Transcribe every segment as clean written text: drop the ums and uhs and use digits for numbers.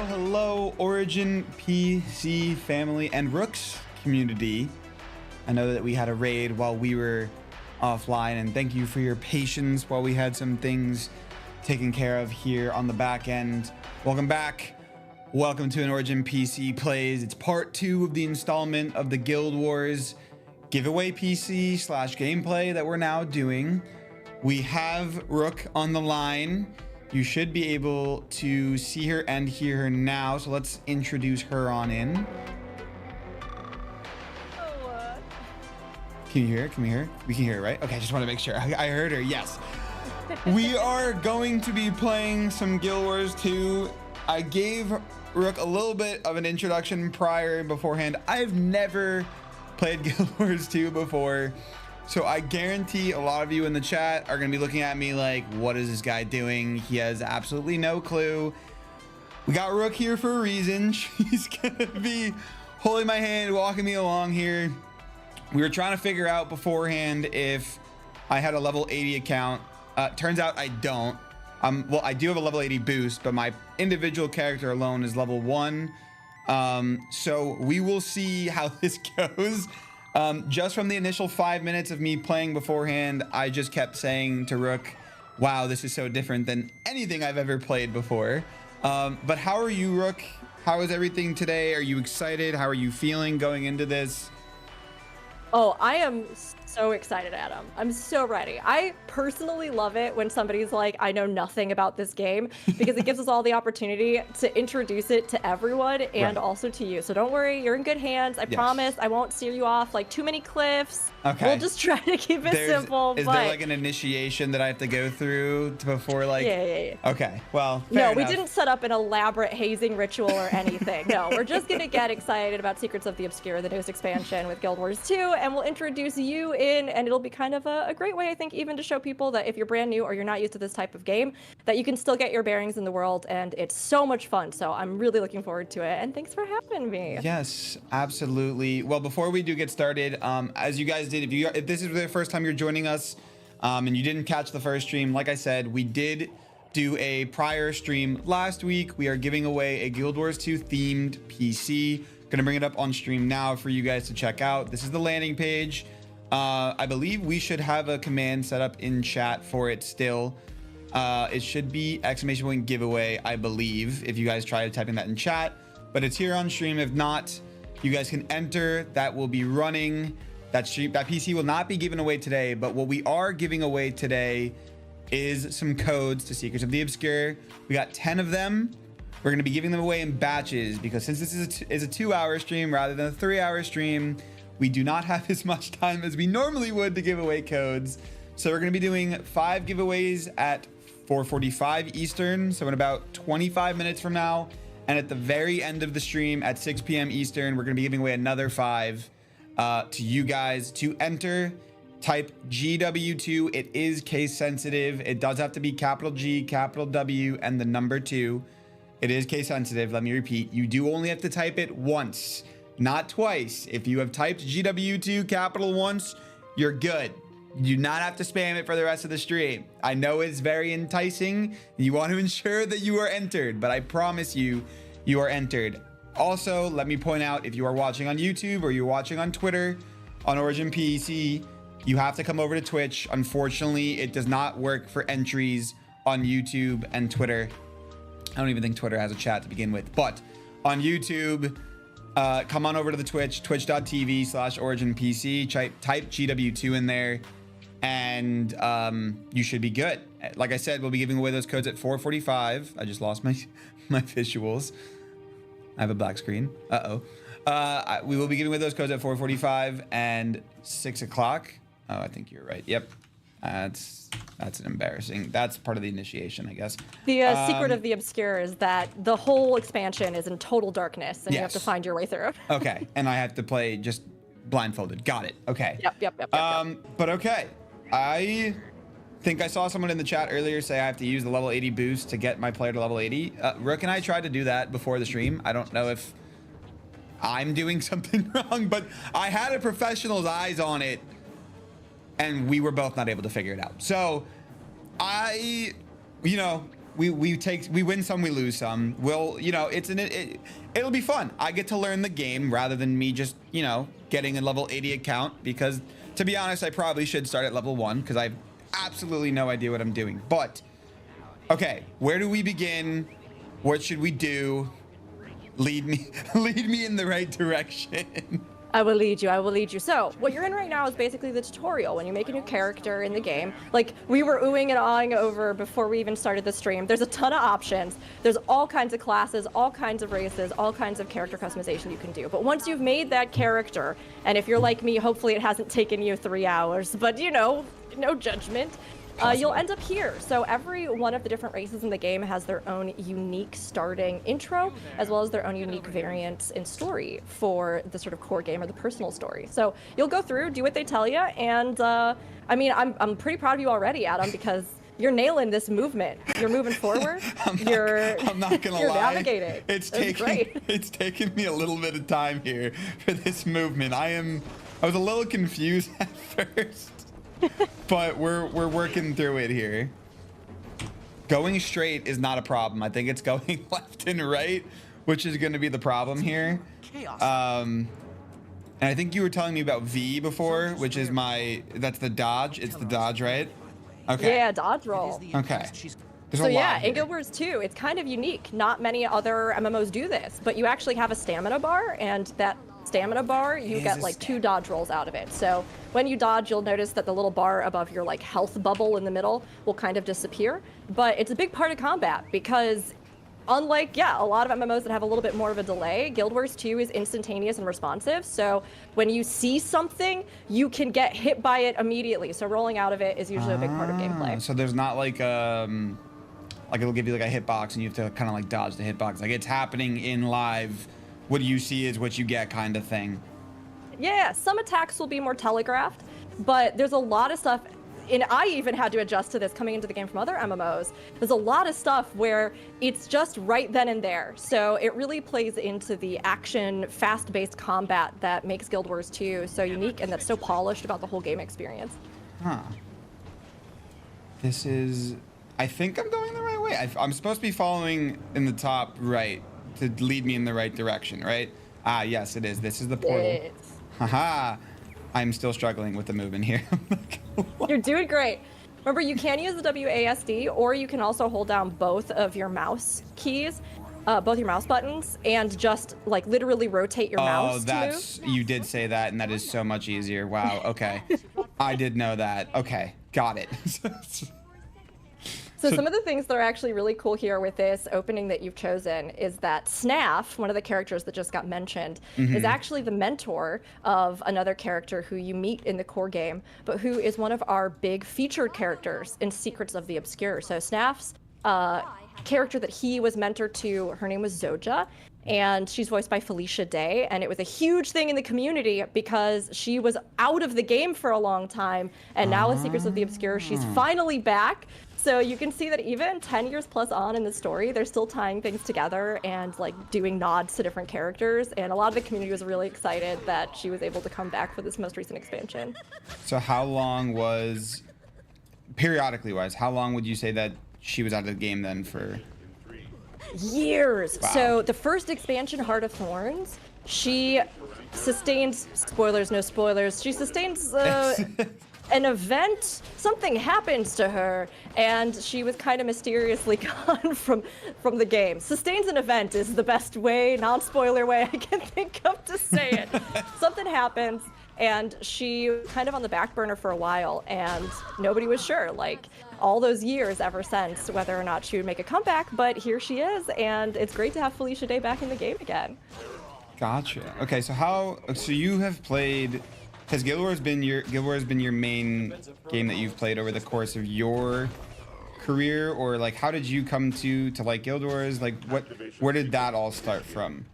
Hello, Origin PC family and Rooks community. I know that we had a raid while we were offline, and thank you for your patience while we had some things taken care of here on the back end. Welcome back. Welcome to an Origin PC Plays. It's part 2 of the installment of the Guild Wars giveaway PC / gameplay that we're now doing. We have Rook on the line. You should be able to see her and hear her now, so let's introduce her on in. Can you hear her? Can we hear her? We can hear her, right? Okay, I just want to make sure. I heard her, yes. We are going to be playing some Guild Wars 2. I gave Rook a little bit of an introduction beforehand. I've never played Guild Wars 2 before. So I guarantee a lot of you in the chat are going to be looking at me like, what is this guy doing? He has absolutely no clue. We got Rook here for a reason. She's going to be holding my hand, walking me along here. We were trying to figure out beforehand if I had a level 80 account. Turns out I don't. Well, I do have a level 80 boost, but my individual character alone is level 1. So we will see how this goes. Just from the initial 5 minutes of me playing beforehand, I just kept saying to Rook, wow, this is so different than anything I've ever played before. But how are you, Rook? How is everything today? Are you excited? How are you feeling going into this? Oh, I am so excited, Adam. I'm so ready. I personally love it when somebody's like, I know nothing about this game, because it gives us all the opportunity to introduce it to everyone and also to you. So don't worry, you're in good hands. I promise I won't steer you off like too many cliffs. Okay. We'll just try to keep it simple. Is there like an initiation that I have to go through before like? Yeah. Okay, well, fair enough. We didn't set up an elaborate hazing ritual or anything. No, we're just gonna get excited about Secrets of the Obscure, the newest expansion with Guild Wars 2, and we'll introduce you in, and it'll be kind of a great way, I think, even to show people that if you're brand new or you're not used to this type of game, that you can still get your bearings in the world, and it's so much fun. So I'm really looking forward to it, and thanks for having me. Yes, absolutely. Well, before we do get started, as you guys did, if this is the first time you're joining us, and you didn't catch the first stream, like I said, we did do a prior stream last week. We are giving away a Guild Wars 2 themed PC. Gonna bring it up on stream now for you guys to check out. This is the landing page. I believe we should have a command set up in chat for it still. It should be !giveaway, I believe, if you guys try typing that in chat, but it's here on stream. If not, you guys can enter. That will be running. That PC will not be given away today, but what we are giving away today is some codes to Secrets of the Obscure. We got 10 of them. We're going to be giving them away in batches, because since this is a 2-hour stream rather than a 3-hour stream, we do not have as much time as we normally would to give away codes. So we're going to be doing 5 giveaways at 4:45 Eastern, so in about 25 minutes from now, and at the very end of the stream at 6 p.m. Eastern, we're going to be giving away another 5 to you guys. To enter, type GW2. It is case sensitive. It does have to be capital G, capital W, and the number 2. It is case sensitive. Let me repeat. You do only have to type it once, not twice. If you have typed GW2 capital once, you're good. You do not have to spam it for the rest of the stream. I know it's very enticing. You want to ensure that you are entered, but I promise you, you are entered. Also, let me point out, if you are watching on YouTube or you're watching on Twitter, on Origin PC, you have to come over to Twitch. Unfortunately, it does not work for entries on YouTube and Twitter. I don't even think Twitter has a chat to begin with, but on YouTube, come on over to the Twitch, twitch.tv/originpc, type GW2 in there, and you should be good. Like I said, we'll be giving away those codes at 4:45. I just lost my visuals. I have a black screen. We will be giving away those codes at 4:45 and 6 o'clock. Oh, I think you're right. Yep. That's an embarrassing. That's part of the initiation, I guess. The secret of the obscure is that the whole expansion is in total darkness, and you have to find your way through. Okay, and I have to play just blindfolded. Got it. Okay. Yep. But okay, I think I saw someone in the chat earlier say I have to use the level 80 boost to get my player to level 80. Rook and I tried to do that before the stream. I don't know if I'm doing something wrong, but I had a professional's eyes on it, and we were both not able to figure it out. So we win some, we lose some. It'll be fun. I get to learn the game rather than me just, getting a level 80 account, because to be honest, I probably should start at level 1 because I have absolutely no idea what I'm doing. But okay, where do we begin? What should we do? Lead me in the right direction. I will lead you. So what you're in right now is basically the tutorial. When you make a new character in the game, like we were oohing and awing over before we even started the stream, there's a ton of options. There's all kinds of classes, all kinds of races, all kinds of character customization you can do. But once you've made that character, and if you're like me, hopefully it hasn't taken you 3 hours, but no judgment. You'll end up here. So every one of the different races in the game has their own unique starting intro, as well as their own unique variants in story for the sort of core game or the personal story. So you'll go through, do what they tell you, and I'm pretty proud of you already, Adam, because you're nailing this movement. You're moving forward. I'm not gonna you're lie. Navigating. It's taken me a little bit of time here for this movement. I was a little confused at first. But we're working through it here. Going straight is not a problem. I think it's going left and right, which is going to be the problem here. And I think you were telling me about V before, which is that's the dodge. It's the dodge, right? Okay. Yeah, dodge roll. Okay. So yeah, in Guild Wars 2, it's kind of unique. Not many other MMOs do this, but you actually have a stamina bar, and that stamina bar, you get like 2 dodge rolls out of it. So when you dodge, you'll notice that the little bar above your like health bubble in the middle will kind of disappear. But it's a big part of combat because unlike, a lot of MMOs that have a little bit more of a delay, Guild Wars 2 is instantaneous and responsive. So when you see something, you can get hit by it immediately. So rolling out of it is usually a big part of gameplay. So there's not like it'll give you like a hitbox and you have to kind of like dodge the hitbox. Like it's happening in live. What you see is what you get kind of thing. Yeah, some attacks will be more telegraphed, but there's a lot of stuff, and I even had to adjust to this coming into the game from other MMOs. There's a lot of stuff where it's just right then and there. So it really plays into the action, fast-paced combat that makes Guild Wars 2 so unique and that's so polished about the whole game experience. Huh. I think I'm going the right way. I'm supposed to be following in the top right to lead me in the right direction, right? Ah, yes, it is. This is the portal. Haha. I'm still struggling with the movement here. You're doing great. Remember, you can use the WASD, or you can also hold down both of your mouse keys, both your mouse buttons, and just like literally rotate your mouse to move. You did say that, and that is so much easier. Wow. Okay. I did know that. Okay. Got it. So some of the things that are actually really cool here with this opening that you've chosen is that Snaf, one of the characters that just got mentioned, is actually the mentor of another character who you meet in the core game, but who is one of our big featured characters in Secrets of the Obscure. So Snaf's character that he was mentored to, her name was Zoja, and she's voiced by Felicia Day, and it was a huge thing in the community because she was out of the game for a long time, and now with Secrets of the Obscure, she's finally back. So you can see that even 10 years plus on in the story, they're still tying things together and like doing nods to different characters. And a lot of the community was really excited that she was able to come back for this most recent expansion. So how long periodically wise, how long would you say that she was out of the game then for? Years. Wow. So the first expansion, Heart of Thorns, she sustains, spoilers, no spoilers, she sustains an event, something happens to her, and she was kind of mysteriously gone from the game. Sustains an event is the best way, non-spoiler way I can think of to say it. Something happens, and she was kind of on the back burner for a while, and nobody was sure, like, all those years ever since, whether or not she would make a comeback, but here she is, and it's great to have Felicia Day back in the game again. Gotcha. Okay, so you have played, has Guild Wars been your main game that you've played over the course of your career, or like how did you come to like Guild Wars? Like where did that all start from?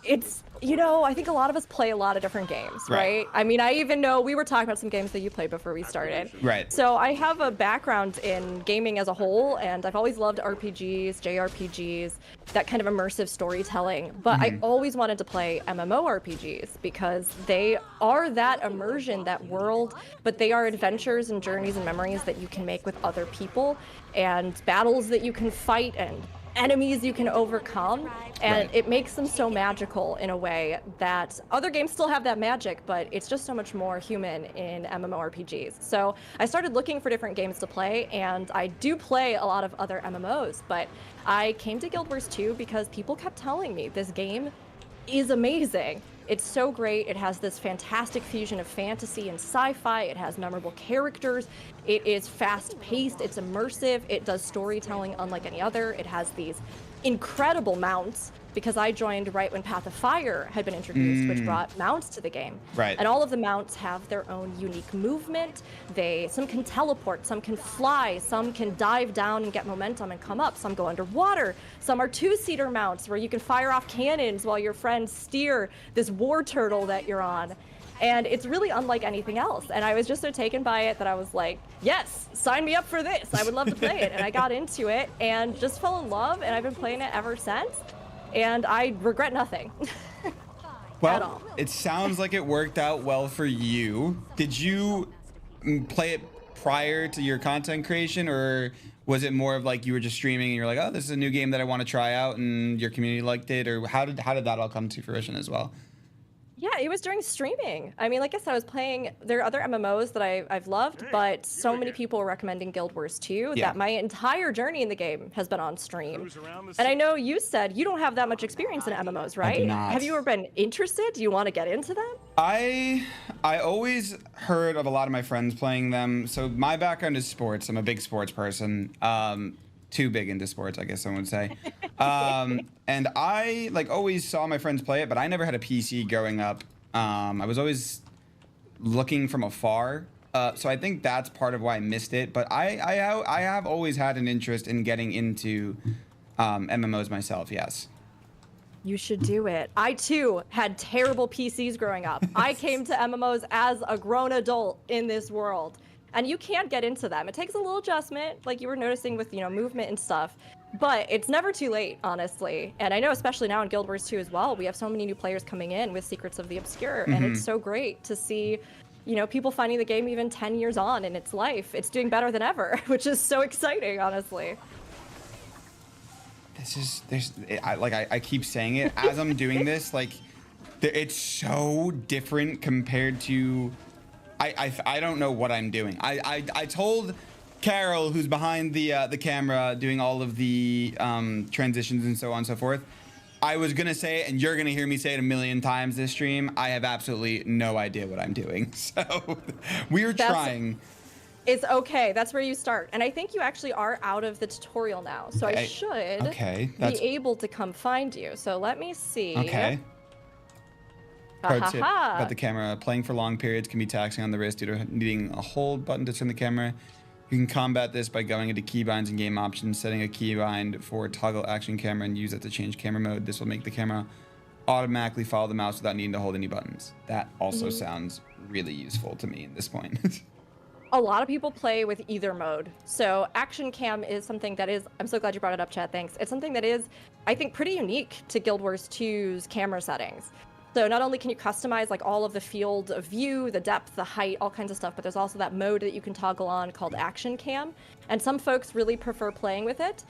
It's, you know, I think a lot of us play a lot of different games, right? I mean, I even know we were talking about some games that you played before we started. Right. So I have a background in gaming as a whole, and I've always loved RPGs, JRPGs, that kind of immersive storytelling. But I always wanted to play MMORPGs because they are that immersion, that world, but they are adventures and journeys and memories that you can make with other people, and battles that you can fight, and enemies you can overcome, and it makes them so magical in a way that other games still have that magic, but it's just so much more human in MMORPGs. So I started looking for different games to play, and I do play a lot of other MMOs, but I came to Guild Wars 2 because people kept telling me this game is amazing. It's so great. It has this fantastic fusion of fantasy and sci-fi. It has memorable characters. It is fast-paced. It's immersive. It does storytelling unlike any other. It has these incredible mounts, because I joined right when Path of Fire had been introduced, which brought mounts to the game. Right. And all of the mounts have their own unique movement. Some can teleport, some can fly, some can dive down and get momentum and come up, some go underwater, some are two-seater mounts where you can fire off cannons while your friends steer this war turtle that you're on. And it's really unlike anything else. And I was just so taken by it that I was like, yes, sign me up for this. I would love to play it. And I got into it and just fell in love, and I've been playing it ever since. And I regret nothing. Well, at all. It sounds like it worked out well for you. Did you play it prior to your content creation, or was it more of like you were just streaming and you're like, oh, this is a new game that I want to try out, and your community liked it, or how did that all come to fruition as well? Yeah, it was during streaming. I mean, like I said, I was playing, there are other MMOs that I've loved, but so many people were recommending Guild Wars 2 that my entire journey in the game has been on stream. And I know you said you don't have that much experience in MMOs, right? I do not. Have you ever been interested? Do you want to get into them? I always heard of a lot of my friends playing them. So my background is sports. I'm a big sports person. Too big into sports, I guess someone would say. And I like always saw my friends play it, but I never had a PC growing up. I was always looking from afar. So I think that's part of why I missed it. But I have always had an interest in getting into MMOs myself, yes. You should do it. I too had terrible PCs growing up. I came to MMOs as a grown adult in this world. And you can't get into them. It takes a little adjustment, like you were noticing with, movement and stuff. But it's never too late, honestly. And I know especially now in Guild Wars 2 as well, we have so many new players coming in with Secrets of the Obscure. And it's so great to see, people finding the game even 10 years on in its life. It's doing better than ever, which is so exciting, honestly. I keep saying it as I'm doing this, like, it's so different compared to... I don't know what I'm doing. I told Carol, who's behind the camera doing all of the transitions and so on and so forth, I was gonna say it, and you're gonna hear me say it a million times this stream. I have absolutely no idea what I'm doing. So we're trying. It's okay. That's where you start. And I think you actually are out of the tutorial now. So I should be able to come find you. So let me see. Okay. Pro tip about the camera. Playing for long periods can be taxing on the wrist due to needing a hold button to turn the camera. You can combat this by going into keybinds and game options, setting a keybind for toggle action camera, and use it to change camera mode. This will make the camera automatically follow the mouse without needing to hold any buttons. That also sounds really useful to me at this point. A lot of people play with either mode. So action cam is something that is, I'm so glad you brought it up, Chad, thanks. It's something that is, I think, pretty unique to Guild Wars 2's camera settings. So not only can you customize like all of the field of view, the depth, the height, all kinds of stuff, but there's also that mode that you can toggle on called Action Cam. And some folks really prefer playing with it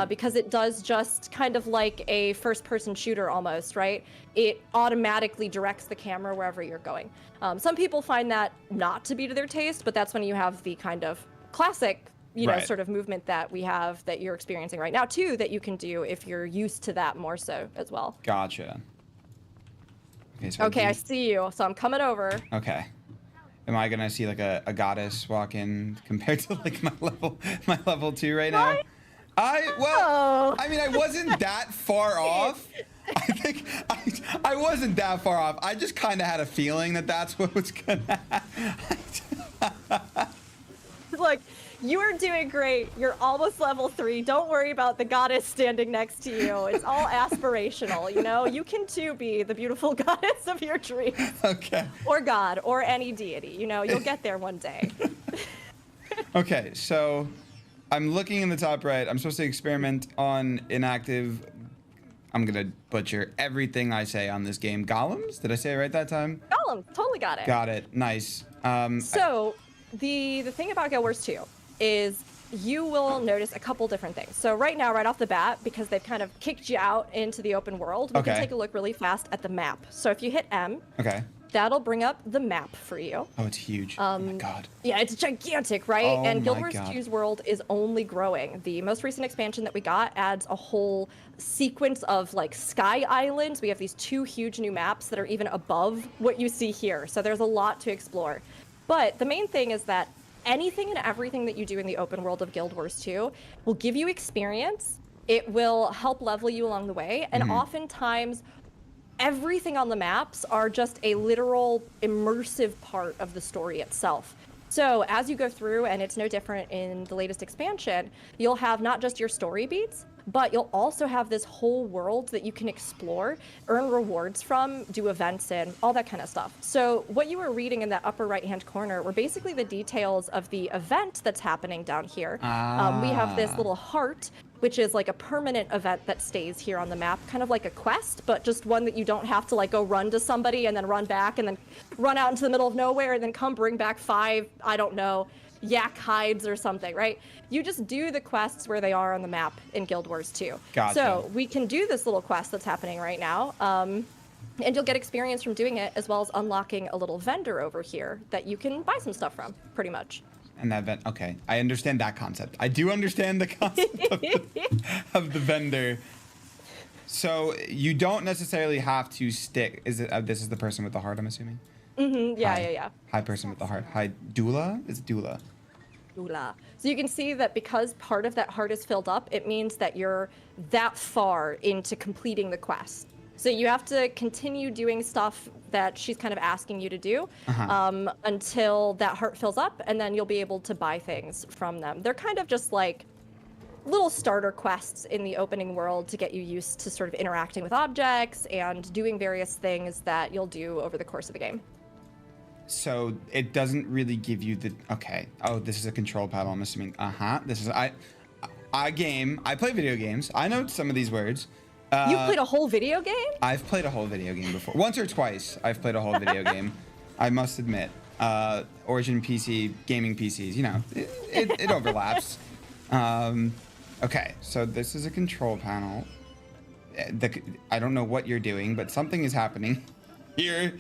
because it does just kind of like a first-person shooter almost, right? It automatically directs the camera wherever you're going. Some people find that not to be to their taste, but that's when you have the kind of classic, you know, sort of movement that we have that you're experiencing right now too, that you can do if you're used to that more so as well. Gotcha. Okay, so okay, I see you, so I'm coming over. Okay. Am I gonna see like a goddess walk in compared to like my level 2 right now? I mean I wasn't that far off. I think I wasn't that far off. I just kind of had a feeling that that's what was gonna happen. Look, you are doing great. You're almost level 3. Don't worry about the goddess standing next to you. It's all aspirational, you know? You can too be the beautiful goddess of your dreams. Okay. Or God, or any deity, you know? You'll get there one day. Okay, so I'm looking in the top right. I'm supposed to experiment on inactive. I'm gonna butcher everything I say on this game. Golems? Did I say it right that time? Golems, totally got it. Got it. Nice. So the thing about Guild Wars 2 is you will notice a couple different things. So right now, right off the bat, because they've kind of kicked you out into the open world, we can take a look really fast at the map. So if you hit M, that'll bring up the map for you. Oh, it's huge. Oh my god. Yeah, it's gigantic, right? Oh and Guild my Wars god. 2's world is only growing. The most recent expansion that we got adds a whole sequence of like sky islands. We have these 2 huge new maps that are even above what you see here. So there's a lot to explore. But the main thing is that anything and everything that you do in the open world of Guild Wars 2 will give you experience. It will help level you along the way. And oftentimes, everything on the maps are just a literal immersive part of the story itself. So as you go through, and it's no different in the latest expansion, you'll have not just your story beats, but you'll also have this whole world that you can explore, earn rewards from, do events in, all that kind of stuff. So what you were reading in that upper right-hand corner were basically the details of the event that's happening down here. We have this little heart, which is like a permanent event that stays here on the map, kind of like a quest, but just one that you don't have to like go run to somebody and then run back and then run out into the middle of nowhere and then come bring back 5, I don't know, yak hides or something, right? You just do the quests where they are on the map in Guild Wars 2. Gotcha. So we can do this little quest that's happening right now, and you'll get experience from doing it, as well as unlocking a little vendor over here that you can buy some stuff from, pretty much. And that okay, I understand that concept. I do understand the concept of the vendor. So you don't necessarily have to stick. Is it? This is the person with the heart, I'm assuming. Yeah. Hi, person with the heart. Hi, doula. It's doula. Doula. So you can see that because part of that heart is filled up, it means that you're that far into completing the quest. So you have to continue doing stuff that she's kind of asking you to do until that heart fills up, and then you'll be able to buy things from them. They're kind of just like little starter quests in the opening world to get you used to sort of interacting with objects and doing various things that you'll do over the course of the game. So it doesn't really give you the okay. Oh, this is a control panel. I'm assuming. This is I play video games. I know some of these words. You played a whole video game? I've played a whole video game before. Once or twice, I've played a whole video game. I must admit. Origin PC, gaming PCs, you know, it overlaps. Okay, so this is a control panel. I don't know what you're doing, but something is happening here.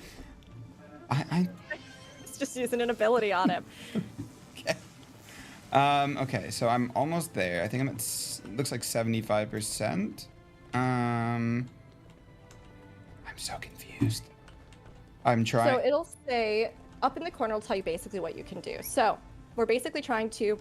It's just using an ability on him. Okay. Okay, so I'm almost there. I think I'm at, looks like 75%. I'm so confused. I'm trying. So it'll say up in the corner, it'll tell you basically what you can do. So we're basically trying to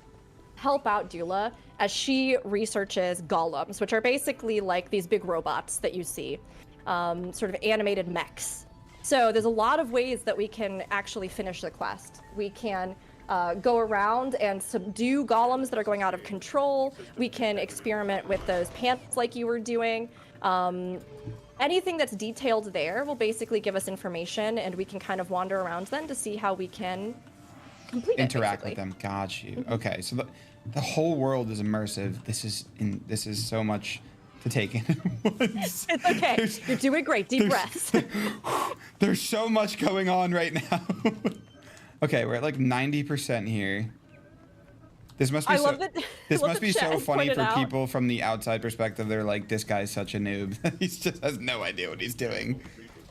help out Dula as she researches golems, which are basically like these big robots that you see, sort of animated mechs. So there's a lot of ways that we can actually finish the quest. We can go around and subdue golems that are going out of control. We can experiment with those pants like you were doing. Anything that's detailed there will basically give us information, and we can kind of wander around then to see how we can complete it. Interact with them. Got you. Okay, so the whole world is immersive. This is so much to take in at once. It's okay. You're doing great. Deep breaths. There's so much going on right now. Okay, we're at like 90% here. This must be this must be so funny for people from the outside perspective. They're like, this guy's such a noob. He just has no idea what he's doing.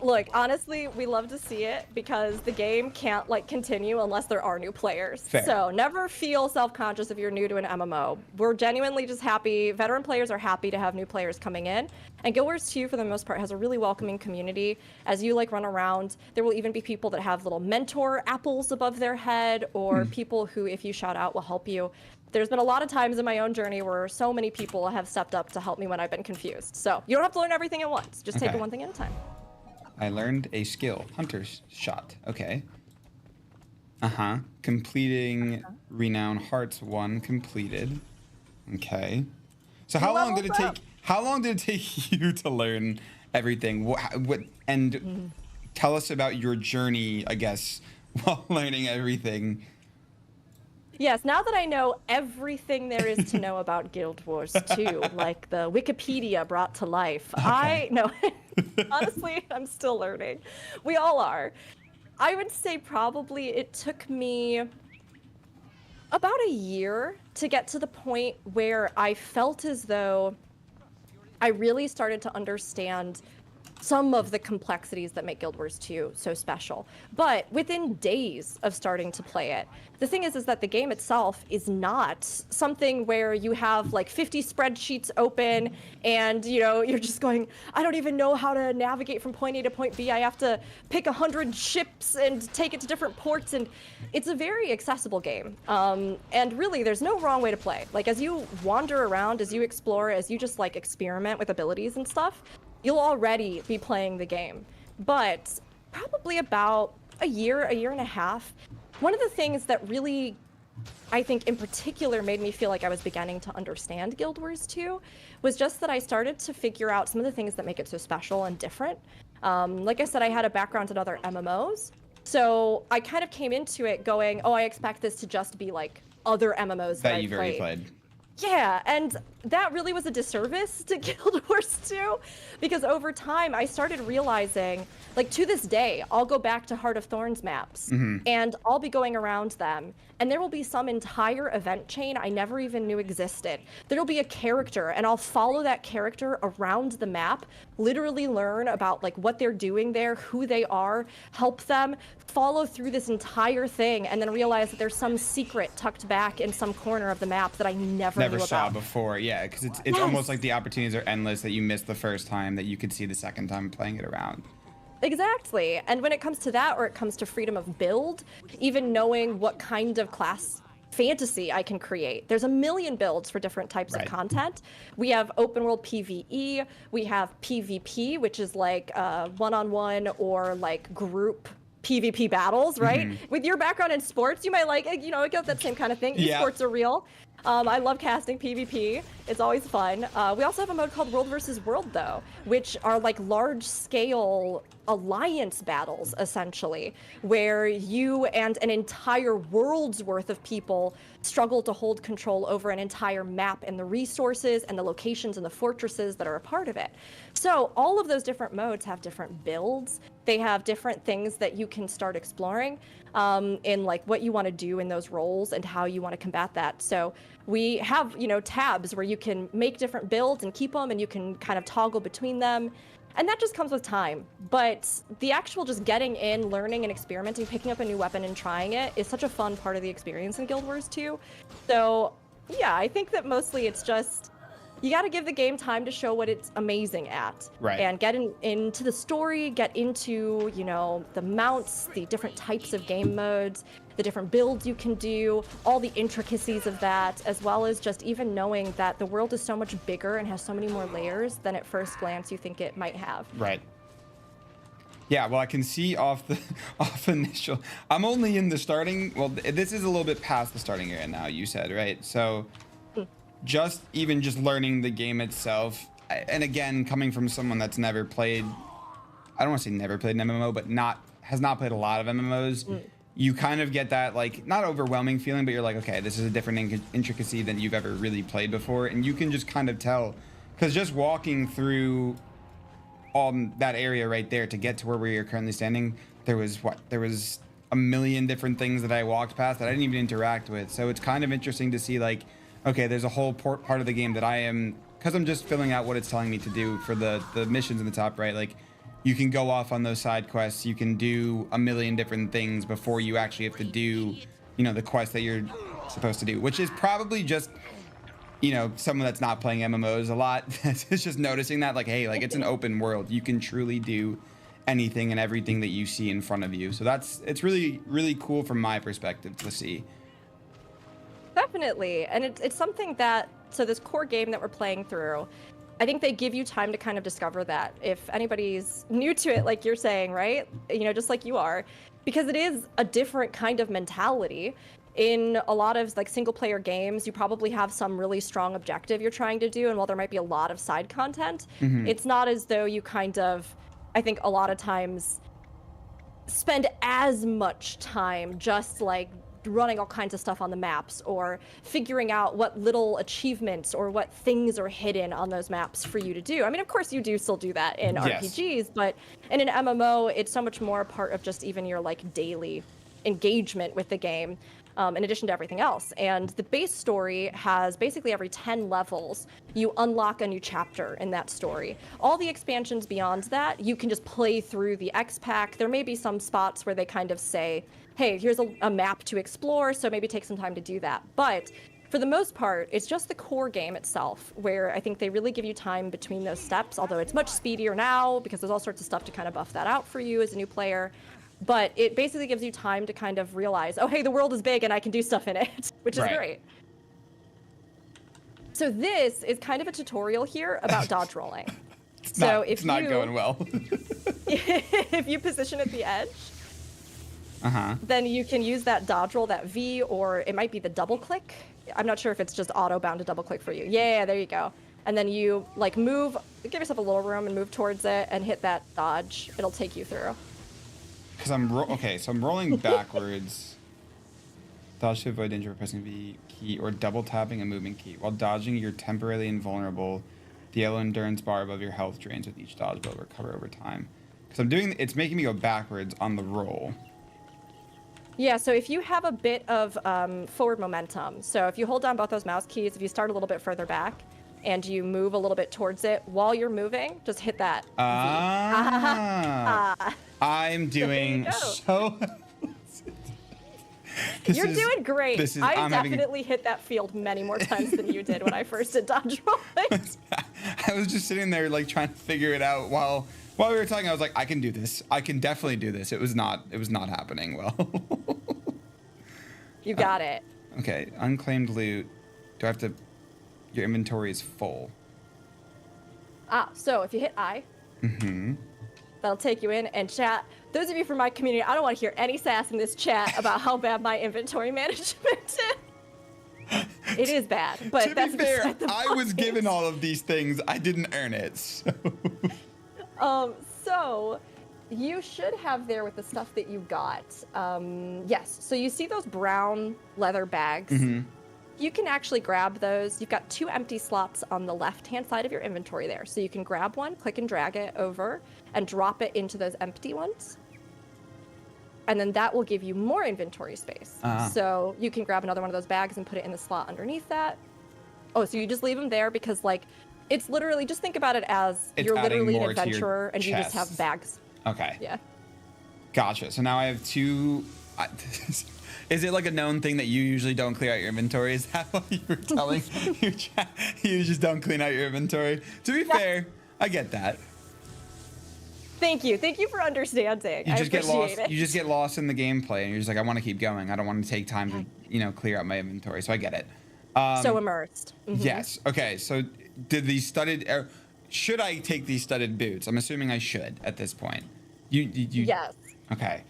Look, honestly, we love to see it because the game can't like continue unless there are new players. Fair. So never feel self-conscious if you're new to an MMO. We're genuinely just happy. Veteran players are happy to have new players coming in. And Guild Wars 2, for the most part, has a really welcoming community. As you like run around, there will even be people that have little mentor apples above their head, or people who, if you shout out, will help you. There's been a lot of times in my own journey where so many people have stepped up to help me when I've been confused. So you don't have to learn everything at once. Just take it one thing at a time. I learned a skill, Hunter's Shot. Okay. Completing Renown Hearts 1 completed. Okay. So how long did it take? How long did it take you to learn everything? What and tell us about your journey, I guess, while learning everything. Yes, now that I know everything there is to know about Guild Wars 2, like the Wikipedia brought to life, honestly, I'm still learning. We all are. I would say probably it took me about a year to get to the point where I felt as though I really started to understand some of the complexities that make Guild Wars 2 so special. But within days of starting to play it, the thing is that the game itself is not something where you have like 50 spreadsheets open and, you know, you're just going, I don't even know how to navigate from point A to point B. I have to pick 100 ships and take it to different ports. And it's a very accessible game. And really, there's no wrong way to play. Like, as you wander around, as you explore, as you just like experiment with abilities and stuff, you'll already be playing the game. But probably about a year and a half, one of the things that really, I think in particular, made me feel like I was beginning to understand Guild Wars 2 was just that I started to figure out some of the things that make it so special and different. Like I said, I had a background in other MMOs. So I kind of came into it going, oh, I expect this to just be like other MMOs that you've already played. Yeah, and that really was a disservice to Guild Wars 2, because over time I started realizing, like to this day, I'll go back to Heart of Thorns maps, and I'll be going around them, and there will be some entire event chain I never even knew existed. There'll be a character, and I'll follow that character around the map, literally learn about like what they're doing there, who they are, help them, follow through this entire thing, and then realize that there's some secret tucked back in some corner of the map that I never knew saw about. before. Yeah, because it's almost like the opportunities are endless that you missed the first time that you could see the second time playing it around. Exactly. And when it comes to that, or it comes to freedom of build, even knowing what kind of class fantasy I can create. There's a million builds for different types of content. We have open world PvE, we have PvP, which is like one-on-one or like group PvP battles, right? With your background in sports, you might like, you know, get that same kind of thing. Esports are real. I love casting PvP. It's always fun. We also have a mode called World versus World, though, which are like large-scale alliance battles, essentially, where you and an entire world's worth of people struggle to hold control over an entire map and the resources and the locations and the fortresses that are a part of it. So all of those different modes have different builds. They have different things that you can start exploring in like what you want to do in those roles and how you want to combat that. So we have, you know, tabs where you can make different builds and keep them, and you can kind of toggle between them. And that just comes with time. But the actual just getting in, learning and experimenting, picking up a new weapon and trying it is such a fun part of the experience in Guild Wars 2. So yeah, I think that mostly it's just, you got to give the game time to show what it's amazing at. Right. And get into the story, get into, you know, the mounts, the different types of game modes, the different builds you can do, all the intricacies of that, as well as just even knowing that the world is so much bigger and has so many more layers than at first glance you think it might have. Right. Yeah, well, I can see off initial. I'm only in the starting. Well, this is a little bit past the starting area now, you said, right? So just learning the game itself, and again, coming from someone that's never played, I don't want to say never played an MMO, but has not played a lot of MMOs, you kind of get that, like, not overwhelming feeling, but you're like, okay, this is a different intricacy than you've ever really played before, and you can just kind of tell, Because just walking through that area right there to get to where we are currently standing, there was a million different things that I walked past that I didn't even interact with. So it's kind of interesting to see, like, okay, there's a whole part of the game that I am, because I'm just filling out what it's telling me to do for the missions in the top right. Like, you can go off on those side quests, you can do a million different things before you actually have to do, you know, the quest that you're supposed to do, which is probably just, you know, someone that's not playing MMOs a lot. It's just noticing that, like, hey, like, it's an open world, you can truly do anything and everything that you see in front of you. So it's really, really cool from my perspective to see. Definitely. And it's something that, so this core game that we're playing through, I think they give you time to kind of discover that. If anybody's new to it, like you're saying, right? You know, just like you are, because it is a different kind of mentality. In a lot of like single player games, you probably have some really strong objective you're trying to do. And while there might be a lot of side content, it's not as though you kind of, I think a lot of times, spend as much time just like running all kinds of stuff on the maps or figuring out what little achievements or what things are hidden on those maps for you to do. I mean, of course you do still do that in RPGs, but in an MMO, it's so much more a part of just even your like daily engagement with the game. In addition to everything else. And the base story has basically every 10 levels, you unlock a new chapter in that story. All the expansions beyond that, you can just play through the X-Pack. There may be some spots where they kind of say, hey, here's a map to explore, so maybe take some time to do that. But for the most part, it's just the core game itself, where I think they really give you time between those steps, although it's much speedier now because there's all sorts of stuff to kind of buff that out for you as a new player. But it basically gives you time to kind of realize, oh, hey, the world is big and I can do stuff in it, which is great. So this is kind of a tutorial here about dodge rolling. It's not going well. If you position at the edge, then you can use that dodge roll, that V, or it might be the double click. I'm not sure if it's just auto bound to double click for you. Yeah, there you go. And then you like move, give yourself a little room and move towards it and hit that dodge. It'll take you through. Because I'm rolling backwards. Dodge to avoid danger by pressing V key or double tapping a movement key. While dodging, you're temporarily invulnerable. The yellow endurance bar above your health drains with each dodge, but will recover over time. Because it's making me go backwards on the roll. Yeah, so if you have a bit of forward momentum, so if you hold down both those mouse keys, if you start a little bit further back, and you move a little bit towards it while you're moving, just hit that V. I'm doing so... You're doing great. I definitely hit that field many more times than you did when I first did dodge rolling. I was just sitting there like trying to figure it out while we were talking. I was like, I can do this. I can definitely do this. It was not happening well. You got it. Okay, unclaimed loot. Do I have to... Your inventory is full. So if you hit I, that'll take you in. And chat, those of you from my community, I don't want to hear any sass in this chat about how bad my inventory management is. It is bad, but to that's be fair, beside the point. I was given all of these things. I didn't earn it. So you should have there with the stuff that you got. Yes. So you see those brown leather bags. You can actually grab those. You've got 2 empty slots on the left-hand side of your inventory there. So you can grab one, click and drag it over, and drop it into those empty ones. And then that will give you more inventory space. So you can grab another one of those bags and put it in the slot underneath that. Oh, so you just leave them there because, like, it's literally, just think about it as you're literally an adventurer and you just have bags. Okay. Yeah. Gotcha. So now I have 2... Is it like a known thing that you usually don't clear out your inventory? Is that what you were telling your chat? You just don't clean out your inventory? To be fair, I get that. Thank you. Thank you for understanding. I appreciate it. You just get lost in the gameplay, and you're just like, I want to keep going. I don't want to take time to, clear out my inventory. So I get it. So immersed. Yes. Okay. So did these studded? Should I take these studded boots? I'm assuming I should at this point. Yes. Okay.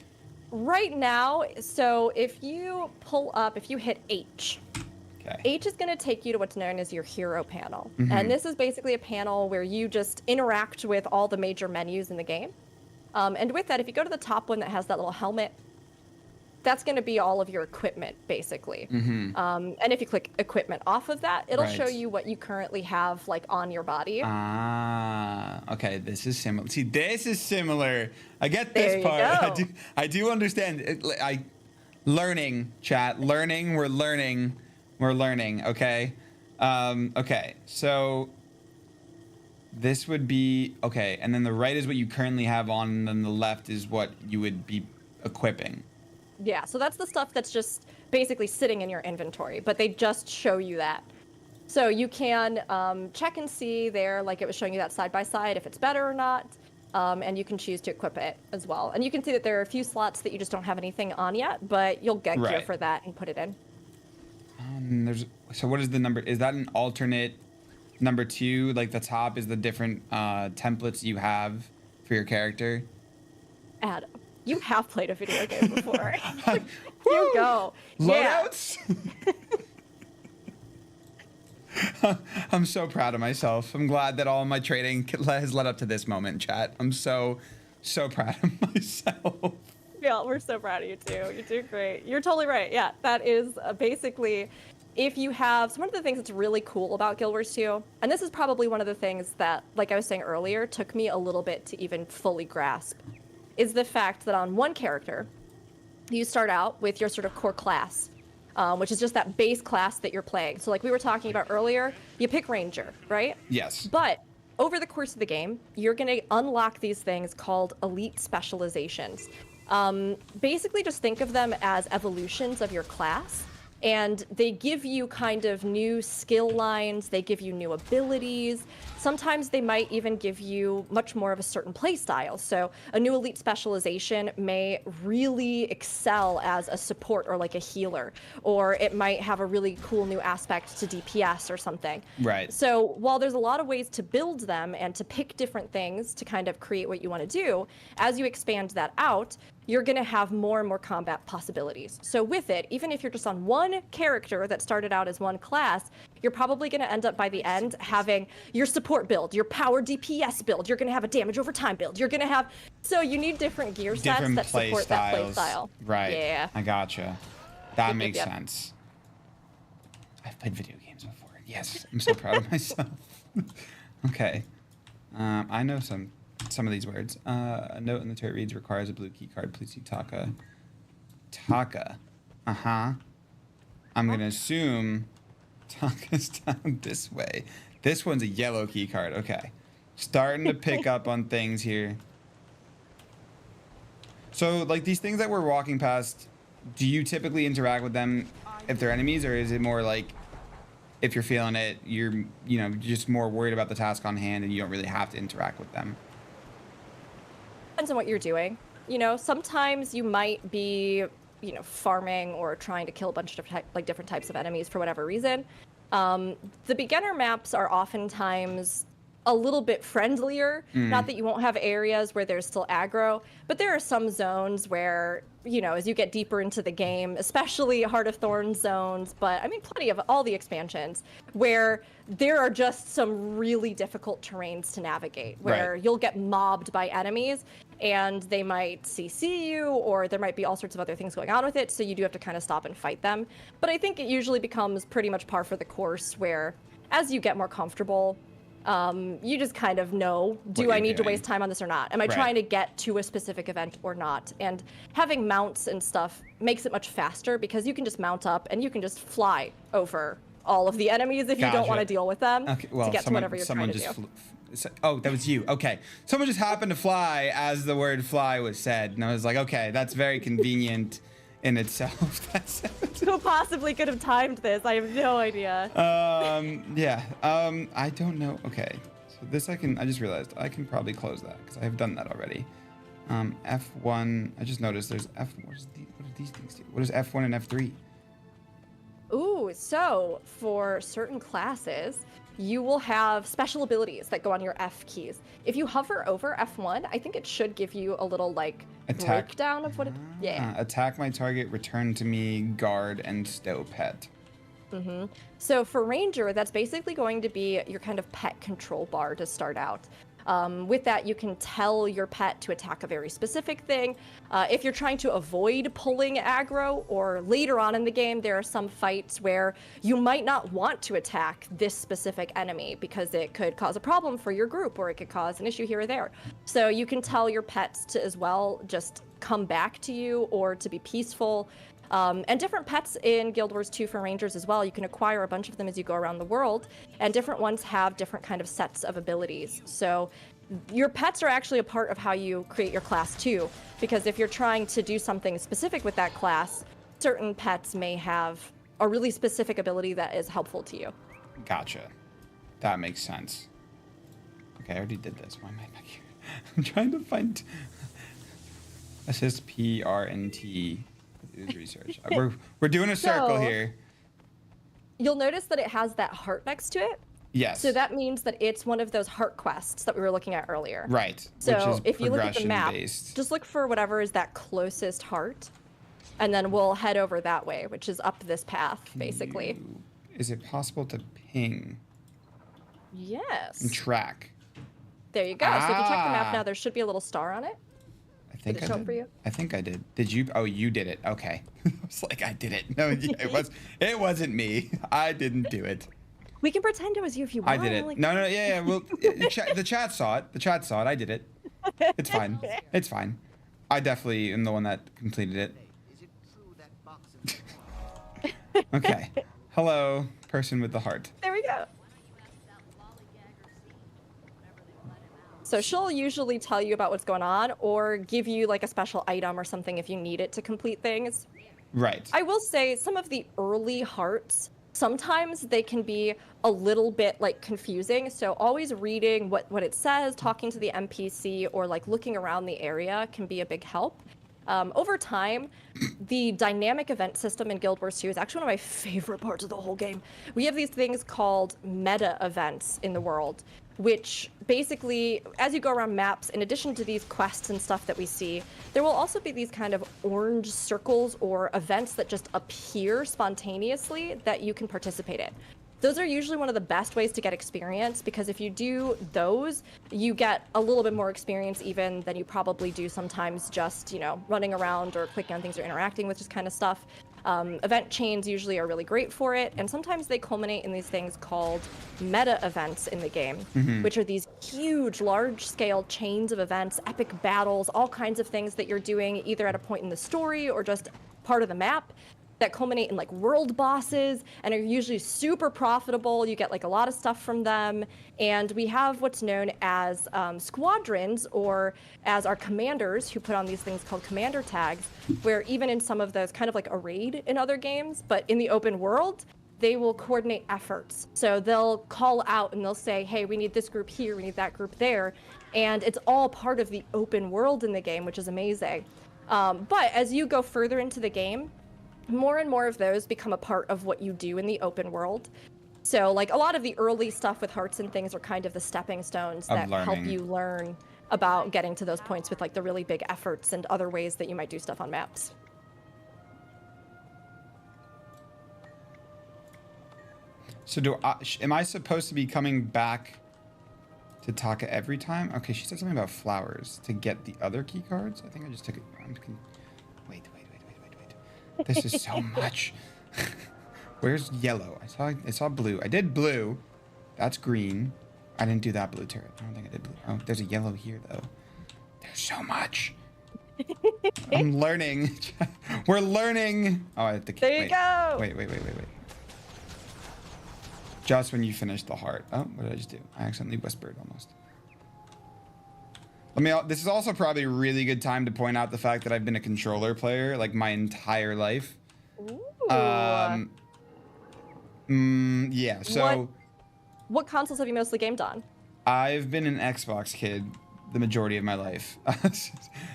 Right now, so if you pull up, if you hit H, H is going to take you to what's known as your hero panel. And this is basically a panel where you just interact with all the major menus in the game. And with that, if you go to the top one that has that little helmet, that's going to be all of your equipment, basically. And if you click equipment off of that, it'll show Right. you what you currently have like on your body. Ah, okay. This is similar. See, this is similar. I get this There you part. go. I do understand. Learning, chat. Learning. We're learning. We're learning. Okay. Okay. So this would be okay, and then the right is what you currently have on, and then the left is what you would be equipping. Yeah, so that's the stuff that's just basically sitting in your inventory, but they just show you that. So you can check and see there, like it was showing you that side by side, if it's better or not, and you can choose to equip it as well. And you can see that there are a few slots that you just don't have anything on yet, but you'll get gear Right. for that and put it in. So what is the number? Is that an alternate number 2? Like the top is the different templates you have for your character. Adam, you have played a video game before. You go. Yeah. Loadouts. I'm so proud of myself. I'm glad that all my trading has led up to this moment, chat. I'm so proud of myself. Yeah, we're so proud of you too. You do great. You're totally right. Yeah, that is basically, if you have, so one of the things that's really cool about Guild Wars 2, and this is probably one of the things that, like I was saying earlier, took me a little bit to even fully grasp, is the fact that on one character, you start out with your sort of core class, which is just that base class that you're playing. So like we were talking about earlier, you pick Ranger, right? Yes. But over the course of the game, you're going to unlock these things called elite specializations. Basically, just think of them as evolutions of your class, and they give you kind of new skill lines, they give you new abilities. Sometimes they might even give you much more of a certain play style. So a new elite specialization may really excel as a support or like a healer, or it might have a really cool new aspect to DPS or something. Right. So while there's a lot of ways to build them and to pick different things to kind of create what you want to do, as you expand that out, you're going to have more and more combat possibilities. So with it, even if you're just on one character that started out as one class, you're probably going to end up by the end having your support build, your power DPS build, you're going to have a damage over time build, you're going to have, so you need different gear sets Different that play support that play styles. style. Right. Yeah. I gotcha. That makes yep. sense. I've played video games before. Yes. I'm so proud of myself. Okay. I know some of these words. A note in the turret reads, requires a blue key card. Please see Taka. Taka. Uh-huh. I'm going to assume Taka's down this way. This one's a yellow key card. Okay. Starting to pick up on things here. So, like, these things that we're walking past, do you typically interact with them if they're enemies, or is it more like if you're feeling it, you're, just more worried about the task on hand and you don't really have to interact with them? Depends on what you're doing. Sometimes you might be, farming or trying to kill a bunch of different types of enemies for whatever reason. The beginner maps are oftentimes a little bit friendlier. Not that you won't have areas where there's still aggro, but there are some zones where, as you get deeper into the game, especially Heart of Thorns zones, but I mean, plenty of all the expansions, where there are just some really difficult terrains to navigate, where Right. you'll get mobbed by enemies and they might CC you, or there might be all sorts of other things going on with it, so you do have to kind of stop and fight them. But I think it usually becomes pretty much par for the course, where as you get more comfortable, you just kind of know, do I need to waste time on this or not? Am I Right. trying to get to a specific event or not? And having mounts and stuff makes it much faster, because you can just mount up and you can just fly over all of the enemies if you don't want to Gotcha. deal with them Okay, well, to get to whatever you're trying to do. Oh, that was you. Okay. Someone just happened to fly as the word fly was said. And I was like, okay, that's very convenient in itself. Who possibly could have timed this? I have no idea. Yeah. I don't know. Okay. So this I just realized I can probably close that because I have done that already. F1, I just noticed there's F1. What do these things do? What is F1 and F3? Ooh, so for certain classes, you will have special abilities that go on your F keys. If you hover over F1, I think it should give you a little Attack. breakdown of what it. Yeah. Attack my target, return to me, guard, and stow pet. So for Ranger, that's basically going to be your kind of pet control bar to start out. With that, you can tell your pet to attack a very specific thing. If you're trying to avoid pulling aggro, or later on in the game, there are some fights where you might not want to attack this specific enemy because it could cause a problem for your group, or it could cause an issue here or there. So you can tell your pets to as well just come back to you or to be peaceful. And different pets in Guild Wars 2 for Rangers as well. You can acquire a bunch of them as you go around the world, and different ones have different kind of sets of abilities. So your pets are actually a part of how you create your class too, because if you're trying to do something specific with that class, certain pets may have a really specific ability that is helpful to you. Gotcha. That makes sense. Okay, I already did this. Why am I back here? I'm trying to find... Assist PRNT. Research. We're doing a circle here. You'll notice that it has that heart next to it. Yes. So that means that it's one of those heart quests that we were looking at earlier. Right. So which is if you look at the map, based. just look for whatever is that closest heart, and then we'll head over that way, which is up this path, basically. Is it possible to ping? Yes. And track? There you go. So if you check the map now, there should be a little star on it. I think did it show up for you? I think I did. Did you? Oh, you did it. Okay. I was like, I did it. No, it wasn't me. I didn't do it. We can pretend it was you if you want. I did it. Like... No, yeah. Well, the chat saw it. The chat saw it. I did it. It's fine. It's fine. I definitely am the one that completed it. Okay. Hello, person with the heart. There we go. So she'll usually tell you about what's going on, or give you like a special item or something if you need it to complete things. Right. I will say some of the early hearts, sometimes they can be a little bit like confusing. So always reading what it says, talking to the NPC, or like looking around the area can be a big help. Over time, the dynamic event system in Guild Wars 2 is actually one of my favorite parts of the whole game. We have these things called meta events in the world, which basically, as you go around maps, in addition to these quests and stuff that we see, there will also be these kind of orange circles or events that just appear spontaneously that you can participate in. Those are usually one of the best ways to get experience, because if you do those, you get a little bit more experience even than you probably do sometimes just, running around or clicking on things or interacting with this kind of stuff. Event chains usually are really great for it, and sometimes they culminate in these things called meta events in the game, which are these huge, large-scale chains of events, epic battles, all kinds of things that you're doing either at a point in the story or just part of the map, that culminate in like world bosses and are usually super profitable. You get like a lot of stuff from them. And we have what's known as squadrons, or as our commanders, who put on these things called commander tags, where even in some of those, kind of like a raid in other games, but in the open world, they will coordinate efforts. So they'll call out and they'll say, hey, we need this group here, we need that group there. And it's all part of the open world in the game, which is amazing. But as you go further into the game, more and more of those become a part of what you do in the open world. So like a lot of the early stuff with hearts and things are kind of the stepping stones that help you learn about getting to those points with like the really big efforts and other ways that you might do stuff on maps. So am I supposed to be coming back to Taka every time? Okay, she said something about flowers to get the other key cards. I think I just took it. Wait. This is so much. Where's yellow? I saw blue. I did blue. That's green. I didn't do that blue turret. I don't think I did blue. Oh, there's a yellow here though. There's so much. I'm learning. We're learning. Oh, I have to. There you go. Wait. Just when you finish the heart. Oh, what did I just do? I accidentally whispered almost. This is also probably a really good time to point out the fact that I've been a controller player like my entire life. Ooh. Yeah, so... What consoles have you mostly gamed on? I've been an Xbox kid the majority of my life.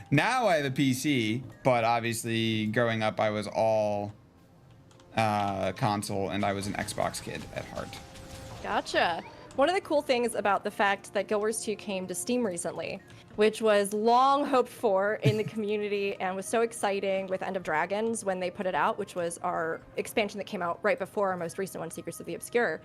Now I have a PC, but obviously growing up I was all console, and I was an Xbox kid at heart. Gotcha. One of the cool things about the fact that Guild Wars 2 came to Steam recently, which was long hoped for in the community and was so exciting with End of Dragons when they put it out, which was our expansion that came out right before our most recent one, Secrets of the Obscure,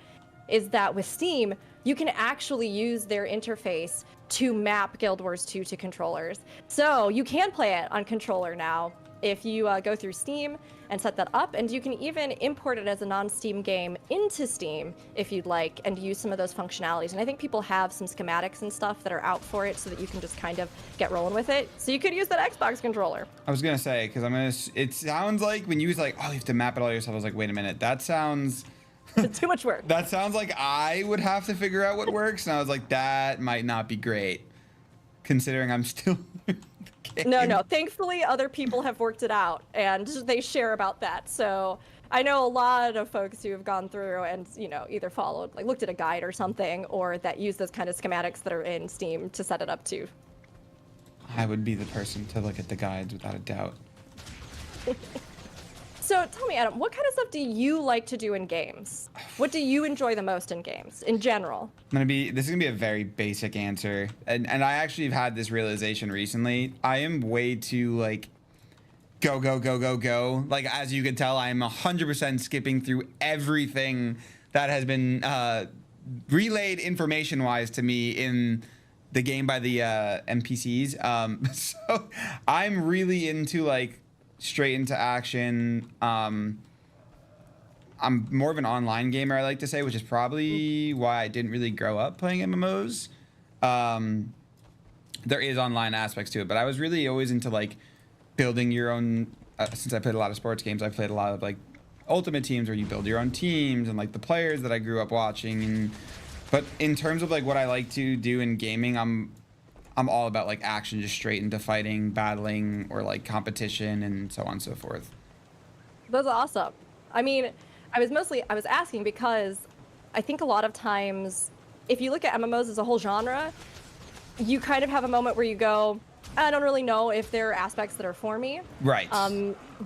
is that with Steam, you can actually use their interface to map Guild Wars 2 to controllers. So you can play it on controller now if you go through Steam and set that up, and you can even import it as a non-Steam game into Steam if you'd like, and use some of those functionalities. And I think people have some schematics and stuff that are out for it so that you can just kind of get rolling with it. So you could use that Xbox controller. I was gonna say, because it sounds like when you was like, oh, you have to map it all yourself, I was like, wait a minute, that sounds It's too much work. that sounds like I would have to figure out what works, and I was like, that might not be great, considering I'm still No. Thankfully, other people have worked it out, and they share about that. So I know a lot of folks who have gone through and, either followed, like looked at a guide or something, or that use those kind of schematics that are in Steam to set it up too. I would be the person to look at the guides without a doubt. So tell me, Adam, what kind of stuff do you like to do in games? What do you enjoy the most in games, in general? This is gonna be a very basic answer. And I actually have had this realization recently. I am way too like go. Like, as you can tell, I'm 100% skipping through everything that has been relayed information-wise to me in the game by the NPCs. So I'm really into like straight into action. I'm more of an online gamer, I like to say, which is probably why I didn't really grow up playing MMOs. There is online aspects to it, but I was really always into like building your own. Since I played a lot of sports games, I played a lot of like Ultimate Teams where you build your own teams and like the players that I grew up watching. But in terms of like what I like to do in gaming, I'm all about like action, just straight into fighting, battling, or like competition, and so on and so forth. That's awesome. I mean, I was asking because I think a lot of times, if you look at MMOs as a whole genre, you kind of have a moment where you go, I don't really know if there are aspects that are for me. Right.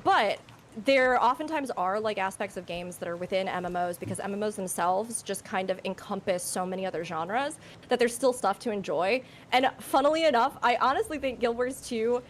But there oftentimes are like aspects of games that are within MMOs, because MMOs themselves just kind of encompass so many other genres that there's still stuff to enjoy. And funnily enough, I honestly think Guild Wars 2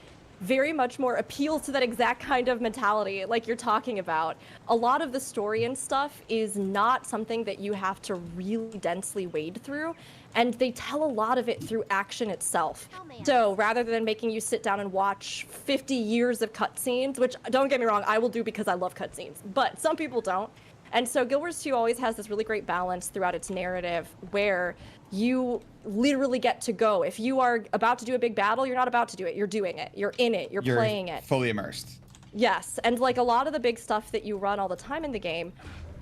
very much more appeals to that exact kind of mentality like you're talking about. A lot of the story and stuff is not something that you have to really densely wade through, and they tell a lot of it through action itself. So rather than making you sit down and watch 50 years of cutscenes, which, don't get me wrong, I will do because I love cutscenes, but some people don't. And so Guild Wars 2 always has this really great balance throughout its narrative where you literally get to go. If you are about to do a big battle, you're not about to do it. You're doing it. You're in it. You're playing it. Fully immersed. Yes. And like a lot of the big stuff that you run all the time in the game,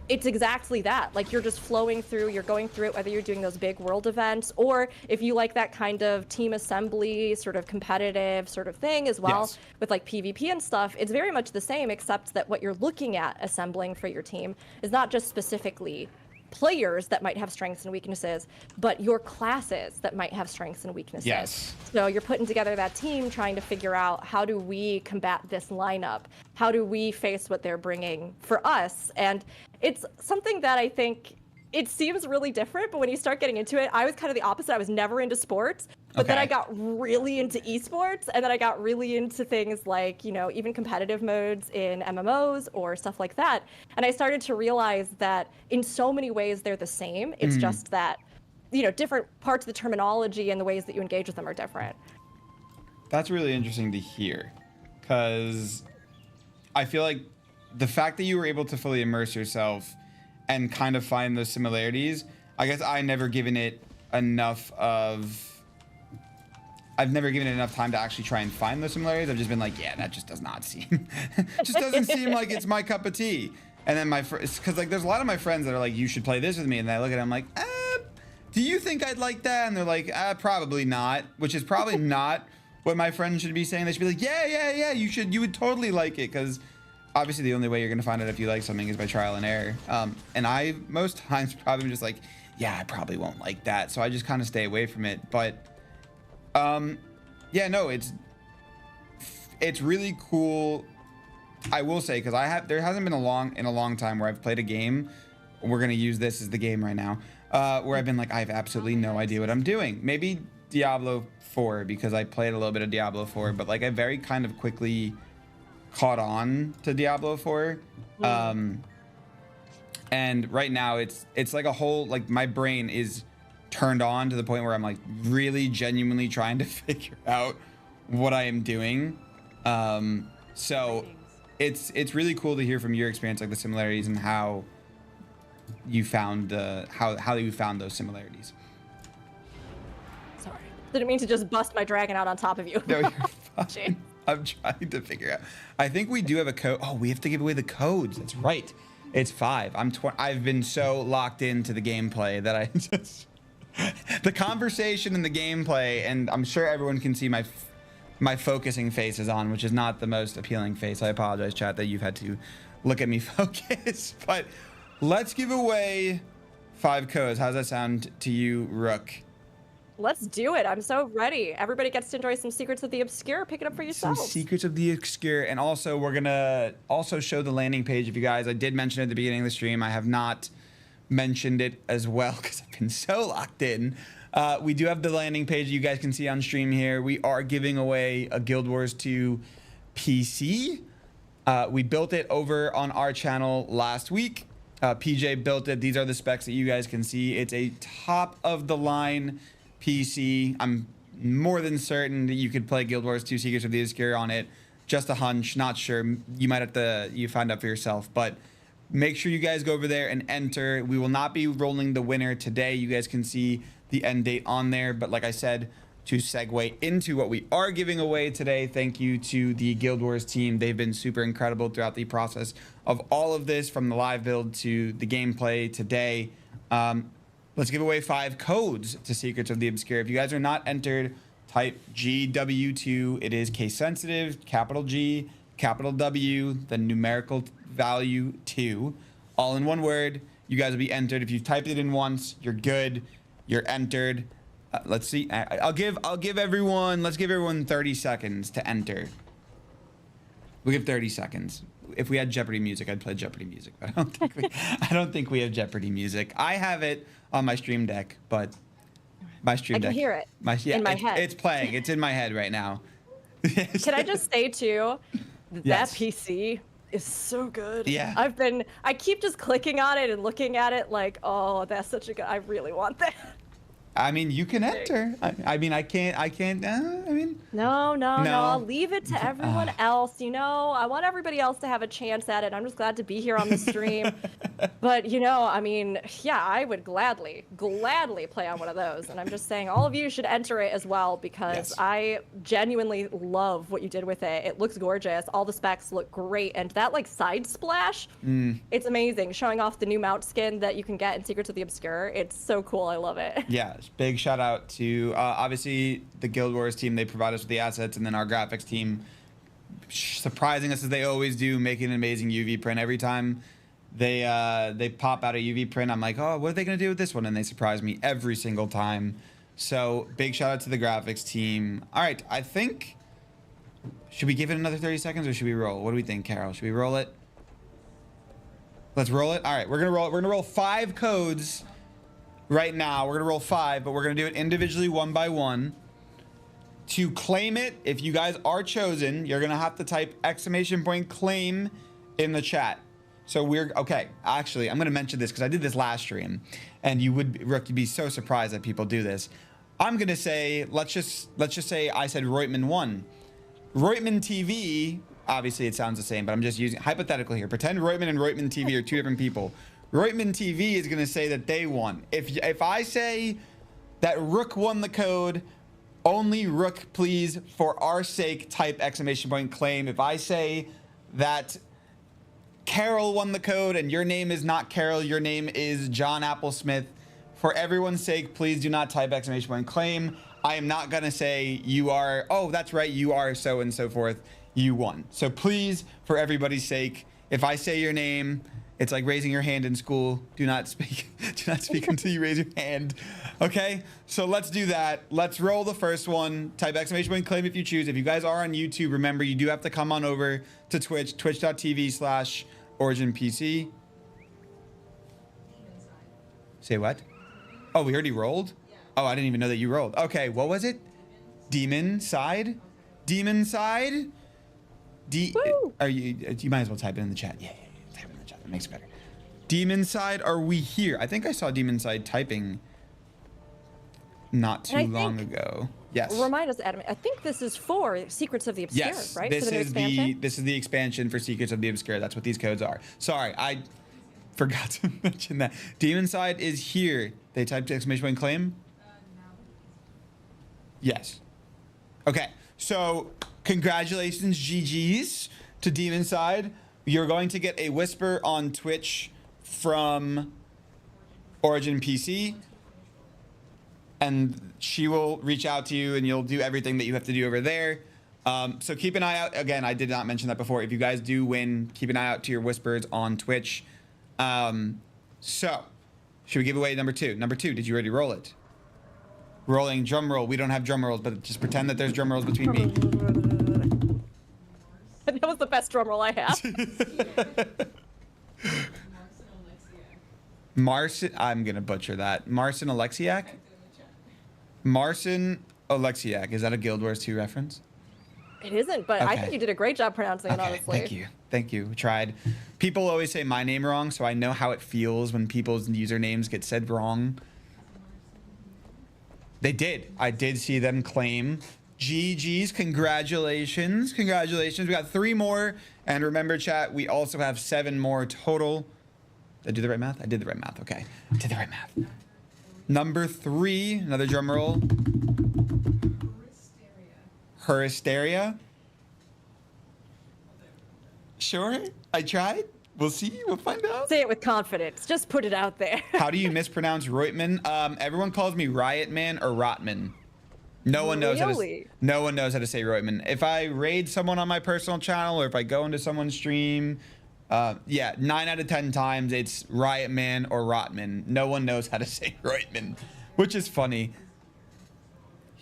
it's exactly that. Like, you're just flowing through, you're going through it, whether you're doing those big world events, or if you like that kind of team assembly, sort of competitive sort of thing as well, Yes. with like PvP and stuff, it's very much the same, except that what you're looking at assembling for your team is not just specifically players that might have strengths and weaknesses, but your classes that might have strengths and weaknesses. Yes. So you're putting together that team, trying to figure out, how do we combat this lineup? How do we face what they're bringing for us? And it's something that I think, it seems really different, but when you start getting into it, I was kind of the opposite. I was never into sports, but then I got really into esports, and then I got really into things like, even competitive modes in MMOs or stuff like that. And I started to realize that in so many ways they're the same. It's just that, different parts of the terminology and the ways that you engage with them are different. That's really interesting to hear, because I feel like the fact that you were able to fully immerse yourself and kind of find those similarities, I guess I've never given it enough time to actually try and find those similarities. I've just been like, yeah, that just does not seem, just doesn't seem like it's my cup of tea. And then because like there's a lot of my friends that are like, you should play this with me, and I look at them like, do you think I'd like that? And they're like, probably not, which is probably not what my friends should be saying. They should be like, yeah, you would totally like it, because obviously the only way you're gonna find out if you like something is by trial and error. And I most times probably just like, yeah, I probably won't like that, so I just kind of stay away from it. But yeah, no, it's really cool, I will say, because there hasn't been a long time where I've played a game. We're gonna use this as the game right now, where I've been like, I have absolutely no idea what I'm doing. Maybe Diablo 4, because I played a little bit of Diablo 4, but like I very kind of quickly caught on to Diablo 4. And right now it's like a whole, like my brain is turned on to the point where I'm like really genuinely trying to figure out what I am doing. So it's really cool to hear from your experience, like the similarities and how you found how you found those similarities. Sorry. Didn't mean to just bust my dragon out on top of you. No, you're fine. I'm trying to figure out. I think we do have a code. Oh, we have to give away the codes. That's right. It's 5. I've been so locked into the gameplay that I just the conversation and the gameplay, and I'm sure everyone can see my focusing face is on, which is not the most appealing face. I apologize, chat, that you've had to look at me focus. But let's give away 5 codes. How's that sound to you, Rook? Let's do it. I'm so ready. Everybody gets to enjoy some Secrets of the Obscure. Pick it up for yourselves. Some Secrets of the Obscure. And also, we're going to also show the landing page if you guys. I did mention it at the beginning of the stream. I have not mentioned it as well because I've been so locked in. We do have the landing page you guys can see on stream here. We are giving away a Guild Wars 2 PC. We built it over on our channel last week. PJ built it. These are the specs that you guys can see. It's a top of the line PC. I'm more than certain that you could play Guild Wars 2 Secrets of the Obscure on it. Just a hunch, not sure. You might have to find out for yourself, but make sure you guys go over there and enter. We will not be rolling the winner today. You guys can see the end date on there, but like I said, to segue into what we are giving away today, thank you to the Guild Wars team. They've been super incredible throughout the process of all of this, from the live build to the gameplay today. Let's give away 5 codes to Secrets of the Obscure. If you guys are not entered, type GW2. It is case sensitive, capital G, capital W, the numerical value 2, all in one word. You guys will be entered. If you've typed it in once, you're good. You're entered. Let's see. Let's give everyone 30 seconds to enter. We'll give 30 seconds. If we had Jeopardy music, I'd play Jeopardy music, but I don't think we have Jeopardy music. I have it on my stream deck, but my stream deck. I can hear it in my head. It's playing. It's in my head right now. Can I just say too, that Yes. PC is so good. Yeah. I keep just clicking on it and looking at it like, oh, that's such a good, I really want that. I mean, you can enter. I mean, I can't. No, I'll leave it to everyone Ah. else. You know, I want everybody else to have a chance at it. I'm just glad to be here on the stream. But, you know, I mean, yeah, I would gladly play on one of those. And I'm just saying all of you should enter it as well, because Yes. I genuinely love what you did with it. It looks gorgeous. All the specs look great. And that, like, side splash, it's amazing. Showing off the new mount skin that you can get in Secrets of the Obscure. It's so cool. I love it. Yeah, big shout out to obviously the Guild Wars team. They provide us with the assets, and then our graphics team surprising us as they always do, making an amazing UV print every time they pop out a UV print. I'm like, oh, what are they gonna do with this one? And they surprise me every single time. So big shout out to the graphics team. All right, I think, should we give it another 30 seconds or should we roll? What do we think, Carol? Should we roll it? Let's roll it. All right, we're gonna roll 5 codes right now. We're gonna roll 5, but we're gonna do it individually, one by one. To claim it, if you guys are chosen, you're gonna have to type !claim in the chat. So okay. Actually, I'm gonna mention this because I did this last stream, and Rook, you'd be so surprised that people do this. I'm gonna say, let's just say I said Reutman 1. Reutman TV, obviously it sounds the same, but I'm just using hypothetical here. Pretend Reutman and Reutman TV are 2 different people. Reutman TV is gonna say that they won. If I say that Rook won the code, only Rook, please, for our sake, type !claim. If I say that Carol won the code and your name is not Carol, your name is John Applesmith, for everyone's sake, please do not type !claim. I am not gonna say you are, oh, that's right, you are so and so forth, you won. So please, for everybody's sake, if I say your name, it's like raising your hand in school. Do not speak until you raise your hand. Okay, so let's do that. Let's roll the first one. Type !claim if you choose. If you guys are on YouTube, remember you do have to come on over to Twitch, twitch.tv/OriginPC. Say what? Oh, we already rolled? Oh, I didn't even know that you rolled. Okay, what was it? Demon side? Demon side? Woo! You might as well type it in the chat. Yeah. Type it in the chat. That makes it better. Demon Side, are we here? I think I saw Demon Side typing not too long ago. Yes. Remind us, Adam. I think this is for Secrets of the Obscure, Yes, right? this For the new is expansion? this is the expansion for Secrets of the Obscure. That's what these codes are. Sorry, I forgot to mention that. Demon Side is here. They typed exclamation point claim. Yes. Okay. So congratulations, GGs, to Demon Side. You're going to get a whisper on Twitch from Origin PC. And she will reach out to you and you'll do everything that you have to do over there. So keep an eye out. Again, I did not mention that before. If you guys do win, keep an eye out to your whispers on Twitch. So should we give away number 2? Number 2, did you already roll it? Rolling drum roll. We don't have drum rolls, but just pretend that there's drum rolls between me. That was the best drum roll I have. Marcin, I'm going to butcher that. Marcin Alexiak? Marcin Alexiak. Is that a Guild Wars 2 reference? It isn't, but I Okay. think you did a great job pronouncing it, honestly. Thank you. Thank you. We tried. People always say my name wrong, so I know how it feels when people's usernames get said wrong. They did. I did see them claim. GG's. Congratulations. Congratulations. We got 3 more. And remember, chat, we also have 7 more total. Did I do the right math? I did the right math. Okay. I did the right math. Number 3. Another drum roll. Her hysteria. Sure. I tried. We'll see. We'll find out. Say it with confidence. Just put it out there. How do you mispronounce Reutman? Everyone calls me Riot Man or Rotman. No one knows Really? no one knows how to say Reutman. If I raid someone on my personal channel or if I go into someone's stream, yeah, 9 out of 10 times it's Riot Man or Rotman. No one knows how to say Reutman, which is funny.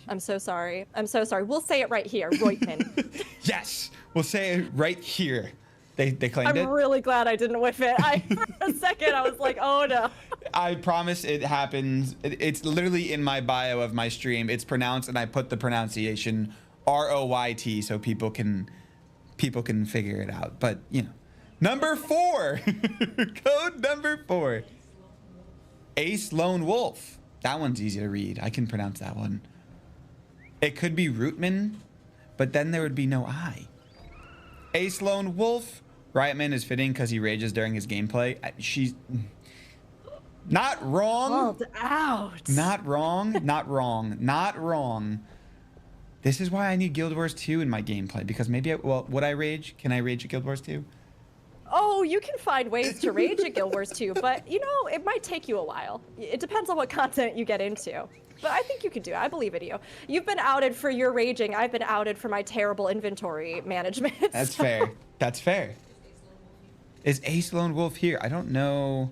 I'm so sorry. I'm so sorry. We'll say it right here, Reutman. Yes, we'll say it right here. They claimed it. I'm really glad I didn't whiff it. For a second, I was like, oh no. I promise it happens. It's literally in my bio of my stream. It's pronounced, and I put the pronunciation ROYT so people can figure it out. But you know, number 4, code number 4, Ace Lone Wolf. That one's easy to read. I can pronounce that one. It could be Rootman, but then there would be no I. Ace Lone Wolf. Riotman is fitting because he rages during his gameplay. She's not wrong. Called out. Not wrong. Not wrong. Not wrong. This is why I need Guild Wars 2 in my gameplay, because maybe would I rage? Can I rage at Guild Wars 2? Oh, you can find ways to rage at Guild Wars 2, but you know, it might take you a while. It depends on what content you get into. But I think you can do it. I believe in you. You've been outed for your raging. I've been outed for my terrible inventory management. That's fair. That's fair. Is Ace Lone Wolf here? I don't know.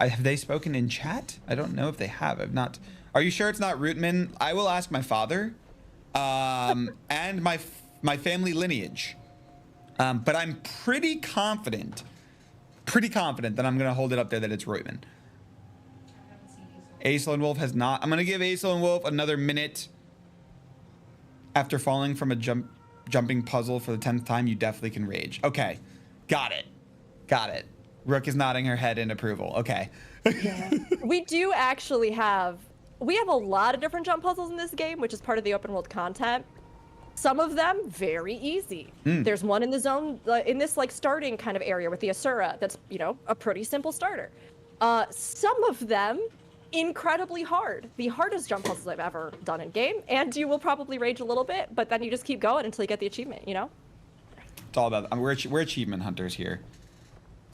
Have they spoken in chat? I don't know if they have. I've not. Are you sure it's not Rootman? I will ask my father, and my family lineage. But I'm pretty confident that I'm gonna hold it up there that it's Rootman. Ace Lone Wolf has not. I'm gonna give Ace Lone Wolf another minute. After falling from a jumping puzzle for the 10th time, you definitely can rage. Okay, got it. Got it. Rook is nodding her head in approval. Okay. Yeah. We do actually have. We have a lot of different jump puzzles in this game, which is part of the open world content. Some of them very easy. There's one in the zone, in this like starting kind of area with the Asura. That's, you know, a pretty simple starter. Some of them incredibly hard. The hardest jump puzzles I've ever done in game, and you will probably rage a little bit, but then you just keep going until you get the achievement. You know. It's all about. We're achievement hunters here.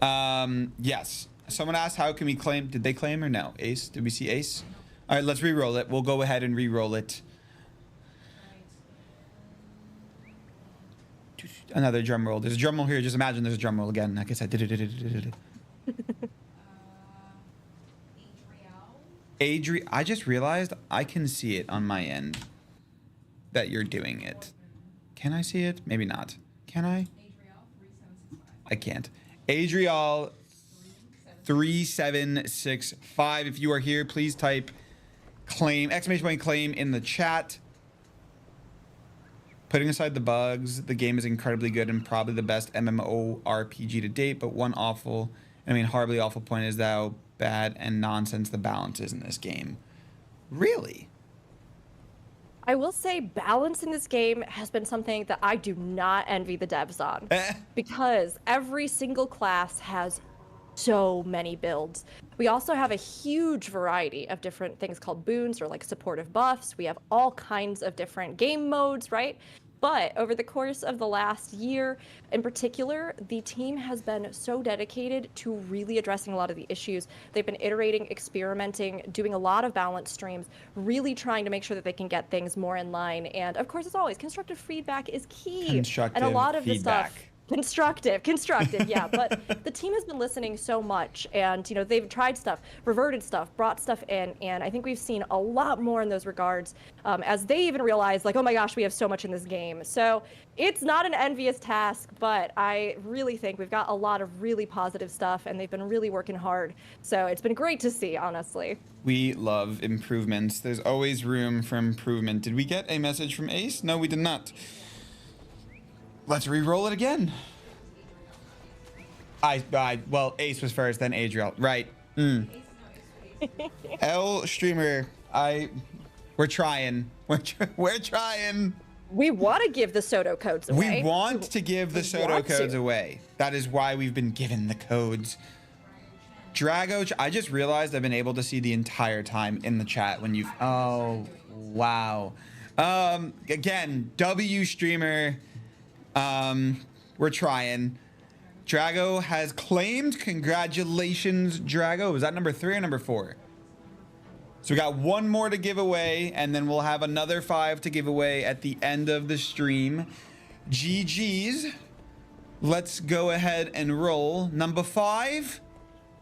Yes. Someone asked, how can we claim? Did they claim or no? Ace? Did we see Ace? All right, let's re-roll it. We'll go ahead and re-roll it. Another drum roll. There's a drum roll here. Just imagine there's a drum roll again. Like I said. Adri, I just realized I can see it on my end that you're doing it. Can I see it? Maybe not. Can I? I can't. Adriel 3765. If you are here, please type claim, exclamation point claim in the chat. Putting aside the bugs, the game is incredibly good and probably the best MMORPG to date, but one awful I mean, horribly awful point is thou bad and nonsense the balance is in this game. Really? I will say balance in this game has been something that I do not envy the devs on because every single class has so many builds. We also have a huge variety of different things called boons or like supportive buffs. We have all kinds of different game modes, right? But over the course of the last year, in particular, the team has been so dedicated to really addressing a lot of the issues. They've been iterating, experimenting, doing a lot of balance streams, really trying to make sure that they can get things more in line. And of course, as always, constructive feedback is key. Constructive and a lot of feedback. the stuff. Constructive, yeah. But the team has been listening so much, and they've tried stuff, reverted stuff, brought stuff in, and I think we've seen a lot more in those regards as they even realize, like, oh my gosh, we have so much in this game. So it's not an envious task, but I really think we've got a lot of really positive stuff, and they've been really working hard. So it's been great to see, honestly. We love improvements. There's always room for improvement. Did we get a message from Ace? No, we did not. Let's re-roll it again. Well, Ace was first, then Adriel. Right. L streamer, we're trying. We're trying. We want to give the Soto codes away. We want to give the Soto codes away. That is why we've been given the codes. Drago, I just realized I've been able to see the entire time in the chat when you've. Oh, wow. Again, W streamer. We're trying. Drago has claimed. Congratulations, Drago. Was that number 3 or number 4? So we got one more to give away, and then we'll have another 5 to give away at the end of the stream. GG's. Let's go ahead and roll. Number 5.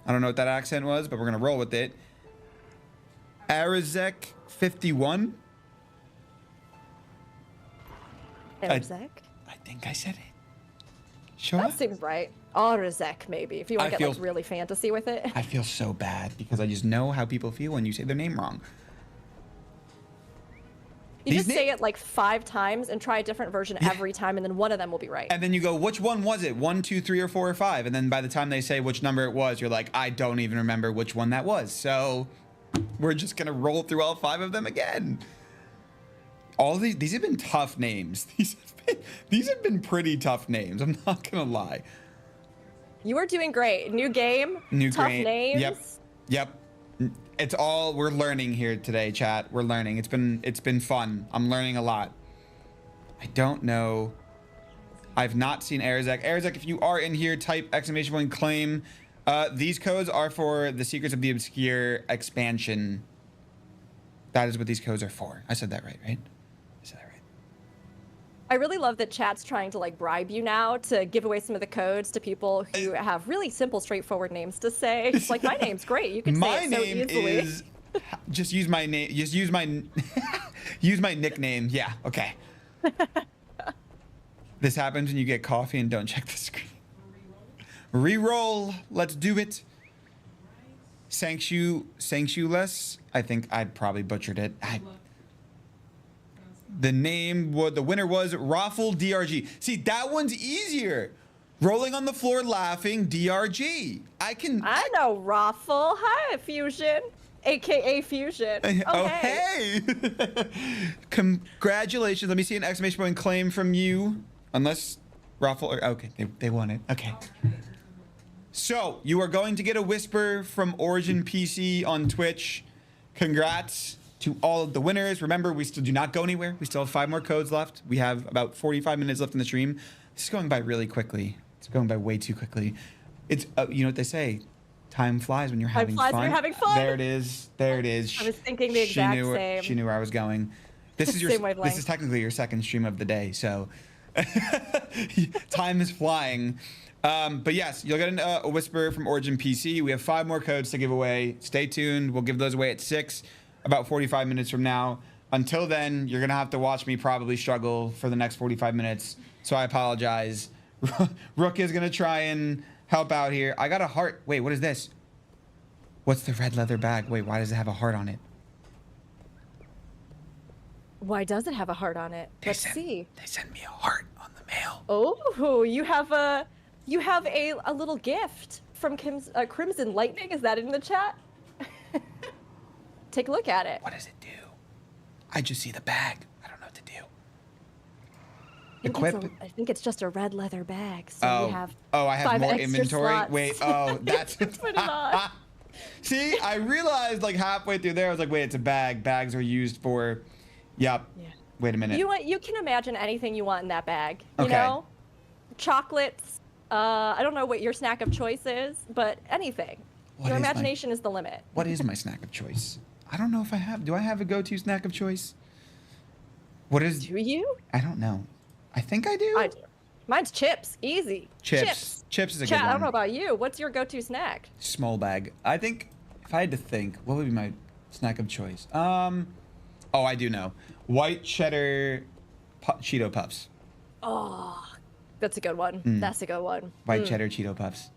I don't know what that accent was, but we're going to roll with it. Arizek 51. Arizek? I think I said it. Sure. That seems right. Arizek, maybe, if you want to get like really fantasy with it. I feel so bad because I just know how people feel when you say their name wrong. You just say it like 5 times and try a different version every time, and then one of them will be right. And then you go, which one was it? 1, 2, 3, or 4, or 5? And then by the time they say which number it was, you're like, I don't even remember which one that was. So we're just going to roll through all 5 of them again. All these have been tough names. These have been pretty tough names. I'm not gonna lie. You are doing great. New game. Tough names. Yep. It's all we're learning here today, chat. We're learning. It's been fun. I'm learning a lot. I don't know. I've not seen Arizek. Arizek, if you are in here, type !! claim. These codes are for the Secrets of the Obscure expansion. That is what these codes are for. I said that right? I really love that chat's trying to like bribe you now to give away some of the codes to people who have really simple, straightforward names to say. It's like, my name's great. You can say it so easily. My name is just use my name. Just use my use my nickname. Yeah. Okay. This happens when you get coffee and don't check the screen. Reroll. Let's do it. Sanctueless. I think I probably butchered it. The winner was Raffle DRG. See, that one's easier. Rolling on the floor laughing, DRG. I know Raffle. Hi, Fusion. AKA Fusion. Oh, hey. Congratulations. Let me see an ! claim from you. Unless Raffle, okay, they won it. Okay. So, you are going to get a whisper from Origin PC on Twitch. Congrats to all of the winners. Remember, we still do not go anywhere. We still have 5 more codes left. We have about 45 minutes left in the stream. This is going by really quickly. It's going by way too quickly. It's, you know what they say, time flies when you're having fun. When you're having fun. There it is. There it is. I was thinking the exact same. She knew where I was going. This is this is technically your second stream of the day, so time is flying. But yes, you'll get a whisper from Origin PC. We have 5 more codes to give away. Stay tuned. We'll give those away at 6, about 45 minutes from now. Until then, you're gonna have to watch me probably struggle for the next 45 minutes. So I apologize. Rook is gonna try and help out here. I got a heart. Wait, what is this? What's the red leather bag? Wait, why does it have a heart on it? Why does it have a heart on it? Let's see. They sent me a heart on the mail. Oh, you have a little gift from Crimson Lightning. Is that in the chat? Take a look at it. What does it do? I just see the bag. I don't know what to do. I think it's just a red leather bag. So we have I have 5 more extra inventory. slots. Wait, that's Put it on. See, I realized like halfway through there, I was like, wait, it's a bag. Bags are used for, yep. Yeah. Wait a minute. You can imagine anything you want in that bag. You Okay. know, chocolates. I don't know what your snack of choice is, but anything. Your imagination is the limit. What is my snack of choice? I don't know if I have. Do I have a go-to snack of choice? What is? Do you? I don't know. I think I do. I do. Mine's chips. Easy. Chips. Chips is a good Chat, one. I don't know about you. What's your go-to snack? Small bag. I think if I had to think, what would be my snack of choice? Oh, I do know. White cheddar Cheeto Puffs. Oh, that's a good one. That's a good one. White cheddar Cheeto Puffs.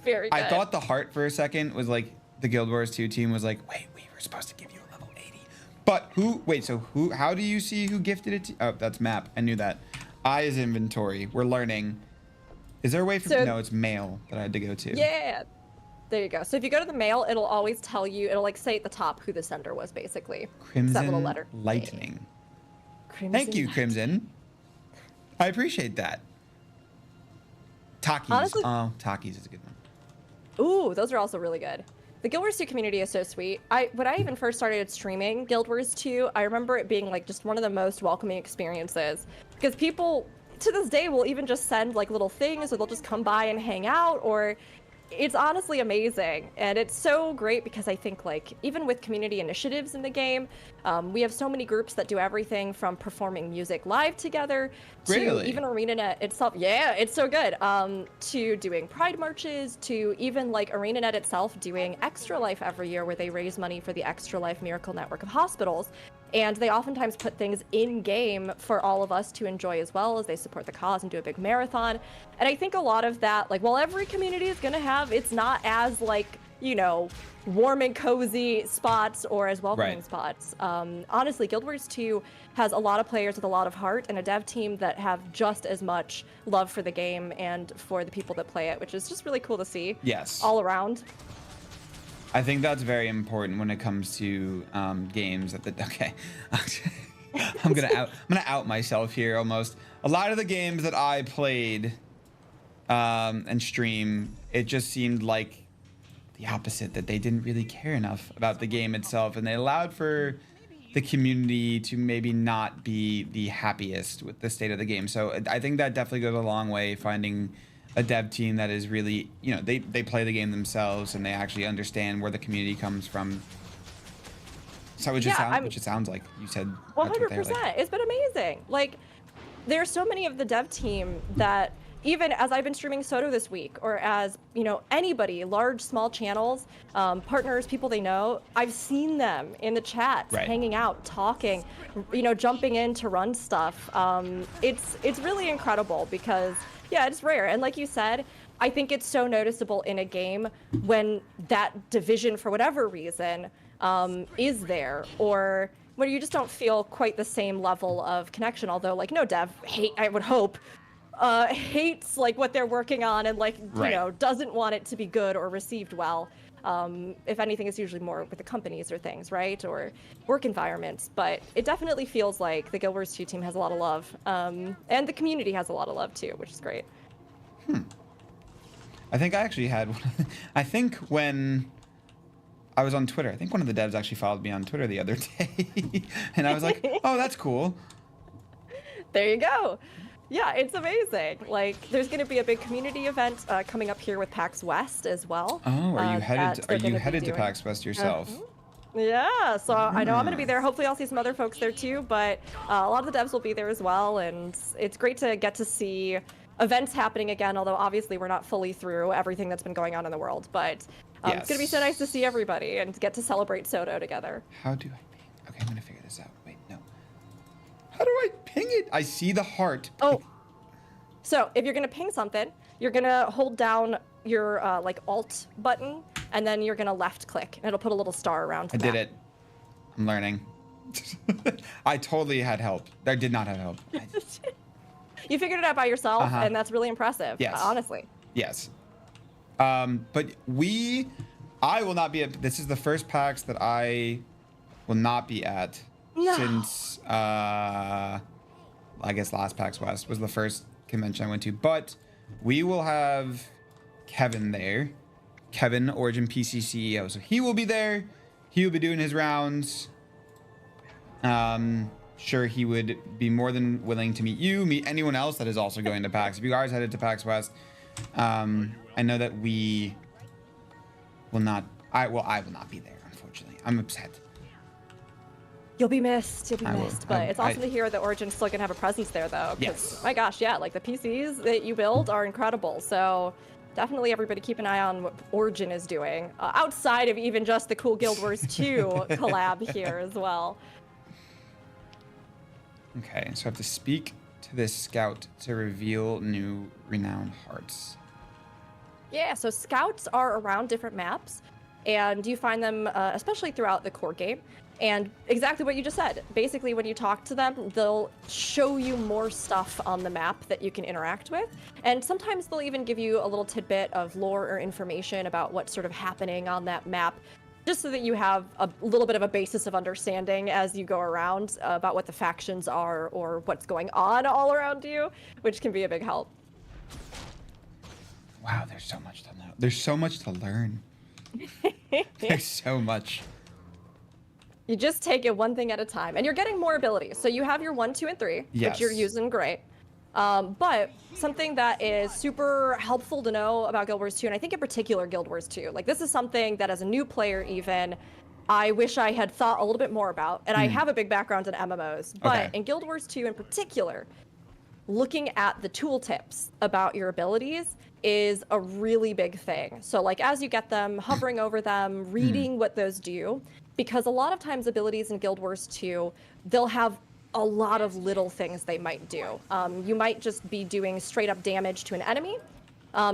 Very good. I thought the heart for a second was like the Guild Wars 2 team was like, wait, we were supposed to give you a level 80. But how do you see who gifted it to? Oh, that's map. I knew that. I is inventory. We're learning. Is there a way for, no, it's mail that I had to go to. Yeah. There you go. So if you go to the mail, it'll always tell you, it'll like say at the top who the sender was basically. Crimson that little letter. Lightning. Crimson Thank you, Lightning. Crimson. I appreciate that. Takis. Honestly- Takis is a good one. Ooh, those are also really good. The Guild Wars 2 community is so sweet. When I even first started streaming Guild Wars 2, I remember it being like just one of the most welcoming experiences because people to this day will even just send like little things or they'll just come by and hang out, or it's honestly amazing. And it's so great because I think like even with community initiatives in the game, we have so many groups that do everything from performing music live together to Really? even ArenaNet itself. Yeah, it's so good. To doing pride marches, to even like ArenaNet itself doing Extra Life every year where they raise money for the Extra Life Miracle Network of hospitals. And they oftentimes put things in game for all of us to enjoy as well as they support the cause and do a big marathon. And I think a lot of that, like, while every community is going to have, it's not as like, you know, warm and cozy spots or as welcoming spots. Honestly, Guild Wars 2 has a lot of players with a lot of heart and a dev team that have just as much love for the game and for the people that play it, which is just really cool to see. Yes. All around. I think that's very important when it comes to games. Okay, I'm gonna out myself here almost. A lot of the games that I played and stream, it just seemed like the opposite. That they didn't really care enough about the game itself, and they allowed for the community to maybe not be the happiest with the state of the game. So I think that definitely goes a long way, finding a dev team that is really, you know, they play the game themselves and they actually understand where the community comes from. So it just sounds like you said. 100%. It's been amazing. Like, there's so many of the dev team that even as I've been streaming Soto this week, or as, you know, anybody, large, small channels, partners, people they know, I've seen them in the chats, hanging out, talking, you know, jumping in to run stuff. It's really incredible because, yeah, it's rare. And like you said, I think it's so noticeable in a game when that division, for whatever reason, is there, or when you just don't feel quite the same level of connection. Although, like, no dev I would hope, hates like what they're working on and like, you know, doesn't want it to be good or received well. If anything, it's usually more with the companies or things, right? Or work environments. But it definitely feels like the Guild Wars 2 team has a lot of love. And the community has a lot of love too, which is great. I think I actually had one. I think when I was on Twitter, I think one of the devs actually followed me on Twitter the other day. And I was like, oh, that's cool. There you go. Yeah, it's amazing. Like, there's going to be a big community event coming up here with PAX West as well. Oh, are you headed to PAX West yourself? Yeah, so I know I'm going to be there. Hopefully I'll see some other folks there too, but a lot of the devs will be there as well, and it's great to get to see events happening again, although obviously we're not fully through everything that's been going on in the world, but it's going to be so nice to see everybody and get to celebrate Soto together. How do I ping? Okay, I'm going to figure this out. Wait, no. How do I ping it? I see the heart. Oh, so if you're going to ping something, you're going to hold down your like Alt button, and then you're going to left click, and it'll put a little star around I did it. I'm learning. I totally had help. I did not have help. You figured it out by yourself, and that's really impressive, Yes. honestly. Yes. But I will not be at. This is the first PAX that I will not be at since I guess last PAX West was the first convention I went to. But we will have Kevin there, Kevin, Origin PC CEO. So he will be there. He will be doing his rounds. Sure, he would be more than willing to meet you, meet anyone else that is also going to PAX. If you guys headed to PAX West, I know that we will not. I will not be there, unfortunately. I'm upset. You'll be missed. You'll be missed. But it's awesome I- to hear that Origin's still gonna have a presence there, though. 'Cause, Yes. my gosh, yeah, like the PCs that you build are incredible. So definitely everybody keep an eye on what Origin is doing outside of even just the cool Guild Wars 2 collab here as well. Okay, so I have to speak to this scout to reveal new renowned hearts. Yeah, so scouts are around different maps, and you find them especially throughout the core game. And exactly what you just said. Basically, when you talk to them, they'll show you more stuff on the map that you can interact with. And sometimes they'll even give you a little tidbit of lore or information about what's sort of happening on that map, just so that you have a little bit of a basis of understanding as you go around about what the factions are or what's going on all around you, which can be a big help. Wow, there's so much to know. There's so much to learn. There's so much. You just take it one thing at a time, and you're getting more abilities. So you have your 1, 2, and 3, Yes. which you're using great. But something that is super helpful to know about Guild Wars 2, and I think in particular Guild Wars 2, like this is something that as a new player even, I wish I had thought a little bit more about. And I have a big background in MMOs, but Okay. in Guild Wars 2 in particular, looking at the tooltips about your abilities is a really big thing. So like as you get them, hovering over them, reading what those do, because a lot of times abilities in Guild Wars 2, they'll have a lot of little things they might do. You might just be doing straight up damage to an enemy.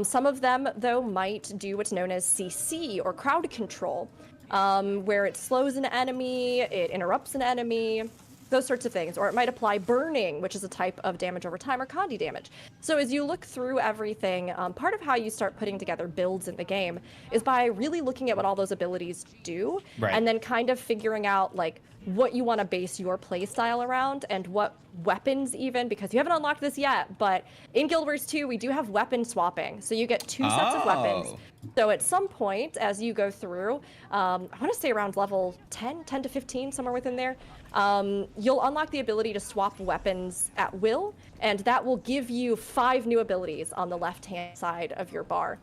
Some of them, though, might do what's known as CC, or crowd control, where it slows an enemy, it interrupts an enemy, those sorts of things. Or it might apply burning, which is a type of damage over time, or Condi damage. So as you look through everything, part of how you start putting together builds in the game is by really looking at what all those abilities do, Right. and then kind of figuring out like what you want to base your playstyle around, and what weapons even, because you haven't unlocked this yet, but in Guild Wars 2, we do have weapon swapping. So you get 2 sets of weapons. Oh. So at some point, as you go through, I want to say around level 10 to 15, somewhere within there, you'll unlock the ability to swap weapons at will, and that will give you 5 new abilities on the left-hand side of your bar.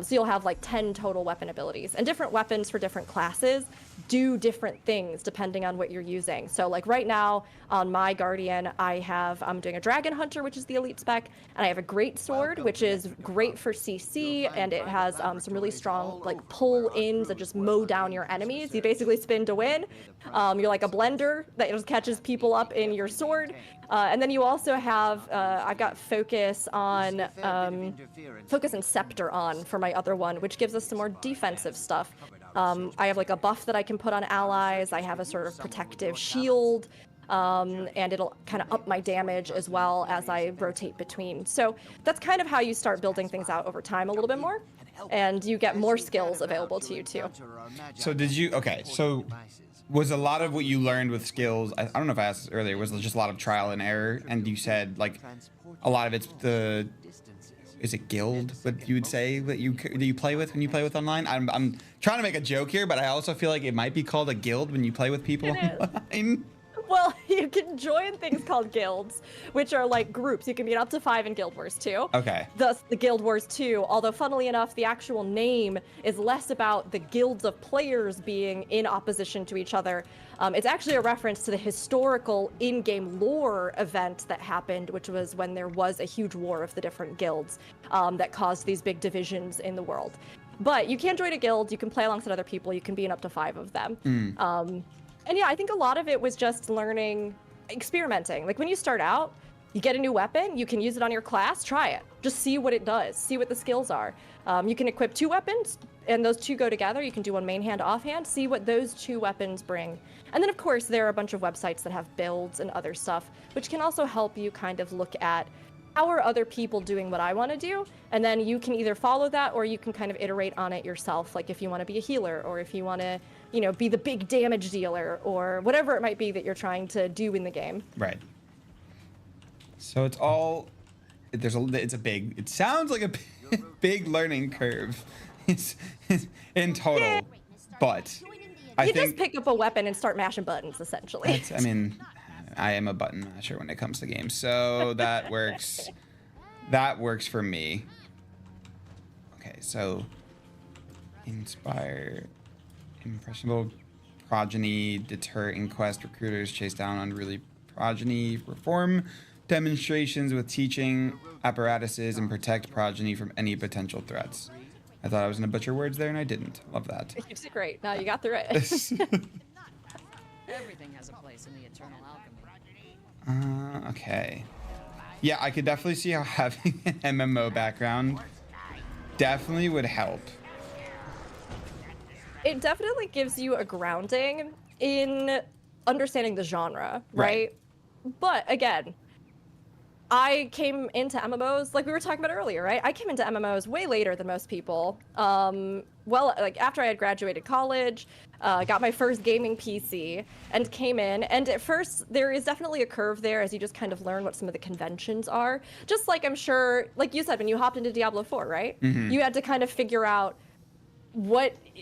So you'll have like 10 total weapon abilities, and different weapons for different classes do different things depending on what you're using. So like right now on my Guardian, I'm doing a Dragon Hunter, which is the elite spec, and I have a Great Sword, which is great for CC, and it has some really strong like pull-ins that just mow down your enemies. You basically spin to win. You're like a blender that just catches people up in your sword. And then you also have, I've got Focus on, Focus and Scepter on for my other one, which gives us some more defensive stuff. I have like a buff that I can put on allies. I have a sort of protective shield, and it'll kind of up my damage as well as I rotate between. So that's kind of how you start building things out over time a little bit more, and you get more skills available to you too. So so was a lot of what you learned with skills, I don't know if I asked this earlier, was just a lot of trial and error, and you said like a lot of it's is it guild, what you would say that you play with when you play with online? I'm trying to make a joke here, but I also feel like it might be called a guild when you play with people online. Well, you can join things called guilds, which are like groups. You can meet up to 5 in Guild Wars 2. Okay. Thus, the Guild Wars 2, although funnily enough, the actual name is less about the guilds of players being in opposition to each other. It's actually a reference to the historical in-game lore event that happened, which was when there was a huge war of the different guilds that caused these big divisions in the world. But you can join a guild, you can play alongside other people, you can be in up to 5 of them. And yeah, I think a lot of it was just learning, experimenting. Like when you start out, you get a new weapon, you can use it on your class, try it. Just see what it does, see what the skills are. You can equip 2 weapons, and those 2 go together. You can do one main hand, offhand, see what those 2 weapons bring. And then of course, there are a bunch of websites that have builds and other stuff, which can also help you kind of look at how are other people doing what I want to do? And then you can either follow that or you can kind of iterate on it yourself. Like if you want to be a healer or if you want to, you know, be the big damage dealer or whatever it might be that you're trying to do in the game. Right. So it's all, it sounds like a big learning curve in total, but I think just pick up a weapon and start mashing buttons, essentially. I mean, I am a button masher when it comes to games, so that works. That works for me. Okay, so inspire, impressionable progeny, deter inquest recruiters, chase down unruly progeny, perform demonstrations with teaching apparatuses, and protect progeny from any potential threats. I thought I was gonna butcher words there, and I didn't. Love that. You did great. No, you got through it. Everything has a place in the eternal alchemy. Okay. Yeah, I could definitely see how having an MMO background definitely would help. It definitely gives you a grounding in understanding the genre, right? But again, I came into MMOs like we were talking about earlier, right? I came into MMOs way later than most people. Well, like after I had graduated college, got my first gaming PC and came in. And at first, there is definitely a curve there as you just kind of learn what some of the conventions are. Just like I'm sure, like you said, when you hopped into Diablo 4, right? You had to kind of figure out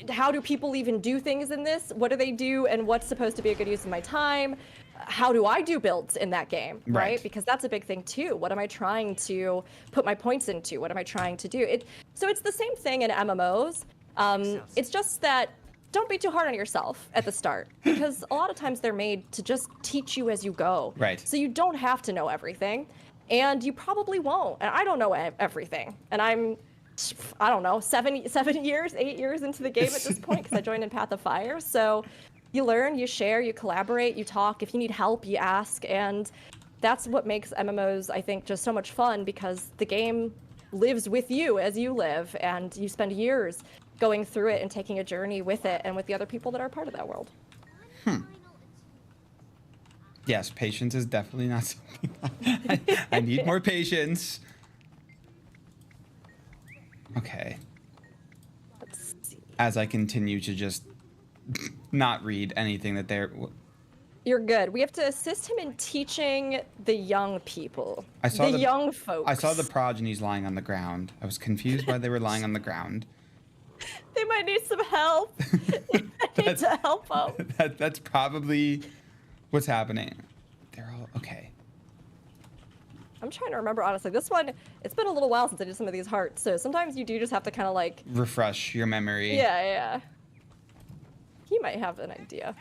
how do people even do things in this? What do they do? And what's supposed to be a good use of my time? How do I do builds in that game, right? Because that's a big thing too. What am I trying to put my points into? What am I trying to do? So it's the same thing in MMOs. It's just that don't be too hard on yourself at the start because a lot of times they're made to just teach you as you go. Right. So you don't have to know everything, and you probably won't. And I don't know everything, and I don't know, 8 years into the game at this point because I joined in Path of Fire. So you learn, you share, you collaborate, you talk. If you need help, you ask. And that's what makes MMOs, I think, just so much fun because the game lives with you as you live. And you spend years going through it and taking a journey with it and with the other people that are part of that world. Yes, patience is definitely not something I need more patience. Okay. Let's see. As I continue to just not read anything that they're... You're good. We have to assist him in teaching the young people. The young folks. I saw the progenies lying on the ground. I was confused why they were lying on the ground. They might need some help. They need to help them. That's probably what's happening. They're all... Okay. I'm trying to remember, honestly. This one, it's been a little while since I did some of these hearts, so sometimes you do just have to kind of like... refresh your memory. Yeah. He might have an idea.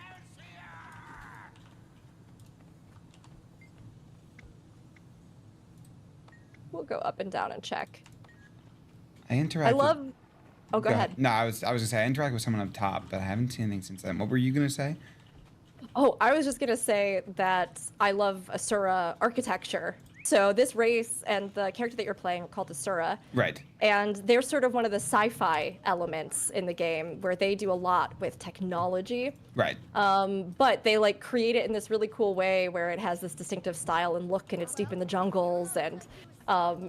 We'll go up and down and check. I interact Oh, go ahead. No, I was gonna say I interact with someone up top, but I haven't seen anything since then. What were you gonna say? Oh, I was just gonna say that I love Asura architecture. So this race and the character that you're playing are called Asura. Right. And they're sort of one of the sci-fi elements in the game where they do a lot with technology. Right. But they like create it in this really cool way where it has this distinctive style and look and it's deep in the jungles and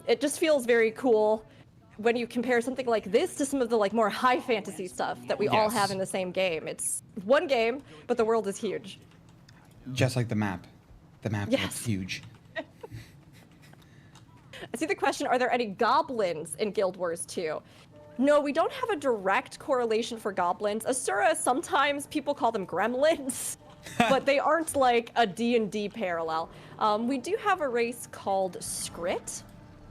it just feels very cool when you compare something like this to some of the like more high fantasy stuff that we all have in the same game. It's one game, but the world is huge. Just like the map. The map is huge. I see the question, are there any goblins in Guild Wars 2? No, we don't have a direct correlation for goblins. Asura, sometimes people call them gremlins, but they aren't like a D&D parallel. We do have a race called Skrit.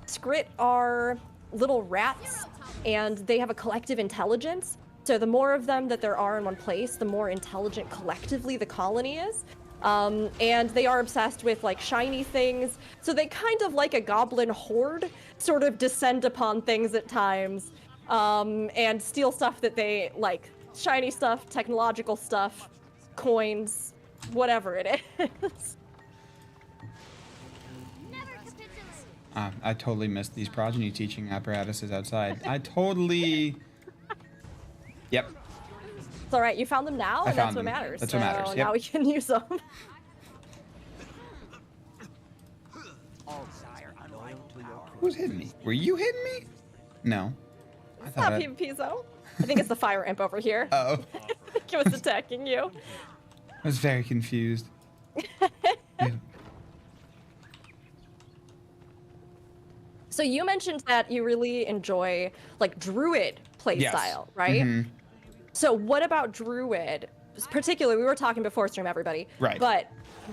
Skrit are little rats, and they have a collective intelligence. So the more of them that there are in one place, the more intelligent collectively the colony is. And they are obsessed with like shiny things. So they kind of like a goblin horde sort of descend upon things at times and steal stuff that they like. Shiny stuff, technological stuff, coins, whatever it is. I totally missed these progeny teaching apparatuses outside. I totally... Yep. It's all right. You found them now, and that's what matters. That's what matters. Yep. Now we can use them. All desire unloyal Who's hitting me? Were you hitting me? No. It's not PvP zone. I think it's the fire imp over here. Oh. I think it was attacking you. I was very confused. Yeah. So you mentioned that you really enjoy like druid playstyle, right? Mm-hmm. So what about druid? Particularly, we were talking before stream, everybody. Right. But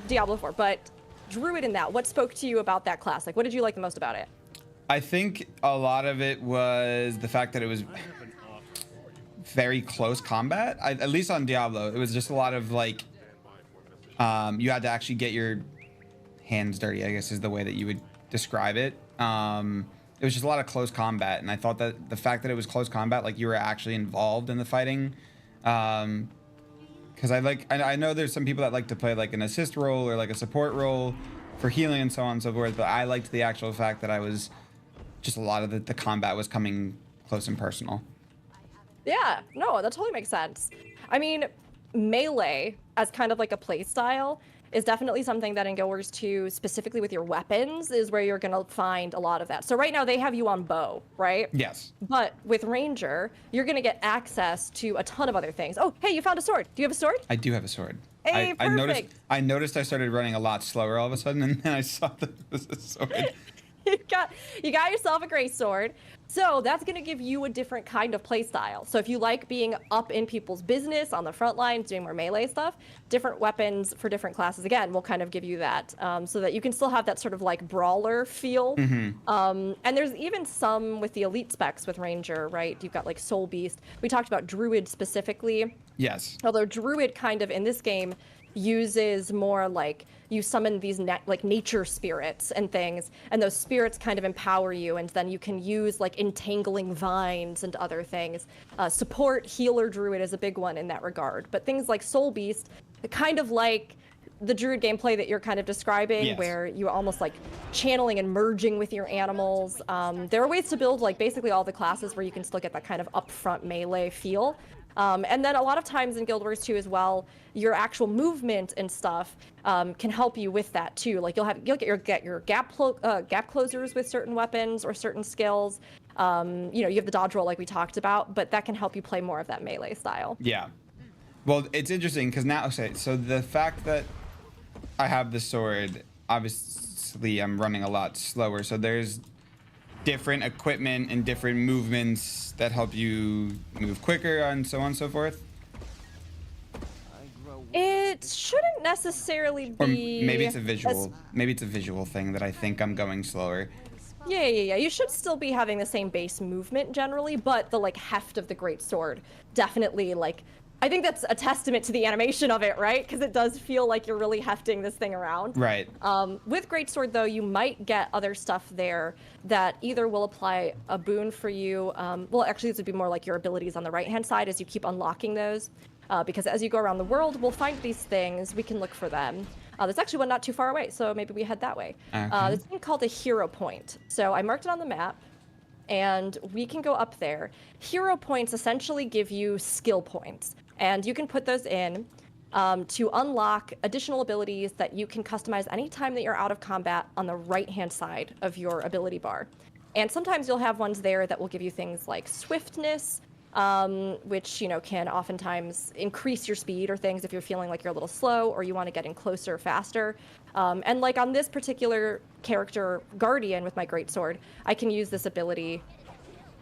Diablo 4, but druid in that, what spoke to you about that class? Like, what did you like the most about it? I think a lot of it was the fact that it was very close combat. At least on Diablo, it was just a lot of like, you had to actually get your hands dirty, I guess is the way that you would describe it. It was just a lot of close combat, and I thought that the fact that it was close combat, like you were actually involved in the fighting, because I know there's some people that like to play like an assist role or like a support role for healing and so on and so forth, but I liked the actual fact that I was just a lot of the combat was coming close and personal. Yeah, no, that totally makes sense. I mean, melee as kind of like a play style is definitely something that in Guild Wars 2, specifically with your weapons, is where you're going to find a lot of that. So right now they have you on bow, right? Yes. But with Ranger, you're going to get access to a ton of other things. Oh, hey, you found a sword. Do you have a sword? I do have a sword. Hey, perfect. I noticed I started running a lot slower all of a sudden, and then I saw that it was a sword. You got yourself a great sword. So that's going to give you a different kind of play style. So if you like being up in people's business on the front lines, doing more melee stuff, different weapons for different classes, again, will kind of give you that so that you can still have that sort of like brawler feel. Mm-hmm. And there's even some with the elite specs with Ranger, right? You've got like Soul Beast. We talked about Druid specifically. Yes. Although Druid kind of in this game uses more like you summon these like nature spirits and things, and those spirits kind of empower you, and then you can use like entangling vines and other things. Support healer druid is a big one in that regard, but things like Soul Beast, kind of like the druid gameplay that you're kind of describing, yes, where you're almost like channeling and merging with your animals. There are ways to build like basically all the classes where you can still get that kind of upfront melee feel. And then a lot of times in Guild Wars 2 as well, your actual movement and stuff can help you with that too. Like you'll get your gap closers with certain weapons or certain skills. You know, you have the dodge roll like we talked about, but that can help you play more of that melee style. Yeah. Well, it's interesting because now, okay, so the fact that I have the sword, obviously I'm running a lot slower, so there's different equipment and different movements that help you move quicker and so on and so forth. It shouldn't necessarily be. Or maybe it's a visual. Maybe it's a visual thing that I think I'm going slower. Yeah. You should still be having the same base movement generally, but the like heft of the great sword definitely like. I think that's a testament to the animation of it, right? Because it does feel like you're really hefting this thing around. Right. With Greatsword, though, you might get other stuff there that either will apply a boon for you. Well, actually, this would be more like your abilities on the right-hand side as you keep unlocking those. Because as you go around the world, we'll find these things. We can look for them. There's actually one not too far away, so maybe we head that way. Okay. There's something called a hero point. So I marked it on the map, and we can go up there. Hero points essentially give you skill points. And you can put those in to unlock additional abilities that you can customize anytime that you're out of combat on the right-hand side of your ability bar. And sometimes you'll have ones there that will give you things like swiftness, which, you know, can oftentimes increase your speed or things if you're feeling like you're a little slow or you want to get in closer faster. And like on this particular character, Guardian, with my greatsword, I can use this ability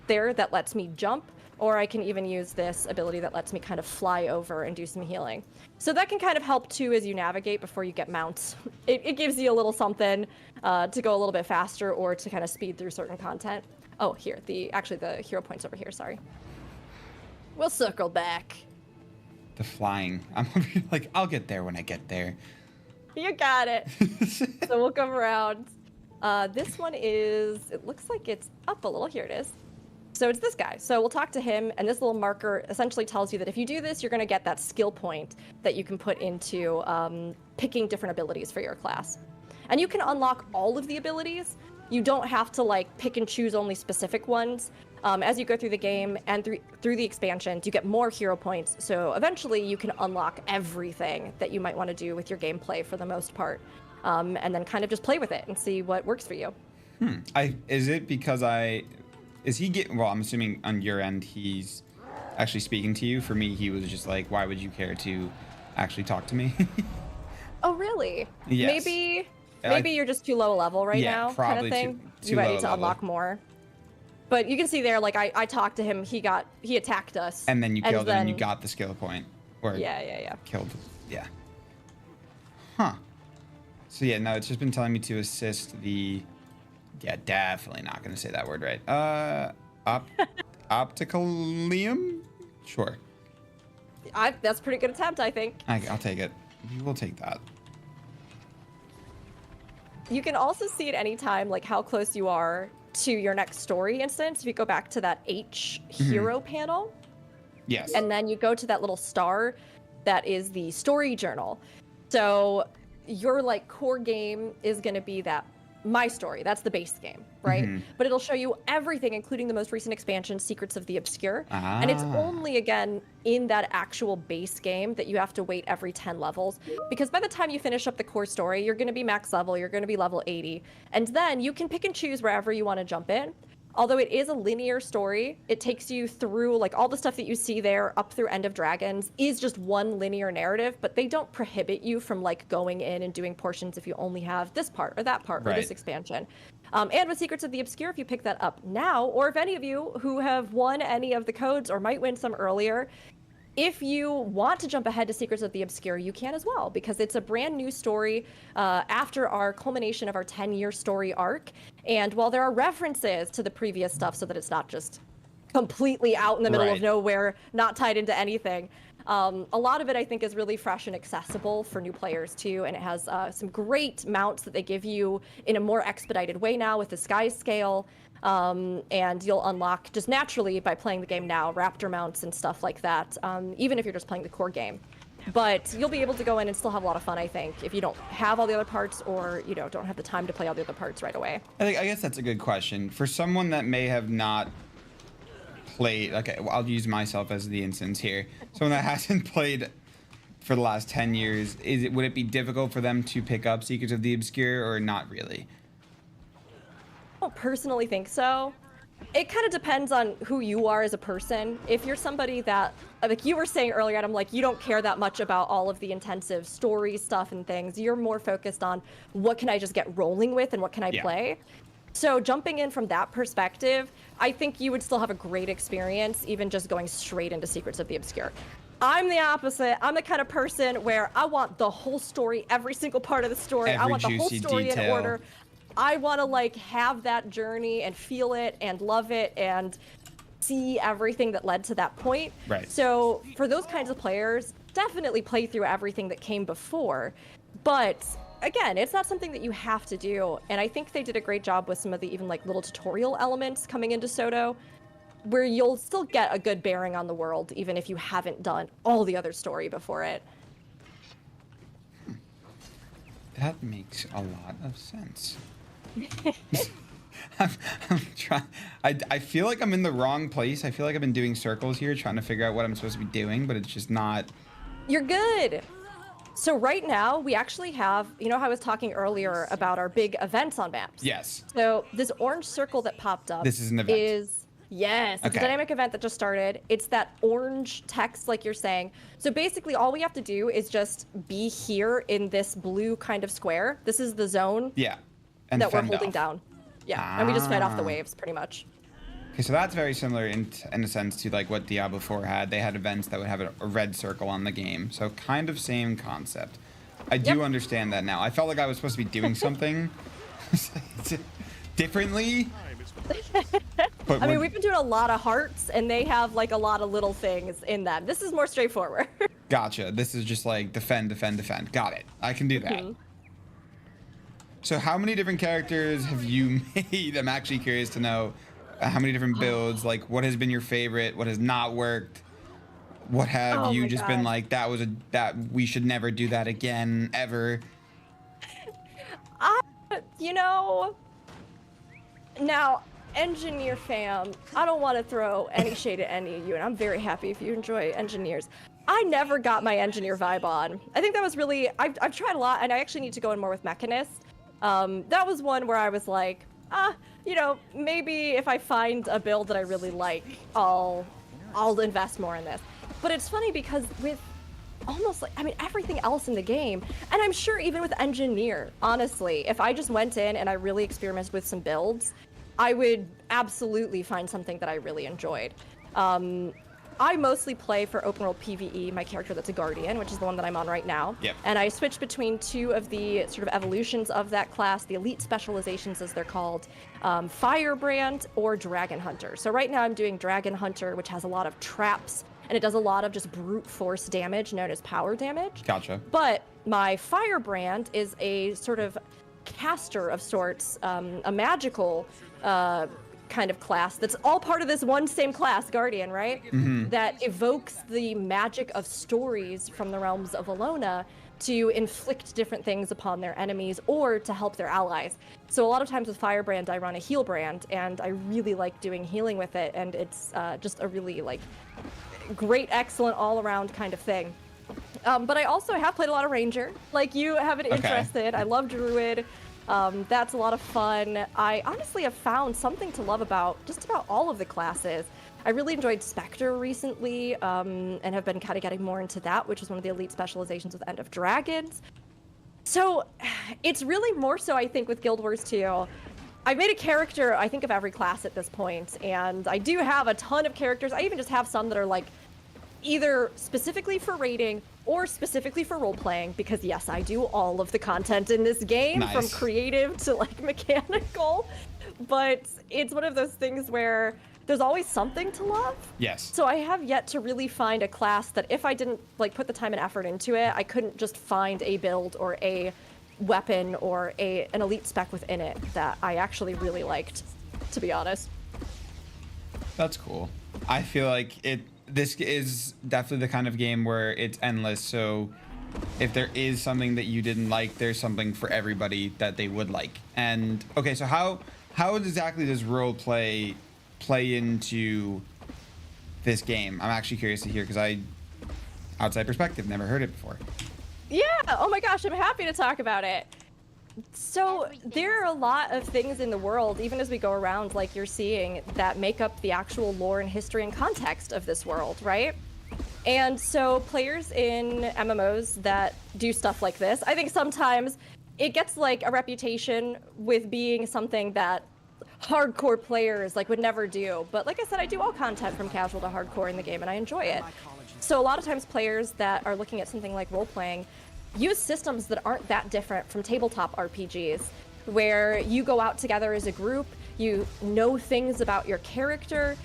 there that lets me jump, or I can even use this ability that lets me kind of fly over and do some healing. So that can kind of help too as you navigate before you get mounts. It gives you a little something to go a little bit faster or to kind of speed through certain content. Oh, here, actually the hero point's over here, sorry. We'll circle back. The flying. I'm over here like, I'll get there when I get there. You got it. So we'll come around. This one is, it looks like it's up a little. Here it is. So it's this guy. So we'll talk to him, and this little marker essentially tells you that if you do this, you're going to get that skill point that you can put into picking different abilities for your class. And you can unlock all of the abilities. You don't have to like pick and choose only specific ones. As you go through the game and through the expansions, you get more hero points. So eventually you can unlock everything that you might want to do with your gameplay for the most part. And then kind of just play with it and see what works for you. Is it because is he getting, well, I'm assuming on your end he's actually speaking to you. For me, he was just like, why would you care to actually talk to me? Oh, really? Yes. Maybe you're just too low level right now, kind of probably thing. too You might low need to level. unlock more. But you can see there, like I talked to him. He attacked us. And then you killed him and you then- got the skill point. Or Yeah. killed. Yeah. Huh. So yeah, no, it's just been telling me to assist the. Yeah, definitely not gonna say that word right. Opticalium? Sure. That's a pretty good attempt, I think. I'll take it. We will take that. You can also see at any time like how close you are to your next story instance. If you go back to that H hero panel, Yes. and then you go to that little star that is the story journal. So your like core game is going to be that my story. That's the base game, right? But it'll show you everything, including the most recent expansion, Secrets of the Obscure. And it's only, again, in that actual base game that you have to wait every 10 levels. Because by the time you finish up the core story, you're going to be max level, you're going to be level 80. And then you can pick and choose wherever you want to jump in. Although it is a linear story, it takes you through, like, all the stuff that you see there up through End of Dragons is just one linear narrative, but they don't prohibit you from, like, going in and doing portions if you only have this part or that part or this expansion. And with Secrets of the Obscure, if you pick that up now, or if any of you who have won any of the codes or might win some earlier, if you want to jump ahead to Secrets of the Obscure, you can as well, because it's a brand new story after our culmination of our 10-year story arc. And while there are references to the previous stuff so that it's not just completely out in the middle of nowhere, not tied into anything, a lot of it, I think, is really fresh and accessible for new players, too. And it has some great mounts that they give you in a more expedited way now with the sky scale. And you'll unlock just naturally by playing the game now, raptor mounts and stuff like that, even if you're just playing the core game. But you'll be able to go in and still have a lot of fun, I think, if you don't have all the other parts or, you know, don't have the time to play all the other parts right away. I guess that's a good question. For someone that may have not played, okay, well, I'll use myself as the instance here. Someone that hasn't played for the last 10 years, would it be difficult for them to pick up Secrets of the Obscure or not really? I don't personally think so. It kind of depends on who you are as a person. If you're somebody that, like you were saying earlier, Adam, like you don't care that much about all of the intensive story stuff and things. You're more focused on what can I just get rolling with and what can I play. So jumping in from that perspective, I think you would still have a great experience, even just going straight into Secrets of the Obscure. I'm the opposite. I'm the kind of person where I want the whole story, every single part of the story. I want the whole story in order. I want to like have that journey and feel it and love it and see everything that led to that point. Right. So for those kinds of players, definitely play through everything that came before. But again, it's not something that you have to do. And I think they did a great job with some of the even like little tutorial elements coming into Soto, where you'll still get a good bearing on the world, even if you haven't done all the other story before it. That makes a lot of sense. I'm trying. I feel like I'm in the wrong place. I feel like I've been doing circles here, trying to figure out what I'm supposed to be doing, but it's just not. You're good. So right now, we actually have, you know how I was talking earlier about our big events on maps? Yes. So this orange circle that popped up This is an event. Yes, it's a dynamic event that just started. It's that orange text like you're saying. So basically all we have to do is just be here in this blue kind of square. This is the zone And that we're fend holding off. down. Yeah, and we just fight off the waves pretty much. Okay, so that's very similar in a sense to like what Diablo 4 had. They had events that would have a red circle on the game. So kind of same concept. I do understand that now. I felt like I was supposed to be doing something differently. I mean, we've been doing a lot of hearts, and they have like a lot of little things in them. This is more straightforward. Gotcha. This is just like defend, defend, defend. Got it. I can do that. So how many different characters have you made? I'm actually curious to know how many different builds, like what has been your favorite, what has not worked, what have you just been like, that we should never do that again, ever. You know, now, engineer fam, I don't want to throw any shade at any of you, and I'm very happy if you enjoy engineers. I never got my engineer vibe on. I think that was really, I've tried a lot, and I actually need to go in more with Mechanist. That was one where I was like, you know, maybe if I find a build that I really like, I'll invest more in this. But it's funny because with almost like, I mean, everything else in the game, and I'm sure even with Engineer, honestly, if I just went in and I really experimented with some builds, I would absolutely find something that I really enjoyed. I mostly play for open world PvE, my character that's a Guardian, which is the one that I'm on right now. Yep. And I switched between two of the sort of evolutions of that class, the elite specializations as they're called, Firebrand or Dragon Hunter. So right now I'm doing Dragon Hunter, which has a lot of traps, and it does a lot of just brute force damage known as power damage. Gotcha. But my Firebrand is a sort of caster of sorts, a magical kind of class that's all part of this one same class, Guardian, right? That evokes the magic of stories from the realms of Alona to inflict different things upon their enemies or to help their allies. So a lot of times with Firebrand, I run a heal brand, and I really like doing healing with it, and it's just a really like great, excellent all-around kind of thing. But I also have played a lot of Ranger, like you have an interest in. I love Druid. That's a lot of fun. I honestly have found something to love about just about all of the classes. I really enjoyed Spectre recently, and have been kind of getting more into that, which is one of the elite specializations with End of Dragons. So it's really more so, I think, with Guild Wars 2. I've made a character, I think, of every class at this point, and I do have a ton of characters. I even just have some that are like either specifically for raiding or specifically for role-playing, because yes, I do all of the content in this game, from creative to like mechanical, but it's one of those things where there's always something to love. Yes. So I have yet to really find a class that if I didn't like put the time and effort into it, I couldn't just find a build or a weapon or an elite spec within it that I actually really liked, to be honest. That's cool. I feel like this is definitely the kind of game where it's endless. So if there is something that you didn't like, there's something for everybody that they would like. And okay, so how exactly does role play into this game? I'm actually curious to hear, because outside perspective, never heard it before. Yeah, oh my gosh, I'm happy to talk about it. So there are a lot of things in the world, even as we go around, like you're seeing, that make up the actual lore and history and context of this world, right? And so players in MMOs that do stuff like this, I think sometimes it gets like a reputation with being something that hardcore players like would never do. But like I said, I do all content from casual to hardcore in the game, and I enjoy it. So a lot of times players that are looking at something like role-playing use systems that aren't that different from tabletop RPGs, where you go out together as a group, you know things about your character,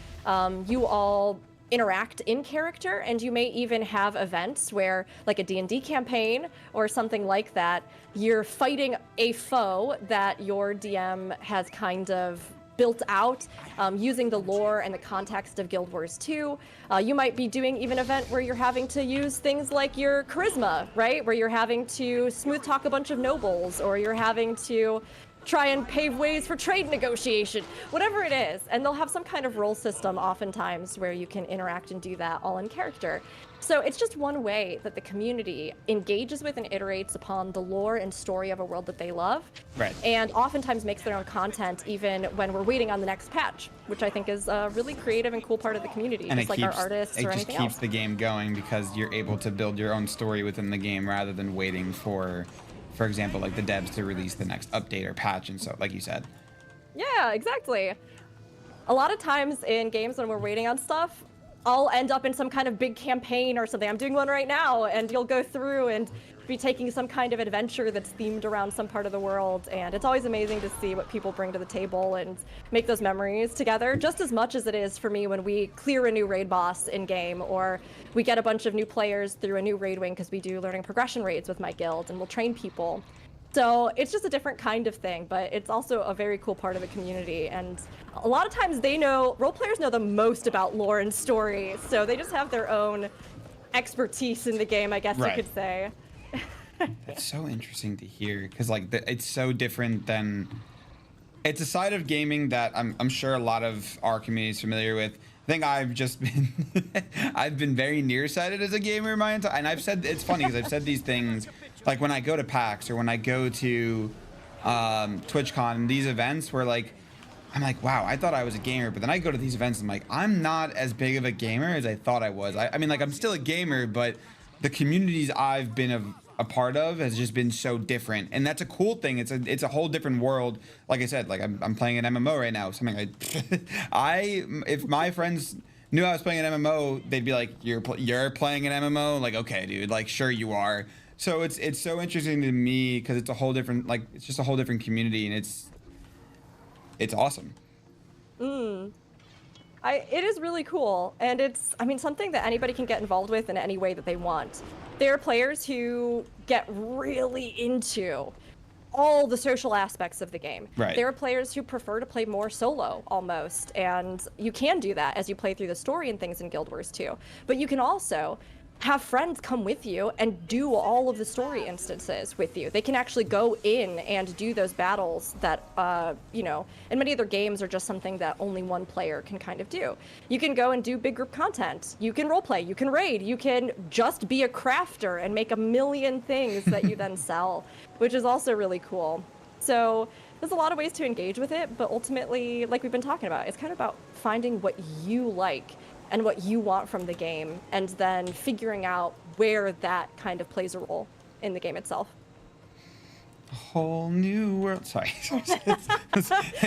you all interact in character, and you may even have events where, like a D&D campaign or something like that, you're fighting a foe that your DM has kind of built out using the lore and the context of Guild Wars 2. You might be doing even an event where you're having to use things like your charisma, right? Where you're having to smooth talk a bunch of nobles, or you're having to try and pave ways for trade negotiation, whatever it is. And they'll have some kind of role system oftentimes where you can interact and do that all in character. So it's just one way that the community engages with and iterates upon the lore and story of a world that they love. Right. And oftentimes makes their own content even when we're waiting on the next patch, which I think is a really creative and cool part of the community, And just like our artists or anything else. It just keeps the game going because you're able to build your own story within the game rather than waiting for example, like the devs to release the next update or patch and so, like you said. Yeah, exactly. A lot of times in games when we're waiting on stuff, I'll end up in some kind of big campaign or something. I'm doing one right now, and you'll go through and be taking some kind of adventure that's themed around some part of the world, and it's always amazing to see what people bring to the table and make those memories together, just as much as it is for me when we clear a new raid boss in game, or we get a bunch of new players through a new raid wing, because we do learning progression raids with my guild, and we'll train people. So it's just a different kind of thing, but it's also a very cool part of the community. And a lot of times role players know the most about lore and story, so they just have their own expertise in the game, I guess you could say. It's so interesting to hear, because like it's so different than, it's a side of gaming that I'm sure a lot of our community is familiar with. I think I've just been I've been very nearsighted as a gamer my entire, and I've said, it's funny because I've said these things like when I go to PAX or when I go to TwitchCon, these events where like I'm like, wow, I thought I was a gamer, but then I go to these events and I'm like, I'm not as big of a gamer as I thought I was. I mean, like, I'm still a gamer, but the communities I've been a part of has just been so different, and that's a cool thing. It's a whole different world. Like I said, like I'm playing an MMO right now. Something if my friends knew I was playing an MMO, they'd be like, you're playing an MMO? Like, okay, dude, like, sure you are. So it's so interesting to me because it's a whole different, like, it's just a whole different community, and it's awesome. It is really cool, and it's, I mean, something that anybody can get involved with in any way that they want. There are players who get really into all the social aspects of the game. Right. There are players who prefer to play more solo, almost, and you can do that as you play through the story and things in Guild Wars 2. But you can also have friends come with you and do all of the story instances with you. They can actually go in and do those battles that, you know, in many other games are just something that only one player can kind of do. You can go and do big group content. You can roleplay, you can raid, you can just be a crafter and make a million things that you then sell, which is also really cool. So there's a lot of ways to engage with it, but ultimately, like we've been talking about, it's kind of about finding what you like and what you want from the game, and then figuring out where that kind of plays a role in the game itself. A whole new world. Sorry.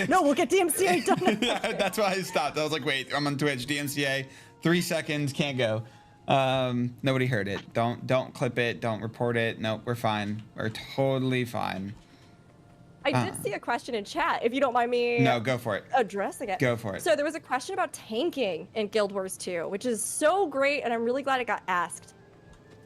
No, we'll get DMCA done. That's why I stopped. I was like, wait, I'm on Twitch, DMCA, 3 seconds, can't go. Nobody heard it. Don't clip it. Don't report it. Nope, we're fine. We're totally fine. I did see a question in chat, if you don't mind me No, go for it. addressing it. Go for it. So there was a question about tanking in Guild Wars 2, which is so great, and I'm really glad it got asked.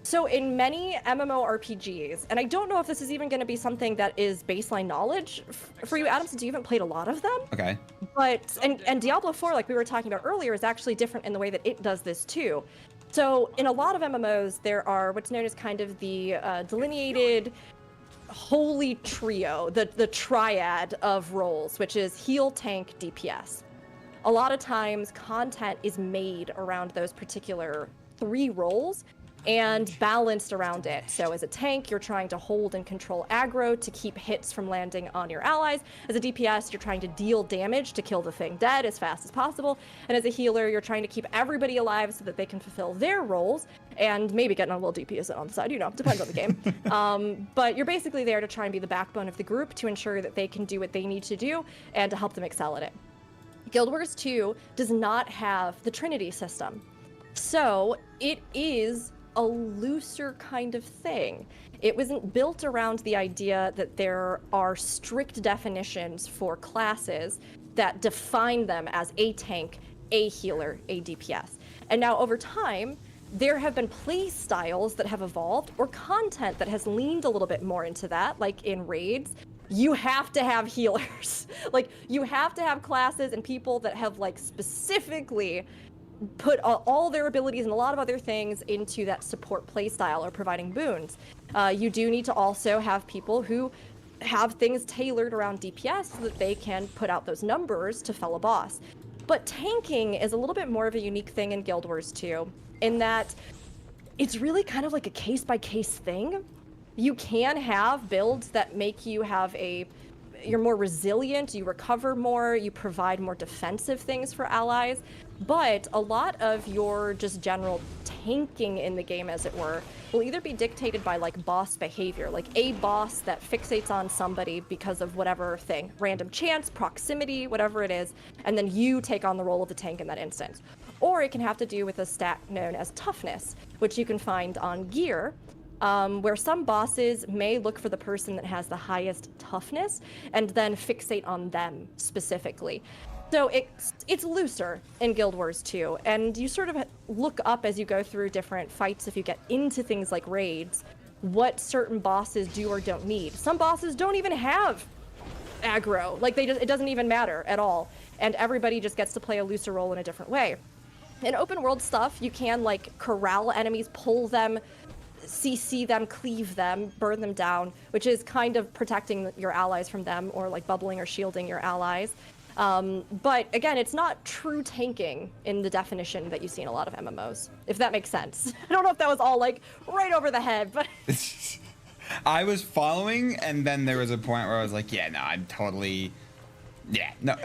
So in many MMORPGs, and I don't know if this is even going to be something that is baseline knowledge for you, Adam, since you haven't played a lot of them. Okay. But, and Diablo 4, like we were talking about earlier, is actually different in the way that it does this too. So in a lot of MMOs, there are what's known as kind of the delineated holy trio, the triad of roles, which is heal, tank, DPS. A lot of times content is made around those particular 3 roles and balanced around it. So as a tank, you're trying to hold and control aggro to keep hits from landing on your allies. As a DPS, you're trying to deal damage to kill the thing dead as fast as possible. And as a healer, you're trying to keep everybody alive so that they can fulfill their roles and maybe getting a little DPS on the side, you know, depends on the game. But you're basically there to try and be the backbone of the group to ensure that they can do what they need to do and to help them excel at it. Guild Wars 2 does not have the Trinity system. So it is a looser kind of thing. It wasn't built around the idea that there are strict definitions for classes that define them as a tank, a healer, a DPS. And now over time, there have been play styles that have evolved or content that has leaned a little bit more into that, like in raids. You have to have healers. Like, you have to have classes and people that have, like, specifically put all their abilities and a lot of other things into that support playstyle or providing boons. You do need to also have people who have things tailored around DPS so that they can put out those numbers to fell a boss. But tanking is a little bit more of a unique thing in Guild Wars 2, in that it's really kind of like a case-by-case thing. You can have builds that make you have you're more resilient, you recover more, you provide more defensive things for allies, but a lot of your just general tanking in the game, as it were, will either be dictated by like boss behavior, like a boss that fixates on somebody because of whatever thing, random chance, proximity, whatever it is, and then you take on the role of the tank in that instance. Or it can have to do with a stat known as toughness, which you can find on gear, where some bosses may look for the person that has the highest toughness and then fixate on them specifically. So it's looser in Guild Wars 2, and you sort of look up as you go through different fights, if you get into things like raids, what certain bosses do or don't need. Some bosses don't even have aggro, like it doesn't even matter at all, and everybody just gets to play a looser role in a different way. In open world stuff, you can like corral enemies, pull them, CC them, cleave them, burn them down, which is kind of protecting your allies from them, or like bubbling or shielding your allies. But again, it's not true tanking in the definition that you see in a lot of MMOs, if that makes sense. I don't know if that was all like right over the head, but I was following, and then there was a point where I was like, yeah, no, I'm totally, yeah, no,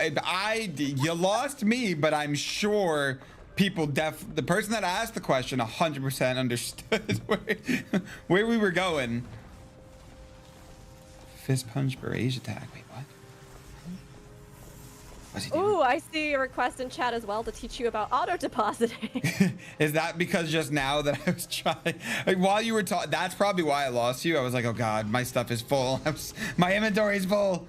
you lost me, but I'm sure people the person that asked the question 100% understood where we were going. Fist punch barrage attack. Wait, what? What's he doing? Ooh, I see a request in chat as well to teach you about auto depositing. Is that because just now that I was trying, like, while you were talking, that's probably why I lost you. I was like, oh God, my stuff is full. My inventory is full.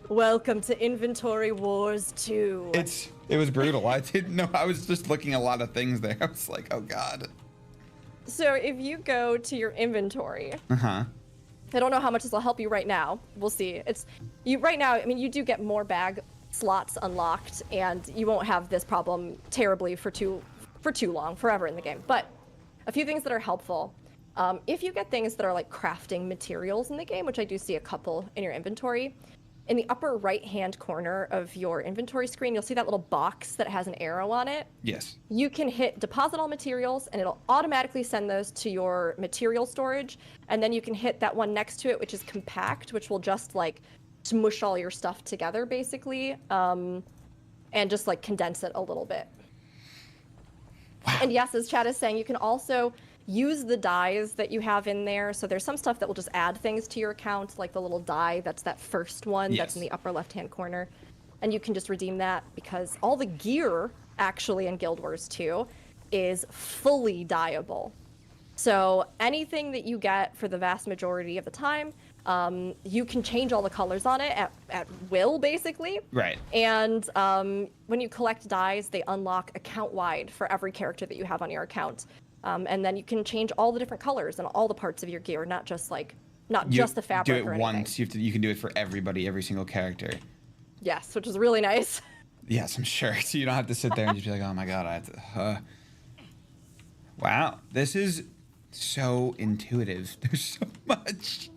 Welcome to Inventory Wars 2. It was brutal. I didn't know. I was just looking at a lot of things there. I was like, oh God. So if you go to your inventory, I don't know how much this will help you right now. We'll see. Right now, I mean, you do get more bag slots unlocked, and you won't have this problem terribly for too long, forever in the game. But a few things that are helpful. If you get things that are like crafting materials in the game, which I do see a couple in your inventory, in the upper right-hand corner of your inventory screen, you'll see that little box that has an arrow on it. Yes. You can hit deposit all materials, and it'll automatically send those to your material storage. And then you can hit that one next to it, which is compact, which will just like smush all your stuff together, basically, and just like condense it a little bit. Wow. And yes, as Chad is saying, you can also use the dies that you have in there. So there's some stuff that will just add things to your account, like the little die that's that first one that's in the upper left-hand corner. And you can just redeem that because all the gear, actually, in Guild Wars 2 is fully dyeable. So anything that you get for the vast majority of the time, you can change all the colors on it at will, basically. Right. And when you collect dyes, they unlock account-wide for every character that you have on your account. And then you can change all the different colors and all the parts of your gear, not just the fabric. Do it or anything. once. You can do it for everybody, every single character. Yes, which is really nice. Yes, I'm sure. So you don't have to sit there and just be like, oh my God, I have to. Wow, this is so intuitive. There's so much.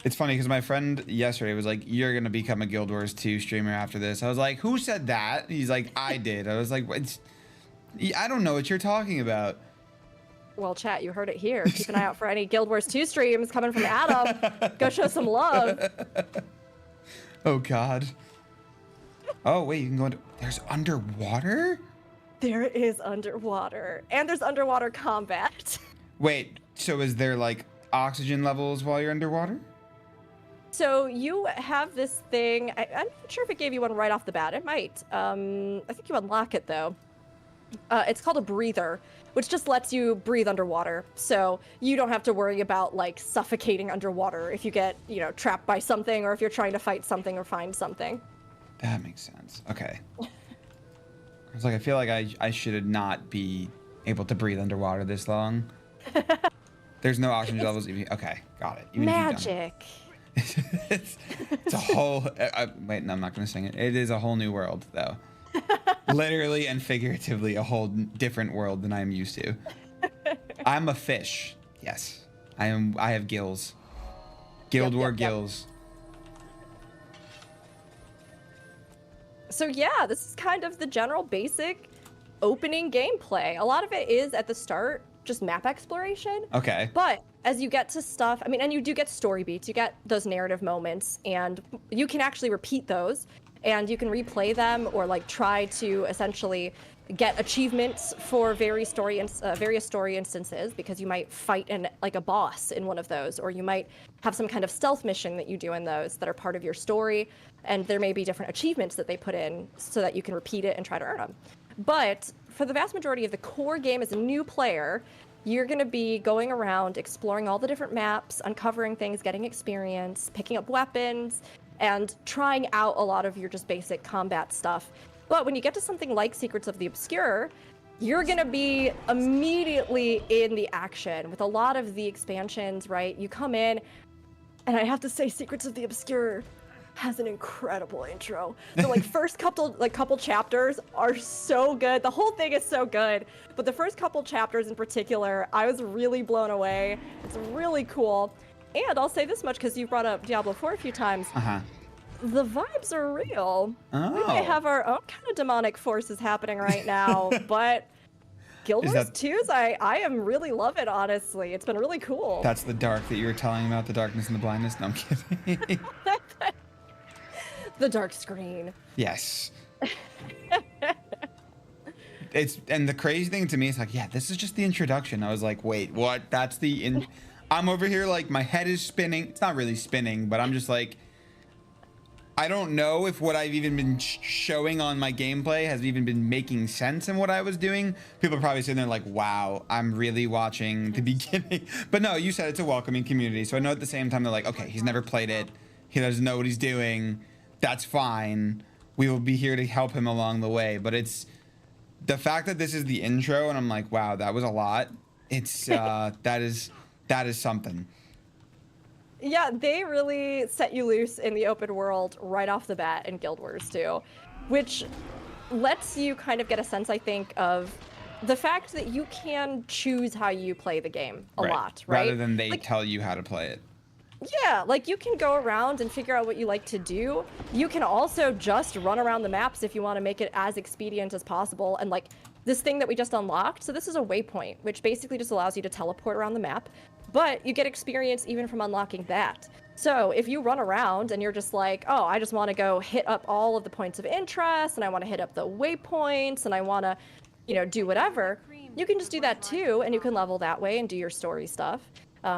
It's funny because my friend yesterday was like, you're going to become a Guild Wars 2 streamer after this. I was like, who said that? He's like, I did. I was like, I don't know what you're talking about. Well, chat, you heard it here. Keep an eye out for any Guild Wars 2 streams coming from Adam. Go show some love. Oh, God. Oh, wait, you can go into... There's underwater? There is underwater. And there's underwater combat. Wait, so is there, like, oxygen levels while you're underwater? So you have this thing... I'm not sure if it gave you one right off the bat. It might. I think you unlock it, though. It's called a breather, which just lets you breathe underwater. So you don't have to worry about like suffocating underwater if you get, trapped by something or if you're trying to fight something or find something. That makes sense. Okay. I was like, I feel like I should not be able to breathe underwater this long. There's no oxygen levels. Okay, got it. Even magic. It's a whole... wait, no, I'm not going to sing it. It is a whole new world, though. Literally and figuratively a whole different world than I'm used to. I'm a fish. Yes. I have gills. Guild War gills. So yeah, this is kind of the general basic opening gameplay. A lot of it is at the start, just map exploration. Okay. But as you get to stuff, and you do get story beats, you get those narrative moments, and you can actually repeat those. And you can replay them or like try to essentially get achievements for various story instances, because you might fight like a boss in one of those, or you might have some kind of stealth mission that you do in those that are part of your story, and there may be different achievements that they put in so that you can repeat it and try to earn them. But for the vast majority of the core game as a new player, you're going to be going around exploring all the different maps, uncovering things, getting experience, picking up weapons, and trying out a lot of your just basic combat stuff. But when you get to something like Secrets of the Obscure, you're gonna be immediately in the action with a lot of the expansions, right? You come in, and I have to say Secrets of the Obscure has an incredible intro. The first couple chapters are so good. The whole thing is so good, but the first couple chapters in particular, I was really blown away. It's really cool. And I'll say this much, because you've brought up Diablo 4 a few times. The vibes are real. Oh. We may have our own kind of demonic forces happening right now, but Guild Is Wars that- 2's, I am really loving, honestly. It's been really cool. That's the dark that you were telling about, the darkness and the blindness? No, I'm kidding. The dark screen. Yes. And the crazy thing to me is like, yeah, this is just the introduction. I was like, wait, what? That's the I'm over here like my head is spinning. It's not really spinning, but I'm just like, I don't know if what I've even been showing on my gameplay has even been making sense in what I was doing. People are probably sitting there like, wow, I'm really watching the beginning. But no, you said it's a welcoming community. So I know at the same time they're like, okay, he's never played it. He doesn't know what he's doing. That's fine. We will be here to help him along the way. But it's the fact that this is the intro and I'm like, wow, that was a lot. It's that is something. Yeah, they really set you loose in the open world right off the bat in Guild Wars 2, which lets you kind of get a sense, I think, of the fact that you can choose how you play the game a lot, right? Rather than they like, tell you how to play it. Yeah, like you can go around and figure out what you like to do. You can also just run around the maps if you want to make it as expedient as possible. And like this thing that we just unlocked, so this is a waypoint, which basically just allows you to teleport around the map. But you get experience even from unlocking that. So if you run around and you're just like, oh, I just want to go hit up all of the points of interest and I want to hit up the waypoints and I want to, you know, do whatever, you can just do that too. And you can level that way and do your story stuff.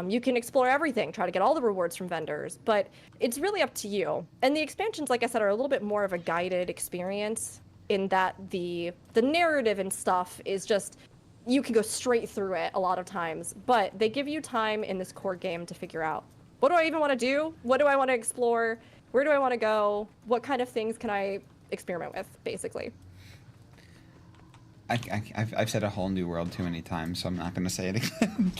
You can explore everything, try to get all the rewards from vendors, but it's really up to you. And the expansions, like I said, are a little bit more of a guided experience in that the narrative and stuff is just, you can go straight through it a lot of times, but they give you time in this core game to figure out, what do I even want to do? What do I want to explore? Where do I want to go? What kind of things can I experiment with, basically? I've said a whole new world too many times, so I'm not going to say it again.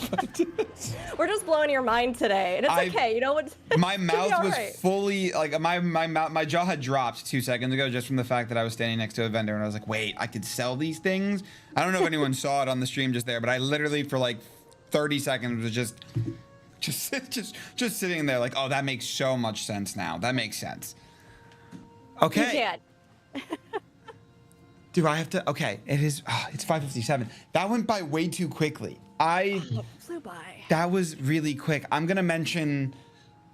We're just blowing your mind today, and it's okay. You know what? My mouth was right. fully like my jaw had dropped 2 seconds ago just from the fact that I was standing next to a vendor and I was like, wait, I could sell these things. I don't know if anyone saw it on the stream just there, but I literally for like 30 seconds was just sitting there like, oh, that makes so much sense now. That makes sense. Okay. You can't. Do I have to? Okay, it's 5:57. That went by way too quickly. Flew by. That was really quick. I'm gonna mention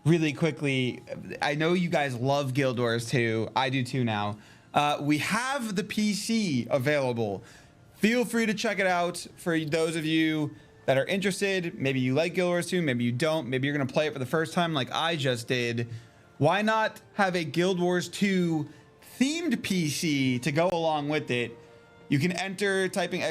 really quickly. I know you guys love Guild Wars 2. I do too now. We have the PC available. Feel free to check it out for those of you that are interested. Maybe you like Guild Wars 2, maybe you don't. Maybe you're gonna play it for the first time like I just did. Why not have a Guild Wars 2 themed PC to go along with it? You can enter typing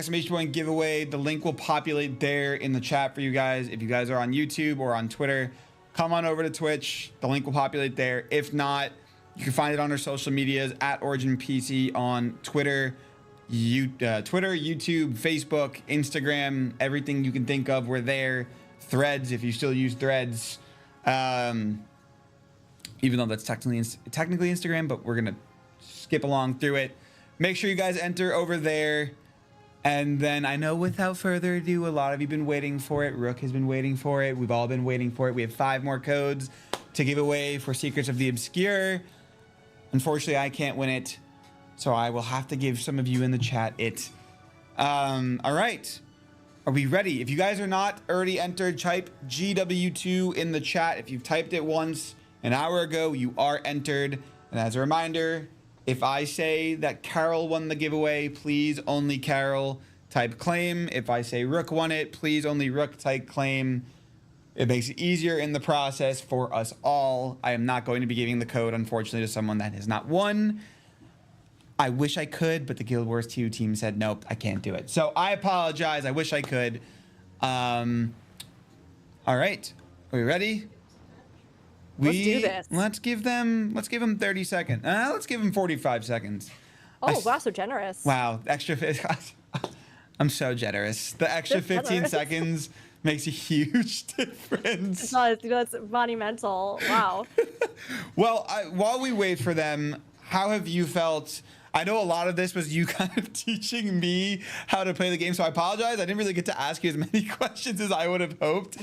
!giveaway. The link will populate there in the chat for you guys. If you guys are on YouTube or on Twitter, come on over to Twitch. The link will populate there. If not, you can find it on our social medias at OriginPC on Twitter, YouTube, Facebook, Instagram, everything you can think of, we're there. Threads, if you still use Threads, even though that's technically Instagram, but we're gonna skip along through it. Make sure you guys enter over there. And then I know without further ado, a lot of you have been waiting for it. Rook has been waiting for it. We've all been waiting for it. We have 5 more codes to give away for Secrets of the Obscure. Unfortunately, I can't win it, so I will have to give some of you in the chat it. All right. Are we ready? If you guys are not already entered, type GW2 in the chat. If you've typed it once an hour ago, you are entered. And as a reminder, if I say that Carol won the giveaway, please only Carol type claim. If I say Rook won it, please only Rook type claim. It makes it easier in the process for us all. I am not going to be giving the code, unfortunately, to someone that has not won. I wish I could, but the Guild Wars 2 team said, nope, I can't do it. So I apologize. I wish I could. All right. Are we ready? Let's do this. Let's give them 30 seconds. Let's give them 45 seconds. Oh, wow, so generous. Wow, extra. I'm so generous. The extra 15 seconds makes a huge difference. It does. You know, it's monumental. Wow. Well, while we wait for them, how have you felt? I know a lot of this was you kind of teaching me how to play the game, so I apologize. I didn't really get to ask you as many questions as I would have hoped.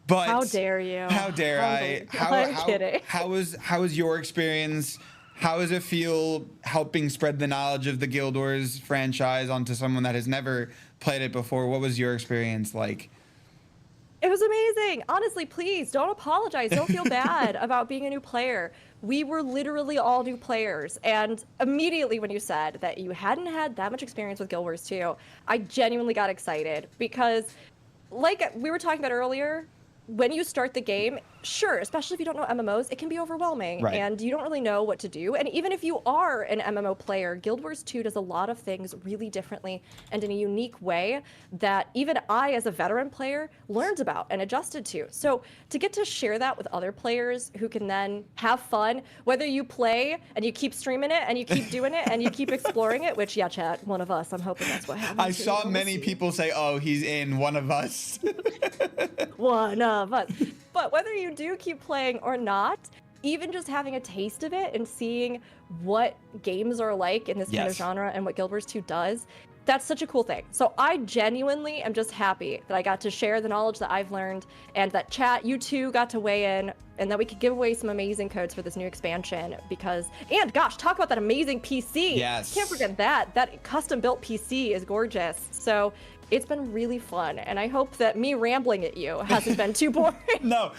But how dare you? How dare I? I'm kidding. How was your experience? How does it feel helping spread the knowledge of the Guild Wars franchise onto someone that has never played it before. What was your experience like? It was amazing. Honestly, please don't apologize. Don't feel bad about being a new player. We were literally all new players. And immediately when you said that you hadn't had that much experience with Guild Wars 2, I genuinely got excited because, like we were talking about earlier, when you start the game, sure, especially if you don't know MMOs, it can be overwhelming, Right. and you don't really know what to do. And even if you are an MMO player, Guild Wars 2 does a lot of things really differently and in a unique way that even I, as a veteran player, learned about and adjusted to. So to get to share that with other players who can then have fun, whether you play and you keep streaming it and you keep doing it and you keep exploring it, which, yeah, chat, one of us, I'm hoping that's what happens. I saw many people say, oh, he's in One of Us. One of us. But whether you do keep playing or not, even just having a taste of it and seeing what games are like in this kind of Yes. genre and what Guild Wars 2 does, that's such a cool thing. So I genuinely am just happy that I got to share the knowledge that I've learned and that chat, you two got to weigh in and that we could give away some amazing codes for this new expansion because, and gosh, talk about that amazing PC. Yes. Can't forget that. That custom built PC is gorgeous. So it's been really fun, and I hope that me rambling at you hasn't been too boring. No,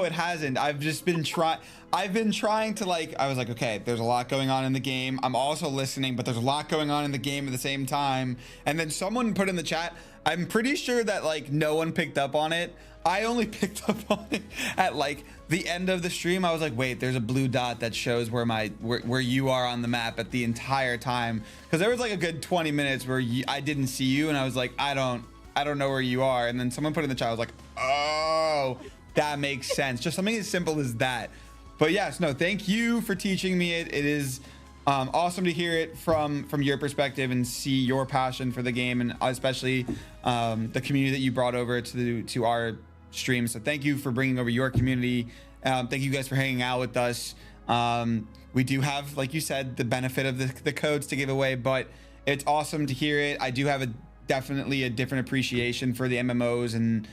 it hasn't. I've just been trying to, like, I was like, okay, there's a lot going on in the game. I'm also listening, but there's a lot going on in the game at the same time. And then someone put in the chat, I'm pretty sure that, like, no one picked up on it. I only picked up on it at, like, the end of the stream. I was like, wait, there's a blue dot that shows where you are on the map at the entire time. Because there was like a good 20 minutes where I didn't see you, and I was like, I don't know where you are. And then someone put in the chat, I was like, oh, that makes sense. Just something as simple as that. But yes, no, thank you for teaching me it. It is awesome to hear it from your perspective and see your passion for the game, and especially the community that you brought over to our stream. So thank you for bringing over your community. Thank you guys for hanging out with us. We do have, like you said, the benefit of the codes to give away, but it's awesome to hear it. I do have definitely a different appreciation for the MMOs and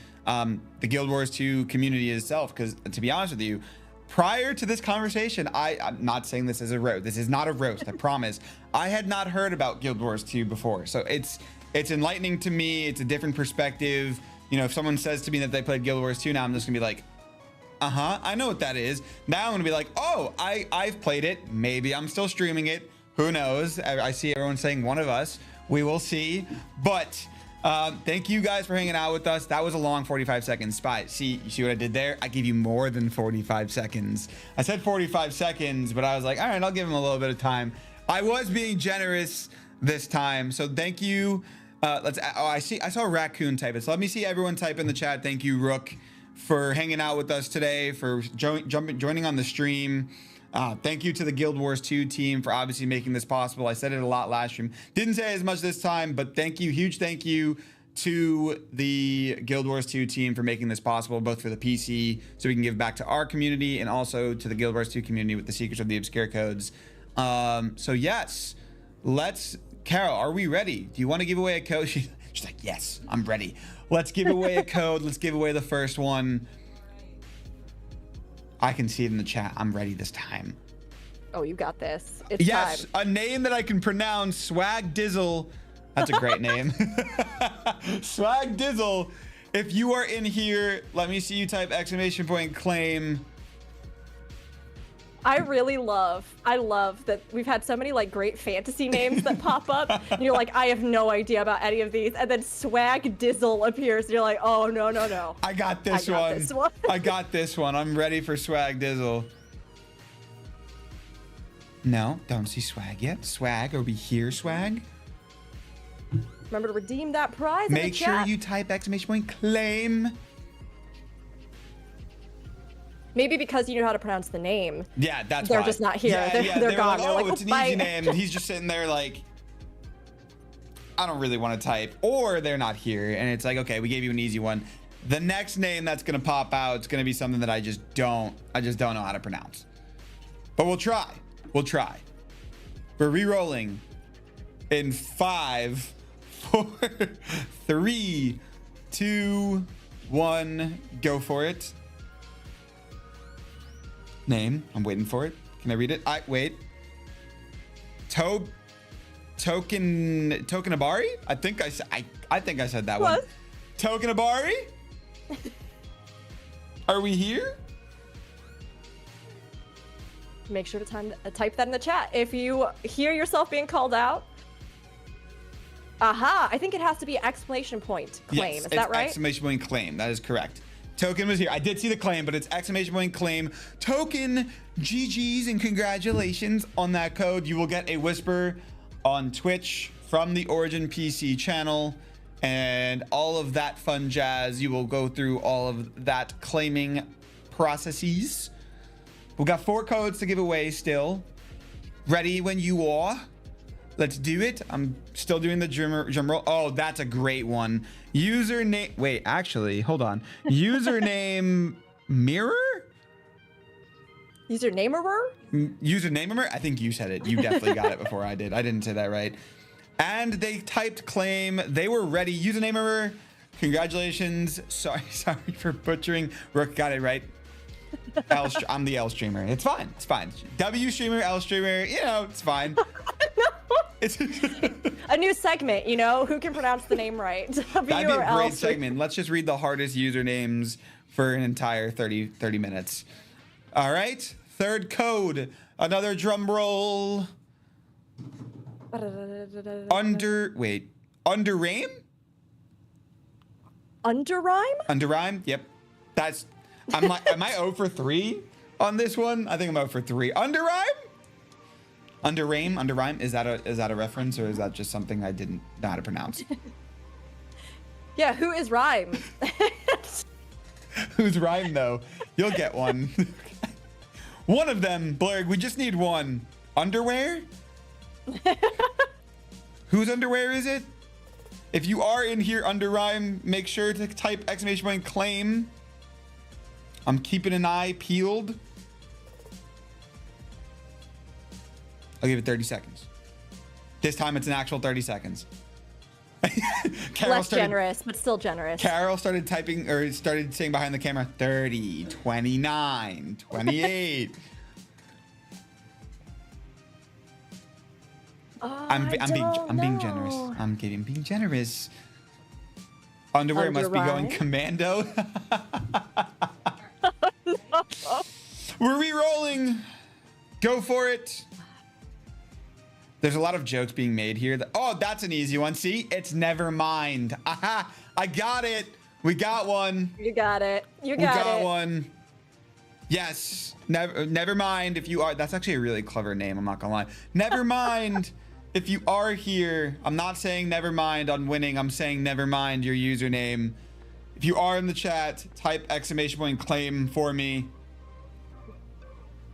the Guild Wars 2 community itself, because to be honest with you, prior to this conversation, I'm not saying this as a roast. This is not a roast, I promise. I had not heard about Guild Wars 2 before, so it's enlightening to me. It's a different perspective. You know, if someone says to me that they played Guild Wars 2 now, I'm just gonna be like, I know what that is. Now I'm gonna be like, oh, I've played it. Maybe I'm still streaming it. Who knows? I see everyone saying One of Us. We will see. But thank you guys for hanging out with us. That was a long 45 seconds. Spy, you see what I did there? I gave you more than 45 seconds. I said 45 seconds, but I was like, all right, I'll give him a little bit of time. I was being generous this time. So thank you. I saw a raccoon type it. So let me see everyone type in the chat. Thank you, Rook, for hanging out with us today, for joining on the stream. Thank you to the Guild Wars 2 team for obviously making this possible. I said it a lot last stream. Didn't say as much this time, but thank you. Huge thank you to the Guild Wars 2 team for making this possible, both for the PC, so we can give back to our community, and also to the Guild Wars 2 community with the Secrets of the Obscure codes. So yes, Carol, are we ready? Do you want to give away a code? She's like, yes, I'm ready. Let's give away a code. Let's give away the first one. I can see it in the chat. I'm ready this time. Oh, you got this. It's yes, time. a name that I can pronounce, Swag Dizzle. That's a great name. Swag Dizzle. If you are in here, let me see you type ! claim. I love that we've had so many like great fantasy names that pop up. And you're like, I have no idea about any of these. And then Swag Dizzle appears. And you're like, oh, no. I got this one. I got this one. I'm ready for Swag Dizzle. No, don't see Swag yet. Swag, are we here, Swag? Remember to redeem that prize. Make sure you type ! claim. Maybe because you know how to pronounce the name. Yeah, that's They're why. just not here. Yeah, They're gone. Like, They're oh, like, it's an bye. easy name. And he's just sitting there like, I don't really want to type. Or they're not here. And it's like, okay, we gave you an easy one. The next name that's going to pop out, it's going to be something that I just don't know how to pronounce. But we'll try. We're re-rolling in 5, 4, 3, 2, 1. Go for it. Name. I'm waiting for it. Can I read it? Wait. Tokenabari? I think I said that one. What? Tokenabari? Are we here? Make sure to type that in the chat if you hear yourself being called out. Aha! I think it has to be exclamation point claim. Yes, Is that right? Exclamation point claim. That is correct. Token was here. I did see the claim, but it's exclamation point claim. Token, GG's and congratulations on that code. You will get a whisper on Twitch from the Origin PC channel and all of that fun jazz. You will go through all of that claiming processes. We've got 4 codes to give away still. Ready when you are. Let's do it. I'm still doing the drum roll. Oh, that's a great one. Username. Wait, actually, hold on. Username mirror? Usernamerer? Usernamerer? I think you said it. You definitely got it before I did. I didn't say that right. And they typed claim. They were ready. Usernamerer. Congratulations. Sorry for butchering. Rook got it right. I'm the L streamer. It's fine. It's fine. W streamer, L streamer. You know, it's fine. It's a new segment, you know? Who can pronounce the name right? That'd be a great segment. Let's just read the hardest usernames for an entire 30 minutes. All right. Third code. Another drum roll. Underrame? Underrime? Underrime? Yep. That's... am I 0 for 3 on this one? I think I'm 0 for 3. Underrime? Underrime? Is that a reference, or is that just something I didn't know how to pronounce? Yeah, who is Rhyme? Who's Rhyme though? You'll get one. One of them, Blurg. We just need one. Underwear? Whose underwear is it? If you are in here under Rhyme, make sure to type exclamation point claim. I'm keeping an eye peeled. I'll give it 30 seconds. This time it's an actual 30 seconds. Less generous, but still generous. Carol started typing, or started saying behind the camera, 30, 29, 28. I'm being generous. I'm being generous. Underwear must be going commando. No. We're re-rolling. Go for it. There's a lot of jokes being made here. Oh, that's an easy one. See, it's never mind. Aha, I got it. We got one. You got it. We got one. Yes. Never mind if you are. That's actually a really clever name. I'm not gonna lie. Never mind if you are here. I'm not saying never mind on winning. I'm saying never mind your username. If you are in the chat, type exclamation point claim for me.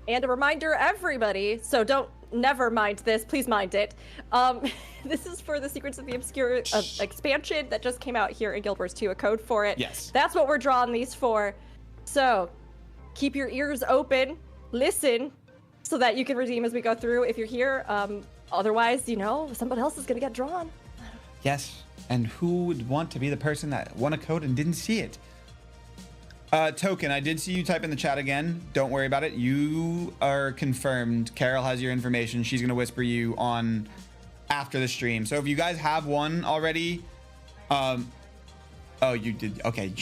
And a reminder, everybody, so don't never mind this, please mind it. This is for the Secrets of the Obscure expansion that just came out here in Guild Wars 2, a code for it. Yes. That's what we're drawing these for. So keep your ears open, listen, so that you can redeem as we go through if you're here. Otherwise, you know, somebody else is gonna get drawn. Yes. And who would want to be the person that won a code and didn't see it? Token, I did see you type in the chat again. Don't worry about it. You are confirmed. Carol has your information. She's going to whisper you on after the stream. So if you guys have one already, oh, you did. Okay.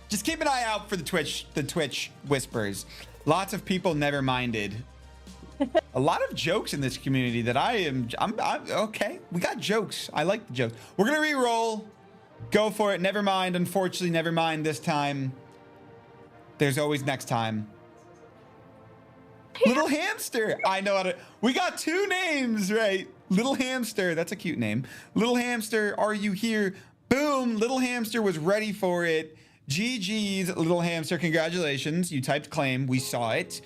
Just keep an eye out for the Twitch whispers. Lots of people never minded. A lot of jokes in this community that I'm okay. We got jokes. I like the jokes. We're going to re-roll. Go for it. Never mind. Unfortunately, never mind this time. There's always next time. Little Hamster. I know how to. We got 2 names, right? Little Hamster. That's a cute name. Little Hamster, are you here? Boom. Little Hamster was ready for it. GG's, Little Hamster. Congratulations. You typed claim. We saw it.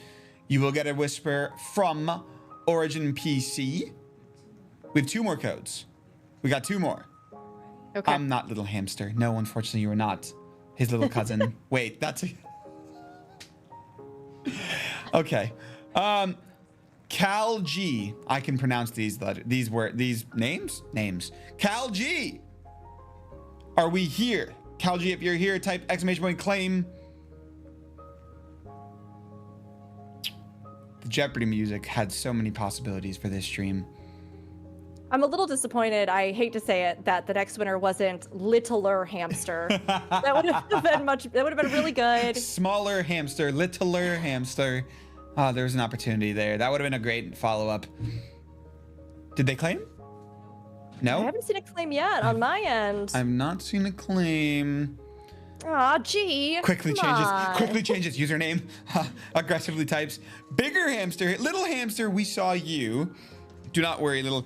You will get a whisper from Origin PC. We have 2 more codes. We got 2 more. Okay. I'm not Little Hamster. No, unfortunately, you are not his little cousin. Wait, that's a... Okay. Cal G. I can pronounce these names. Cal G. Are we here? Cal G, if you're here, type exclamation point claim. The Jeopardy music had so many possibilities for this stream. I'm a little disappointed, I hate to say it, that the next winner wasn't Littler Hamster. That would have been really good. Smaller hamster, littler hamster. Oh, there was an opportunity there. That would have been a great follow-up. Did they claim? No? I haven't seen a claim yet on my end. I've not seen a claim. Aw, gee. Quickly come on. changes username. Aggressively types. Bigger hamster, little hamster, we saw you. Do not worry, little...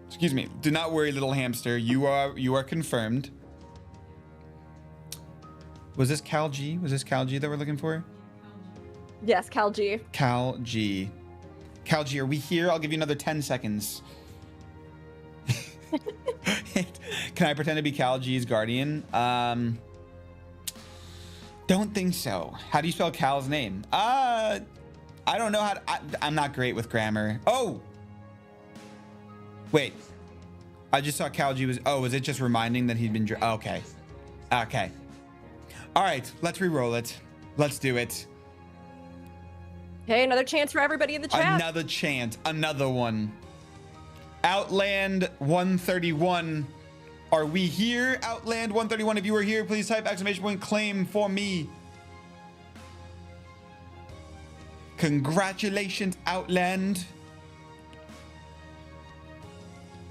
Excuse me. Do not worry, little hamster. You are confirmed. Was this Cal G? Was this Cal G that we're looking for? Yes, Cal G. Cal G. Cal G, are we here? I'll give you another 10 seconds. Can I pretend to be Cal G's guardian? Don't think so. How do you spell Cal's name? I don't know how to, I'm not great with grammar. Oh! Wait. I just saw Cal G was, oh, was it just reminding that he'd been, okay. Okay. All right, let's re-roll it. Let's do it. Hey, another chance for everybody in the chat. Another chance, another one. Outland 131. Are we here? Outland 131. If you are here, please type exclamation point claim for me. Congratulations, Outland.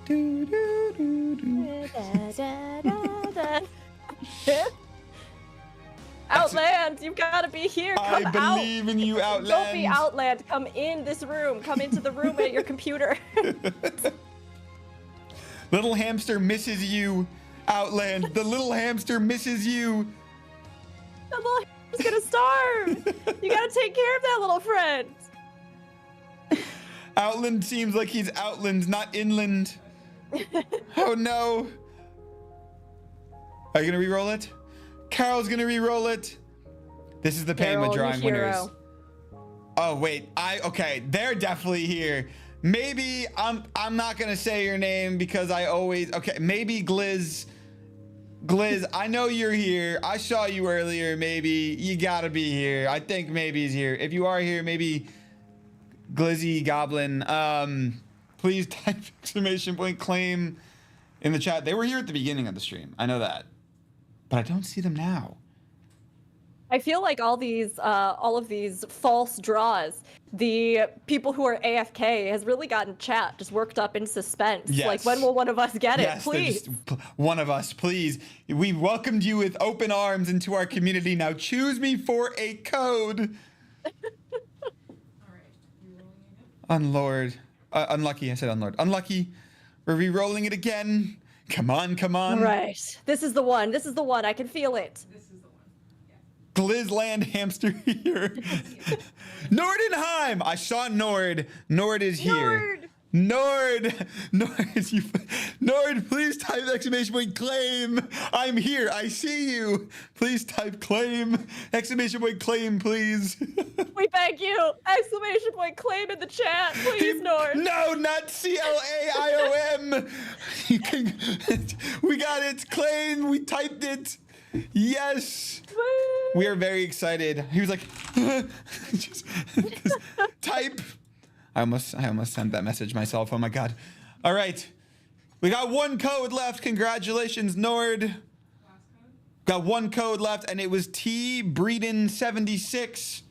Do, do, do, do. Outland, you've got to be here. Come I believe in you, Outland. Don't be Outland. Come in this room. Come into the room at your computer. Little hamster misses you, Outland. The little hamster misses you. The little hamster's gonna starve. You gotta take care of that little friend. Outland seems like he's outland, not inland. Oh no. Are you gonna re-roll it? Carol's gonna re-roll it. This is the pain with drawing winners. Oh wait, okay, they're definitely here. Maybe I'm not gonna say your name because I always, okay, maybe Glizz, I know you're here. I saw you earlier. Maybe you gotta be here. I think maybe he's here. If you are here, maybe Glizzy Goblin, please type exclamation point claim in the chat. They were here at the beginning of the stream. I know that, but I don't see them now. I feel like all of these false draws, the people who are AFK has really gotten chat just worked up in suspense. Yes. Like, when will one of us get it? Yes, Please. One of us, please. We welcomed you with open arms into our community. Now choose me for a code. Unlord. Unlucky. I said unlord. Unlucky. We're re-rolling it again. Come on, come on. All right. This is the one. This is the one. I can feel it. Glizzland hamster here. Nordenheim. I saw Nord. Nord is here. Nord, please type exclamation point claim. I'm here. I see you. Please type claim. Exclamation point claim, please. We beg you. Exclamation point claim in the chat, please, Nord. No, not CLAIOM. We got it. Claim. We typed it. Yes. We are very excited. He was like, just type. I almost sent that message myself. Oh my God. All right. We got one code left. Congratulations, Nord. Got one code left, and it was T Breeden 76.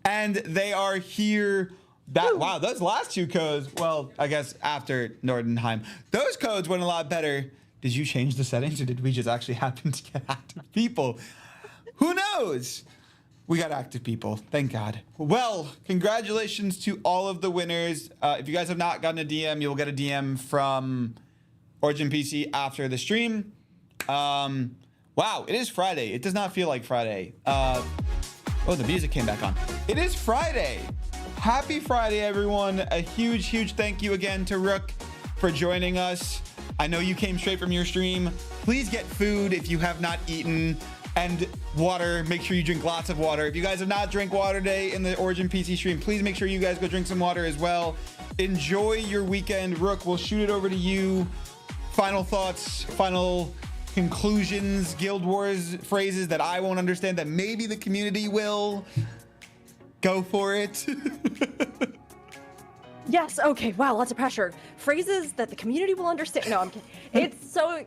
And they are here. Wow, those last two codes, well, I guess after Nordenheim, those codes went a lot better. Did you change the settings, or did we just actually happen to get active people? Who knows? We got active people, thank God. Well, congratulations to all of the winners. If you guys have not gotten a DM, you'll get a DM from Origin PC after the stream. Wow, it is Friday. It does not feel like Friday. Oh, the music came back on. It is Friday. Happy Friday, everyone. A huge, huge thank you again to Rook for joining us. I know you came straight from your stream. Please get food if you have not eaten, and water. Make sure you drink lots of water. If you guys have not drank water today in the Origin PC stream, please make sure you guys go drink some water as well. Enjoy your weekend. Rook, we'll shoot it over to you. Final thoughts, final conclusions, Guild Wars phrases that I won't understand that maybe the community will. Go for it. Yes. Okay. Wow. Lots of pressure. Phrases that the community will understand. No, I'm kidding.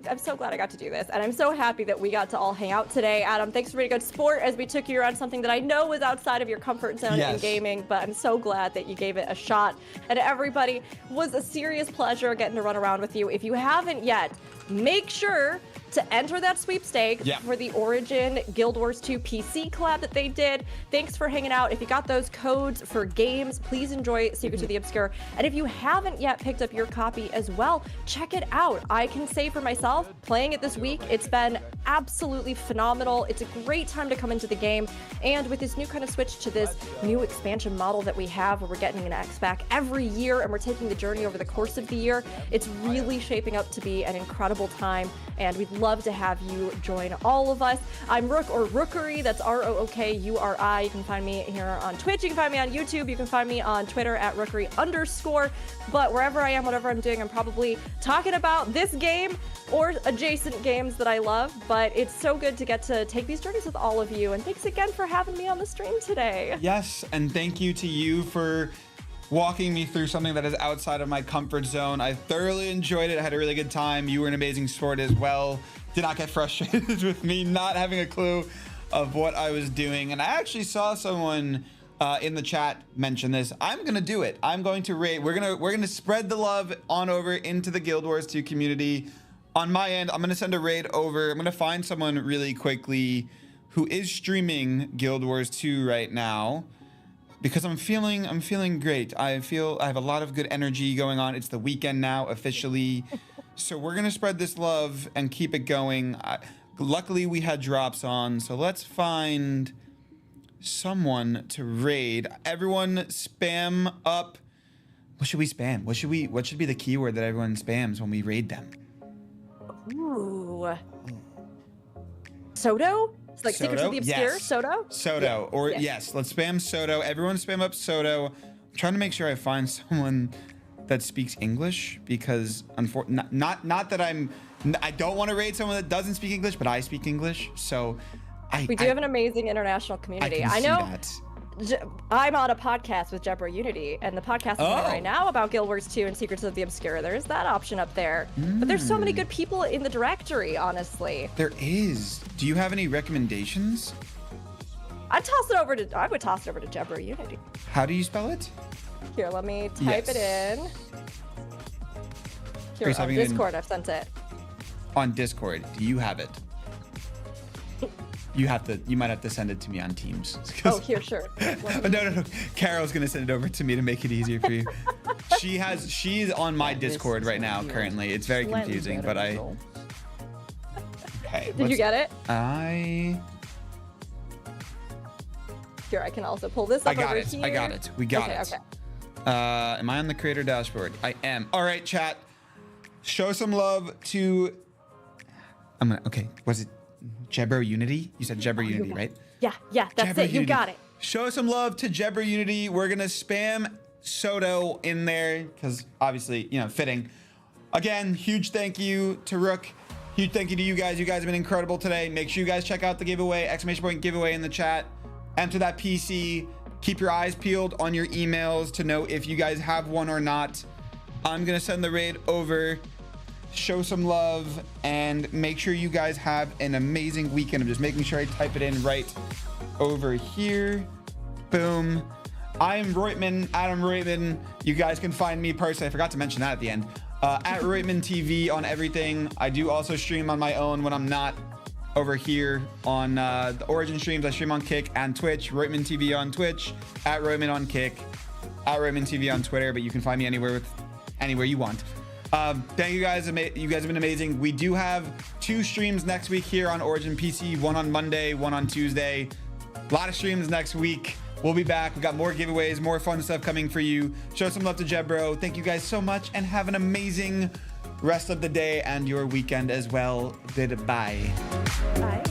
I'm so glad I got to do this, and I'm so happy that we got to all hang out today. Adam, thanks for being a good sport as we took you around something that I know was outside of your comfort zone in gaming, but I'm so glad that you gave it a shot. And everybody, it was a serious pleasure getting to run around with you. If you haven't yet, make sure to enter that sweepstake for the Origin Guild Wars 2 PC collab that they did. Thanks for hanging out. If you got those codes for games, please enjoy Secrets of the Obscure. And if you haven't yet picked up your copy as well, check it out. I can say for myself, playing it this week, it's been absolutely phenomenal. It's a great time to come into the game. And with this new kind of switch to this new expansion model that we have, where we're getting an X pack every year and we're taking the journey over the course of the year, it's really shaping up to be an incredible time. And we'd love to have you join all of us. I'm Rook, or Rookuri. That's Rookuri. You can find me here on Twitch. You can find me on YouTube. You can find me on Twitter at Rookuri_. But wherever I am, whatever I'm doing, I'm probably talking about this game or adjacent games that I love. But it's so good to get to take these journeys with all of you. And thanks again for having me on the stream today. Yes, and thank you to you for walking me through something that is outside of my comfort zone. I thoroughly enjoyed it. I had a really good time. You were an amazing sport as well. Did not get frustrated with me not having a clue of what I was doing. And I actually saw someone in the chat mention this. I'm gonna do it. I'm going to raid. We're gonna spread the love on over into the Guild Wars 2 community. On my end, I'm gonna send a raid over. I'm gonna find someone really quickly who is streaming Guild Wars 2 right now, because I'm feeling great. I have a lot of good energy going on. It's the weekend now officially. So we're gonna spread this love and keep it going. Luckily we had drops on, so let's find someone to raid. Everyone spam up. What should we spam? What should be the keyword that everyone spams when we raid them? Ooh. Soto? It's like Secrets of the Obscure? Yes. Soto? Soto. Yeah. Or yes, let's spam Soto. Everyone spam up Soto. I'm trying to make sure I find someone that speaks English, because not that I don't want to raid someone that doesn't speak English, but I speak English. So we do have an amazing international community. I know. I'm on a podcast with Jebra Unity, and the podcast is on right now about Guild Wars 2 and Secrets of the Obscure. There's that option up there. But there's so many good people in the directory, honestly. There is. Do you have any recommendations? I would toss it over to Jebra Unity. How do you spell it? Here, let me type it in. Here, on Discord, I've sent it. On Discord, do you have it? You might have to send it to me on Teams. Oh, here, sure. No. Carol's gonna send it over to me to make it easier for you. She's on my Discord right now currently. It's very confusing, but I. Okay. Did you get it? Here, I can also pull this up over here. I got it. We got it. Okay. Am I on the creator dashboard? I am. All right, chat. Show some love to. Okay. Was it Jebra Unity? You said Jebra Unity, right? Yeah, that's Jebra it. You got it. Show some love to Jebra Unity. We're gonna spam Soto in there because obviously, fitting. Again, huge thank you to Rook. Huge thank you to you guys. You guys have been incredible today. Make sure you guys check out the giveaway, ! giveaway in the chat. Enter that PC. Keep your eyes peeled on your emails to know if you guys have one or not. I'm gonna send the raid over. Show some love and make sure you guys have an amazing weekend. I'm just making sure I type it in right over here. Boom. I'm Roitman, Adam Roitman. You guys can find me personally. I forgot to mention that at the end. At Roitman TV on everything. I do also stream on my own when I'm not over here on the Origin streams. I stream on Kick and Twitch. Roitman TV on Twitch. At Roitman on Kick. At Roitman TV on Twitter. But you can find me anywhere you want. Thank you guys. You guys have been amazing. We do have 2 streams next week here on Origin PC. One on Monday, one on Tuesday. A lot of streams next week. We'll be back. We've got more giveaways, more fun stuff coming for you. Show some love to Jebro. Thank you guys so much and have an amazing rest of the day and your weekend as well. Goodbye. Bye.